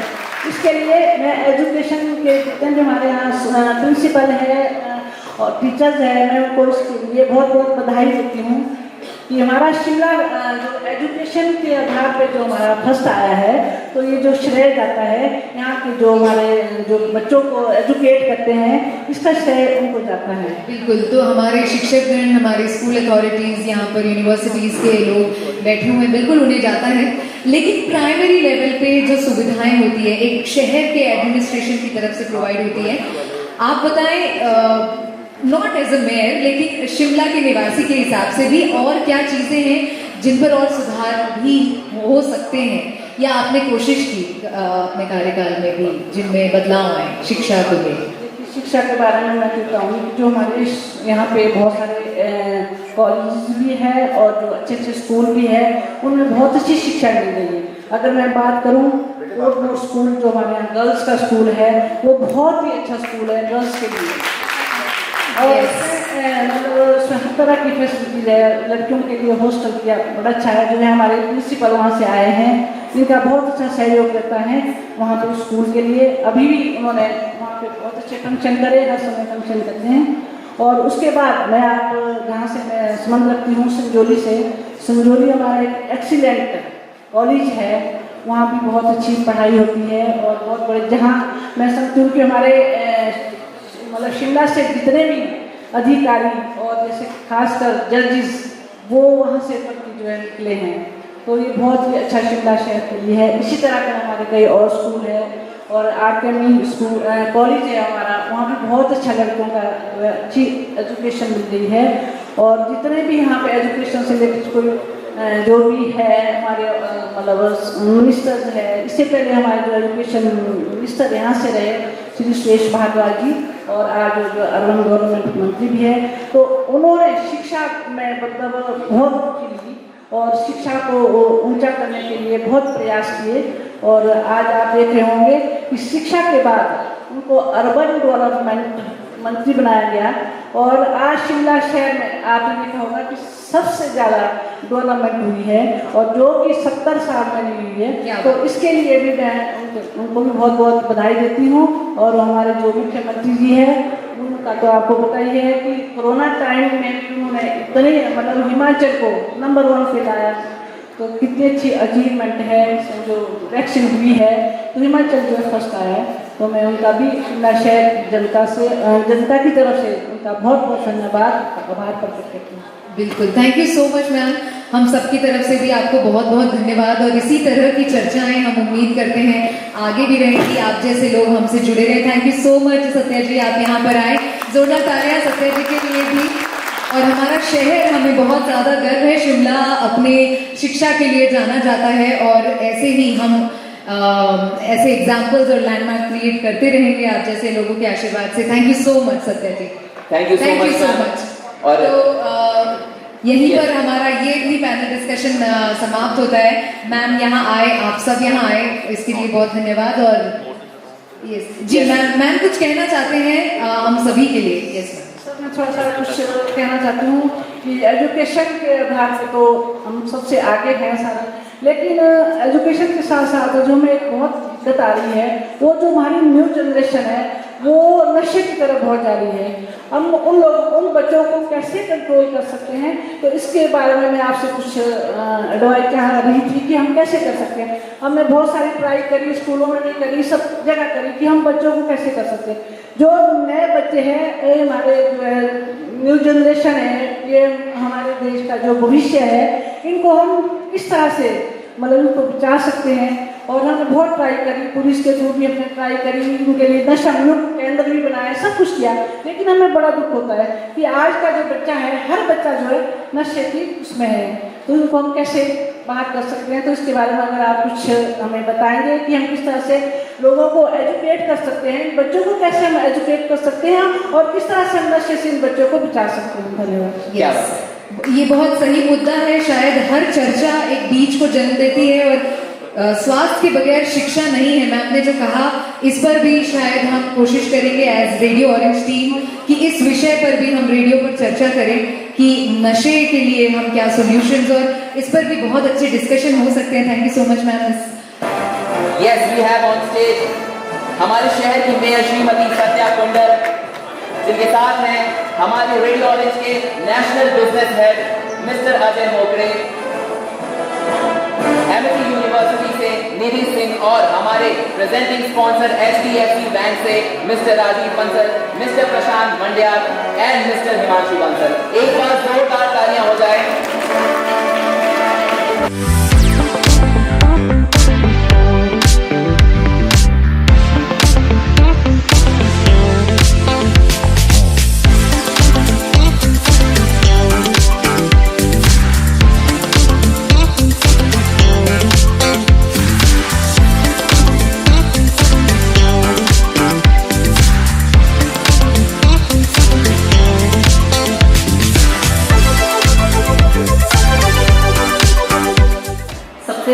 इसके लिए मैं एजुकेशन के जितने भी हमारे यहाँ प्रिंसिपल है और टीचर्स है, मैं उनको इसके लिए बहुत बहुत बधाई देती हूँ कि हमारा शिमला जो एजुकेशन के आधार पे जो हमारा फर्स्ट आया है, तो ये जो श्रेय जाता है यहाँ के जो हमारे जो बच्चों को एजुकेट करते हैं, इसका श्रेय उनको जाता है। बिल्कुल, तो हमारे शिक्षकगण, हमारे स्कूल अथॉरिटीज़, यहाँ पर यूनिवर्सिटीज़ के लोग बैठे हुए हैं, बिल्कुल उन्हें जाता है। लेकिन प्राइमरी लेवल पे जो सुविधाएं होती है एक शहर के एडमिनिस्ट्रेशन की तरफ से प्रोवाइड होती है, आप बताएं नॉट एज अ मेयर लेकिन शिमला के निवासी के हिसाब से भी और क्या चीज़ें हैं जिन पर और सुधार भी हो सकते हैं, या आपने कोशिश की अपने कार्यकाल में भी जिनमें बदलाव आए शिक्षा को लेकर? शिक्षा के बारे में मैं कहता हूँ कि जो हमारे यहाँ पे बहुत सारे कॉलेज भी है और जो अच्छे अच्छे स्कूल भी है उनमें बहुत अच्छी शिक्षा मिल रही है। अगर मैं बात करूँ कोटमोर स्कूल जो हमारे यहाँ गर्ल्स का स्कूल है वो बहुत ही अच्छा स्कूल है गर्ल्स के लिए और मतलब हर तरह की फैसिलिटीज है। लड़कियों के लिए हॉस्टल किया बड़ा अच्छा है। जो है हमारे प्रिंसिपल वहाँ से आए हैं जिनका बहुत अच्छा सहयोग रहता है वहाँ पे स्कूल के लिए। अभी भी उन्होंने वहाँ पे बहुत अच्छे फंक्शन करे, हर समय फंक्शन करते हैं। और उसके बाद मैं आप जहाँ से मैं संबंध रखती हूँ संजोली से, संजोली हमारा एक एक्सीलेंट कॉलेज है, वहाँ भी बहुत अच्छी पढ़ाई होती है और बहुत बड़े जहाँ मैं समझती हूँ कि हमारे मतलब शिमला से जितने भी अधिकारी और जैसे खासकर जजेस वो वहाँ से पढ़ के जो है निकले हैं, तो ये बहुत ही अच्छा शिमला शहर के लिए है। इसी तरह के हमारे कई और स्कूल है और आर्केमी स्कूल कॉलेज है हमारा, वहाँ भी बहुत अच्छा लड़कों का अच्छी एजुकेशन मिल रही है। और जितने भी यहाँ पे एजुकेशन से रिलेटेड कोई जो भी है हमारे मतलब मिनिस्टर्स है, इससे पहले हमारे जो एजुकेशन मिनिस्टर यहाँ से रहे श्री सुरेश भारद्वाज जी और आज जो अर्बन गवर्नमेंट मंत्री भी है, तो उन्होंने शिक्षा में मतलब बहुत रुचि ली और शिक्षा को ऊंचा करने के लिए बहुत प्रयास किए। और आज आप देख रहे होंगे कि शिक्षा के बाद उनको अर्बन डेवलपमेंट मंत्री बनाया गया और आज शिमला शहर में आपने देखा होगा कि सबसे ज़्यादा डेवलपमेंट हुई है और जो कि 70 साल में नहीं हुई है। तो इसके लिए भी मैं उनको भी बहुत बहुत बधाई देती हूँ। और हमारे जो मुख्यमंत्री जी हैं उनका तो आपको पता ही है कि कोरोना टाइम में भी उन्होंने इतने मतलब हिमाचल को नंबर 1 पे लाया, तो कितनी अच्छी अचीवमेंट है। जो इलेक्शन हुई है तो हिमाचल जो है फर्स्ट आया है, तो मैं उनका भी शिमला शहर जनता की तरफ से उनका बहुत बहुत धन्यवाद आभार प्रकट करती हूँ। बिल्कुल, thank you so much ma'am. हम सबकी तरफ से भी आपको बहुत बहुत धन्यवाद और इसी तरह की चर्चाएं हम उम्मीद करते हैं आगे भी रहेंगी, आप जैसे लोग हमसे जुड़े रहे। Thank you so much Satya ji, आप यहाँ पर आए, जोरदार तालियां सत्या जी के लिए भी। और हमारा शहर हमें बहुत ज़्यादा गर्व है, शिमला अपने शिक्षा के लिए जाना जाता है और ऐसे ही हम ऐसे एग्जाम्पल्स और लैंडमार्क क्रिएट करते रहेंगे आप जैसे लोगों के आशीर्वाद से। Thank you so much Satya ji, thank you so much. और तो यहीं पर हमारा ये भी पैनल डिस्कशन समाप्त होता है। मैम यहाँ आए, आप सब यहाँ आए, इसके लिए बहुत धन्यवाद। और यस जी मैम कुछ कहना चाहते हैं हम सभी के लिए? यस सर मैं थोड़ा सा कुछ कहना चाहती हूँ कि एजुकेशन के आधार से तो हम सबसे आगे हैं सारा, लेकिन एजुकेशन के साथ साथ जो हमें एक बहुत दिक्कत आ रही है वो जो हमारी न्यू जनरेशन है वो नशे की तरफ बहुत जा रही है। हम उन बच्चों को कैसे कंट्रोल कर सकते हैं, तो इसके बारे में मैं आपसे कुछ एडवाइस चाह रही थी कि हम कैसे कर सकते हैं। हमने बहुत सारी ट्राई करी, स्कूलों में भी करी, सब जगह करी कि हम बच्चों को कैसे कर सकते हैं। जो नए बच्चे हैं, ये हमारे जो है न्यू जनरेशन है, ये हमारे देश का जो भविष्य है, इनको हम किस तरह से मतलब इनको बचा सकते हैं। और हमने बहुत ट्राई करी, पुलिस के थ्रू भी हमने ट्राई करी, इनके लिए नशा मुक्त केंद्र भी बनाया, सब कुछ किया, लेकिन हमें बड़ा दुख होता है कि आज का जो बच्चा है, हर बच्चा जो है नशे की उसमें है। तो इनको हम कैसे बात कर सकते हैं, तो इसके बारे में अगर आप कुछ हमें बताएंगे कि हम किस तरह से लोगों को एजुकेट कर सकते हैं, बच्चों को कैसे हम एजुकेट कर सकते हैं और किस तरह से हम नशे से इन बच्चों को बचा सकते हैं। धन्यवाद। ये बहुत सही मुद्दा है। शायद हर चर्चा एक बीज को जन्म देती है और स्वास्थ्य के बगैर शिक्षा नहीं है। मैम ने जो कहा इस पर भी शायद हम कोशिश करेंगे एज रेडियो ऑरेंज टीम कि इस विषय पर भी हम रेडियो पर चर्चा करें कि नशे के लिए हम क्या सॉल्यूशंस, और इस पर भी बहुत अच्छे डिस्कशन हो सकते हैं। Thank you so much ma'am. Yes we have on stage हमारे शहर की मेयर श्रीमती सत्या कुंडल, जिनके साथ हैं हमारे रेडियो ऑरेंज के national business head mister Ajay Mokre, Amity University से निधि सिंह और हमारे प्रेजेंटिंग स्पॉन्सर HDFC बैंक से mister Rajiv Bansal, mister Prashant Mandiyar and mister Himanshu Bansal. एक बार जोरदार तालियां हो जाए।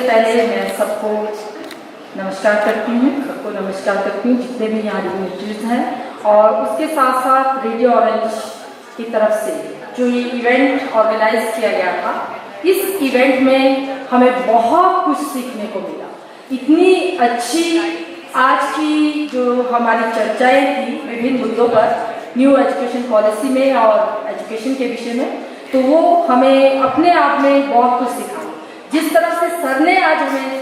पहले मैं सबको नमस्कार करती हूँ, जितने भी यहाँ डिग्निटरीज हैं, और उसके साथ साथ रेडियो ऑरेंज की तरफ से जो ये इवेंट ऑर्गेनाइज किया गया था, इस इवेंट में हमें बहुत कुछ सीखने को मिला। इतनी अच्छी आज की जो हमारी चर्चाएं थी विभिन्न मुद्दों पर, न्यू एजुकेशन पॉलिसी में और एजुकेशन के विषय में, तो वो हमें अपने आप में बहुत कुछ सिखाया। जिस तरह से सर ने आज हमें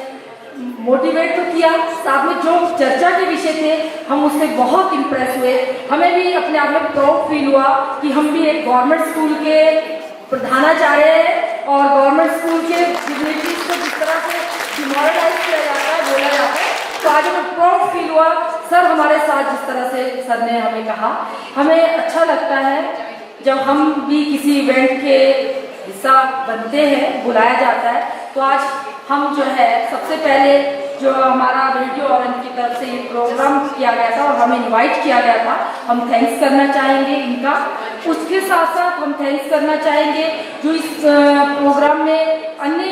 मोटिवेट तो किया, साथ में जो चर्चा के विषय थे हम उससे बहुत इम्प्रेस हुए। हमें भी अपने आप में प्राउड फील हुआ कि हम भी एक गवर्नमेंट स्कूल के प्रधानाचार्य हैं और गवर्नमेंट स्कूल के डिग्निटरीज को जिस तरह से डिमोरलाइज किया जाता है, बोला जाता है, तो आज हमें प्राउड फील हुआ। सर हमारे साथ जिस तरह से सर ने हमें कहा, हमें अच्छा लगता है जब हम भी किसी इवेंट के हिस्सा बनते हैं, बुलाया जाता है। तो आज हम जो है सबसे पहले जो हमारा रेडियो ऑरेंज की तरफ से ये प्रोग्राम किया गया था और हमें इनवाइट किया गया था, हम थैंक्स करना चाहेंगे इनका। उसके साथ साथ हम थैंक्स करना चाहेंगे जो इस प्रोग्राम में अन्य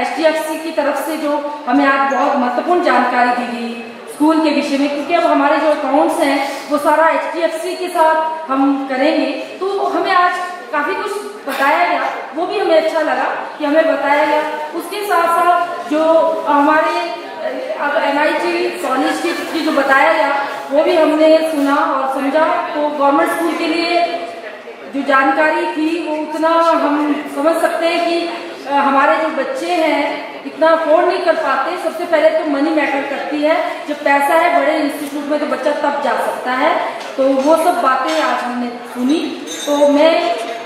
HDFC की तरफ से जो हमें आज बहुत महत्वपूर्ण जानकारी दी गई स्कूल के विषय में, क्योंकि अब हमारे जो अकाउंट्स हैं वो सारा HDFC के साथ हम करेंगे, तो हमें आज काफ़ी कुछ बताया गया, वो भी हमें अच्छा लगा कि हमें बताया गया। उसके साथ साथ जो हमारे अब MIT कॉलेज की जो बताया गया वो भी हमने सुना और समझा। तो गवर्नमेंट स्कूल के लिए जो जानकारी थी वो उतना हम समझ सकते हैं कि हमारे जो बच्चे हैं इतना अफोर्ड नहीं कर पाते। सबसे पहले तो मनी मैटर करती है, जब पैसा है बड़े इंस्टीट्यूट में तो बच्चा तब जा सकता है। तो वो सब बातें आज हमने सुनी। तो मैं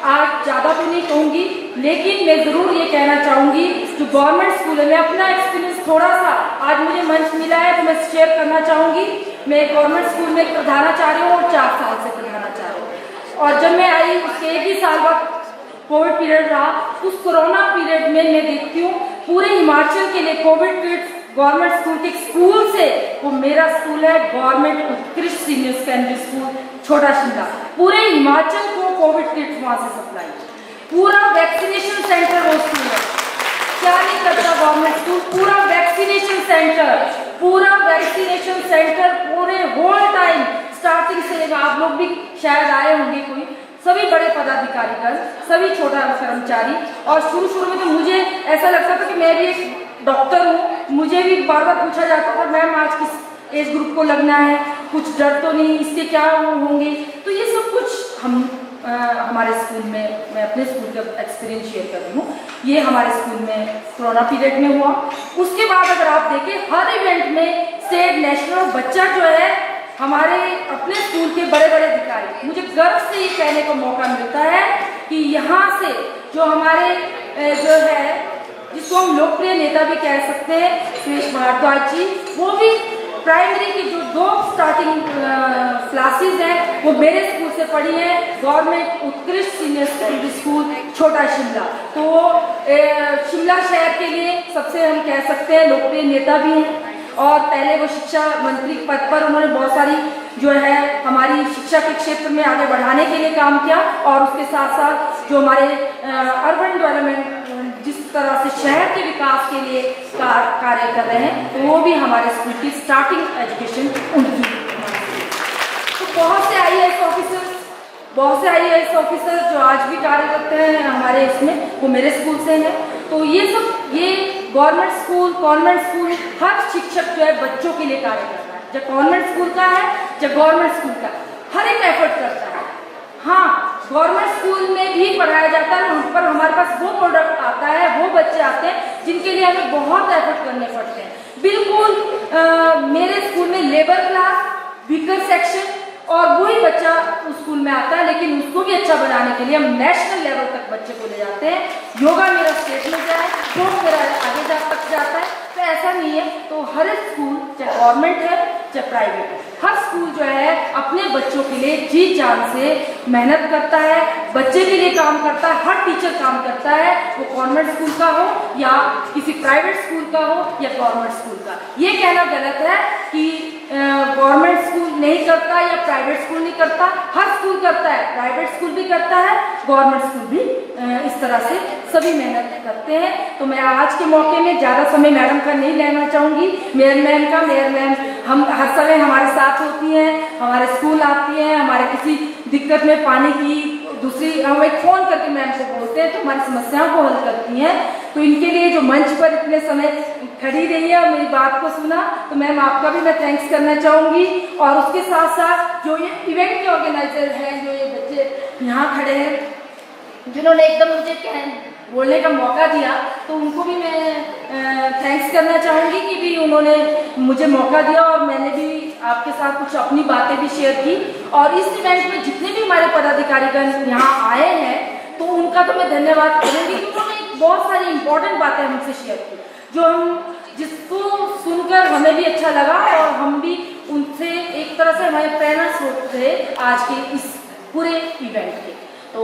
आज ज़्यादा तो नहीं कहूँगी, लेकिन मैं ज़रूर ये कहना चाहूँगी जो गवर्नमेंट स्कूल है, मैं अपना एक्सपीरियंस थोड़ा सा आज मुझे मंच मिला है तो मैं शेयर करना चाहूँगी। मैं गवर्नमेंट स्कूल में प्रधानाचार्य हूँ और 4 साल से प्रधानाचार्य हूँ, और जब मैं आई उसके 1 ही साल बाद कोविड पीरियड रहा। उस कोरोना पीरियड में मैं देखती हूँ पूरे हिमाचल के लिए कोविड किड्स गवर्नमेंट स्कूल के स्कूल से, वो मेरा स्कूल है गवर्नमेंट उत्कृष्ट सीनियर सेकेंडरी स्कूल छोटा शिमला, पूरे हिमाचल को कोविड किट्स वहां से सप्लाई, पूरा वैक्सीनेशन सेंटर वो स्कूल है। क्या नहीं करता गवर्नमेंट स्कूल, पूरा वैक्सीनेशन सेंटर पूरे होल टाइम स्टार्टिंग से। आप लोग भी शायद आए होंगे, कोई सभी बड़े पदाधिकारी कर, सभी छोटा कर्मचारी। और शुरू में तो मुझे ऐसा लगता था कि मैं भी एक डॉक्टर हूँ, मुझे भी बार बार पूछा जाता था मैम आज किस एज ग्रुप को लगना है, कुछ डर तो नहीं, इसके क्या होंगे। तो ये सब कुछ हम हमारे स्कूल में, मैं अपने स्कूल का एक्सपीरियंस शेयर कर रही हूँ, ये हमारे स्कूल में कोरोना पीरियड में हुआ। उसके बाद अगर आप देखें हर इवेंट में स्टेट नेशनल बच्चा जो है हमारे अपने स्कूल के बड़े बड़े अधिकारी, मुझे गर्व से ये कहने का मौका मिलता है कि यहाँ से जो हमारे जो है जिसको हम लोकप्रिय नेता भी कह सकते हैं सुरेश भारद्वाज जी, वो भी प्राइमरी की जो 2 स्टार्टिंग क्लासेस हैं वो मेरे स्कूल से पढ़ी है, गवर्नमेंट उत्कृष्ट सीनियर सेकेंडरी स्कूल छोटा शिमला। तो शिमला शहर के लिए सबसे हम कह सकते हैं लोकप्रिय नेता भी हैं, और पहले वो शिक्षा मंत्री पद पर उन्होंने बहुत सारी जो है हमारी शिक्षा के क्षेत्र में आगे बढ़ाने के लिए काम किया, और उसके साथ साथ जो हमारे अर्बन डेवलपमेंट जिस तरह से शहर के विकास के लिए कार्य कर रहे हैं, तो वो भी हमारे स्कूल की स्टार्टिंग एजुकेशन उनकी। तो बहुत से IAS ऑफिसर जो आज भी कार्य करते हैं हमारे इसमें, वो मेरे स्कूल से हैं। तो ये सब ये गवर्नमेंट स्कूल, कॉन्वेंट स्कूल, हर शिक्षक जो है बच्चों के लिए कार्य करता है, जब कॉन्वेंट स्कूल का है जब गवर्नमेंट स्कूल का, हर एक एफर्ट करता है। हाँ, गवर्नमेंट स्कूल में भी पढ़ाया जाता है, उन पर हमारे पास वो प्रोडक्ट आता है, वो बच्चे आते हैं जिनके लिए हमें बहुत एफर्ट करने पड़ते हैं। बिल्कुल मेरे स्कूल में लेबर क्लास, वीकर सेक्शन और वही बच्चा उस स्कूल में आता है, लेकिन उसको भी अच्छा बनाने के लिए हम नेशनल लेवल तक बच्चे को ले जाते हैं। योगा मेरा स्टेट में जाए, स्पोर्ट्स मेरा आगे तक जाता है। तो ऐसा नहीं है, तो हर स्कूल चाहे गवर्नमेंट है चाहे प्राइवेट है, हर स्कूल जो है अपने बच्चों के लिए जी जान से मेहनत करता है, बच्चे के लिए काम करता है, हर टीचर काम करता है, वो कॉन्वेंट स्कूल का हो या किसी प्राइवेट स्कूल का हो या गवर्नमेंट स्कूल का। ये कहना गलत है कि गवर्नमेंट स्कूल नहीं करता या प्राइवेट स्कूल नहीं करता, हर स्कूल करता है, प्राइवेट स्कूल भी करता है, गवर्नमेंट स्कूल भी इस तरह से सभी मेहनत करते हैं। तो मैं आज के मौके में ज़्यादा समय मैडम का नहीं लेना चाहूँगी। मेयर मैम हम हर समय हमारे साथ होती हैं, हमारे स्कूल आती हैं, हमारे किसी दिक्कत में पानी की दूसरी हम एक फ़ोन करके मैम को बोलते हैं तो हमारी समस्याओं को हल करती हैं। तो इनके लिए जो मंच पर इतने समय खड़ी रही है और मेरी बात को सुना, तो मैम आपका भी मैं थैंक्स करना चाहूँगी। और उसके साथ साथ जो ये इवेंट के ऑर्गेनाइजर हैं, जो ये बच्चे यहाँ खड़े हैं, जिन्होंने एकदम मुझे बोलने का मौका दिया, तो उनको भी मैं थैंक्स करना चाहूँगी कि भी उन्होंने मुझे मौका दिया और मैंने भी आपके साथ कुछ अपनी बातें भी शेयर की। और इस इवेंट में जितने भी हमारे पदाधिकारीगण यहाँ आए हैं, तो उनका तो मैं धन्यवाद करूँगी कि उन्होंने बहुत सारी इंपॉर्टेंट बातें हमसे शेयर की, जिसको सुनकर हमें भी अच्छा लगा और हम भी उनसे एक तरह से हमारे प्रेरणा स्रोत थे आज के इस पूरे इवेंट के। तो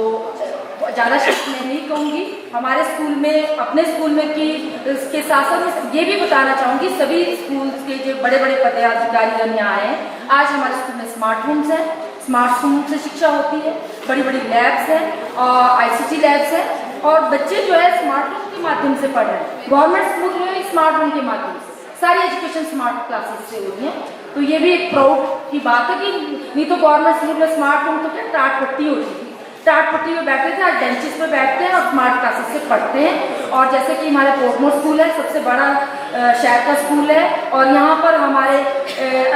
ज़्यादा शब्द मैं नहीं कहूँगी। हमारे स्कूल में, अपने स्कूल में कि इसके साथ साथ ये भी बताना चाहूँगी, सभी स्कूल के जो बड़े बड़े पदाधिकारी यहाँ आए हैं, आज हमारे स्कूल में स्मार्ट रूम्स हैं, स्मार्ट रूम से शिक्षा होती है, बड़ी बड़ी लैब्स हैं और ICT लैब्स हैं और बच्चे जो है स्मार्ट रूम के माध्यम से पढ़ रहे हैं। गवर्नमेंट स्कूल में स्मार्ट रूम के माध्यम से सारी एजुकेशन स्मार्ट क्लासेस से होती है। तो ये भी एक प्राउड की बात है कि नहीं तो गवर्नमेंट स्कूल में स्मार्ट रूम तो क्या टाट पट्टी होती थी, टाट पट्टी में बैठते थे, आज बेंचेस पे बैठते हैं और स्मार्ट क्लासेस से पढ़ते हैं। और जैसे कि हमारे पोर्टमोर स्कूल है, सबसे बड़ा शहर का स्कूल है और यहाँ पर हमारे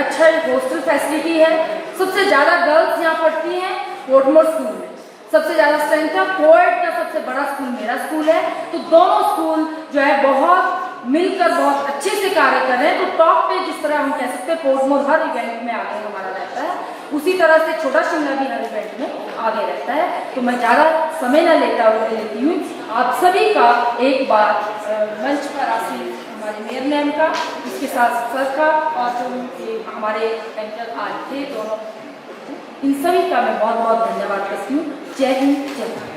अच्छा हॉस्टल फैसिलिटी है। सबसे ज़्यादा गर्ल्स यहाँ पढ़ती हैं पोर्टमोर स्कूल में, सबसे ज़्यादा स्ट्रेंथ है। कोएड का सबसे बड़ा स्कूल मेरा स्कूल है। तो दोनों स्कूल जो है बहुत मिलकर बहुत अच्छे से कार्य कर रहे हैं। तो टॉप पे जिस तरह हम कह सकते हैं पोर्टमोर हर इवेंट में आगे हमारा रहता है, उसी तरह से छोटा शिमला भी हर इवेंट में आगे रहता है। तो मैं ज़्यादा समय न लेती हूँ, आप सभी का एक बार मंच पर आसीन हमारे मेयर मैम का, इसके साथ सर का और जो हमारे एंकर आज थे दोनों, इन सभी का मैं बहुत बहुत धन्यवाद करती हूँ। जय हिंद, जय भारत।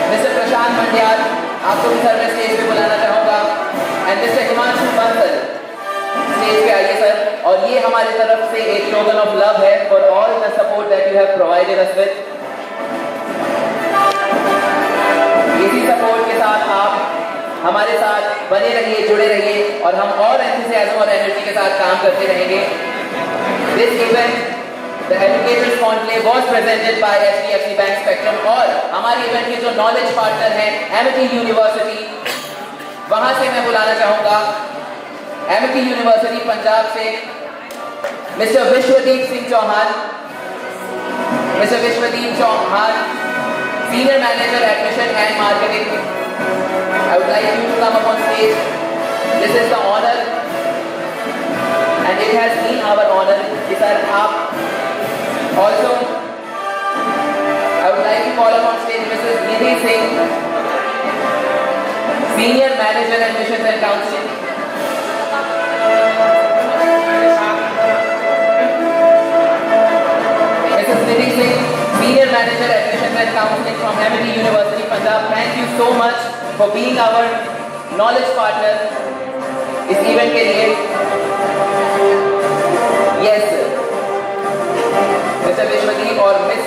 मिस्टर प्रशांत मंडियाल, आपको भी सर मैं स्टेज पे बुलाना चाहूँगा। And mister Himanshu Bansal, stage पे आइए सर। और ये हमारी तरफ से एक टोकन ऑफ लव है for all the support that you have provided us with. इसी सपोर्ट के साथ आप हमारे साथ बने रहिए, जुड़े रहिए और हम और एंथुसियाज्म और एनर्जी के साथ काम करते रहेंगे। This event The Educators Conclave was presented by HDFC Bank Spectrum और हमारी इवेंट के जो नॉलेज पार्टनर हैं Amity यूनिवर्सिटी, वहां से मैं बुलाना चाहूंगा Amity यूनिवर्सिटी पंजाब से mister Vishwadeep Singh Chauhan. Mister Vishwadeep Chauhan, senior manager admission and marketing. I would like you to come up on stage. This is the honor and it has been our honor कि sir आप also, I would like to call upon stage Mrs. Nidhi Singh, Senior Manager Admissions and Counseling. Mrs. Nidhi Singh, Senior Manager Admissions and Counseling from Amity University, Punjab. Thank you so much for being our knowledge partner इस event के लिए. Yes, sir. Mister Vishwadeep और miss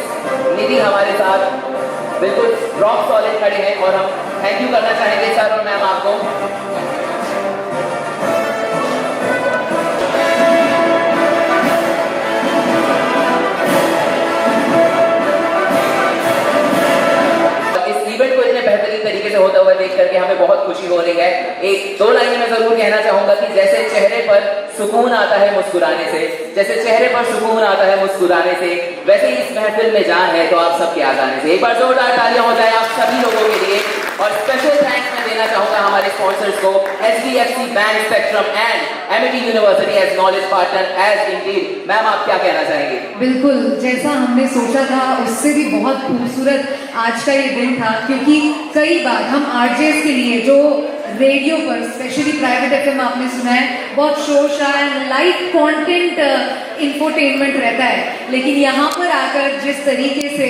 निधि हमारे साथ बिल्कुल rock solid खड़े हैं और हम थैंक यू करना चाहेंगे सर और मैम आपको। इवेंट को इतने बेहतरीन तरीके से होता हुआ देख करके हमें बहुत खुशी हो रही है। एक दो लाइनें मैं जरूर कहना चाहूंगा कि जैसे चेहरे पर सुकून आता है मुस्कुराने से, जैसे चेहरे पर सुकून आता है मुस्कुराने से, वैसे ही इस महफिल में जान है तो आप सबके आ जाने से। एक बार जोरदार तालियां हो जाए आप सभी लोगों के लिए। और स्पेशल थैंक्स मैं देना चाहूंगा हमारे स्पॉन्सर्स को, HDFC bank spectrum and Amity university as knowledge partner as indeed. Ma'am आप क्या कहना चाहेंगे? बिल्कुल, जैसा हमने सोचा था उससे भी बहुत खूबसूरत आज का ये दिन था, क्योंकि कई बार हम आरजेस के लिए जो रेडियो पर स्पेशली प्राइवेट एफएम आपने सुना है, बहुत शोर शायर लाइट कंटेंट इंफोटेनमेंट रहता है, लेकिन यहाँ पर आकर जिस तरीके से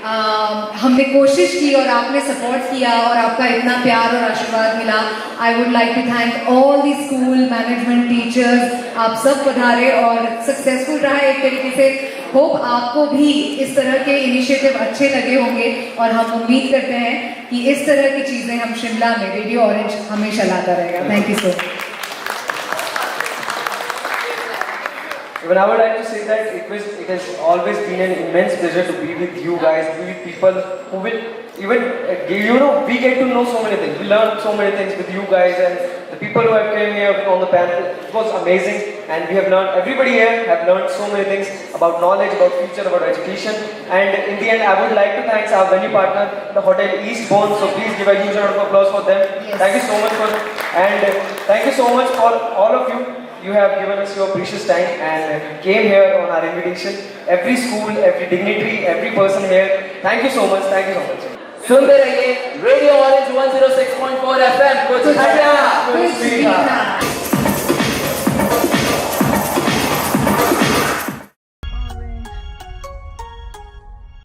हमने कोशिश की और आपने सपोर्ट किया और आपका इतना प्यार और आशीर्वाद मिला, I would like to thank all the school management teachers. आप सब पधारे और सक्सेसफुल रहा एक तरीके से होप आपको भी इस तरह के इनिशिएटिव अच्छे लगे होंगे और हम उम्मीद करते हैं कि इस तरह की चीजें हम शिमला में रेडियो ऑरेंज हमेशा लाता रहेगा। Thank you so much. Even I would like to say that it has always been an immense pleasure to be with you guys, be with people who will even, we get to know so many things. We learn so many things with you guys and the people who have came here on the panel. It was amazing and we have learned, everybody here have learned so many things about knowledge, about future, about education. And in the end, I would like to thank our venue partner, the Hotel Eastbourne. So please give a huge round of applause for them. Yes. Thank you so much thank you so much for all of you. You have given us your precious time and came here on our invitation. Every school, every dignitary, every person here. Thank you so much. Thank you so much. सुनते रहिए radio orange 106.4 FM कुछ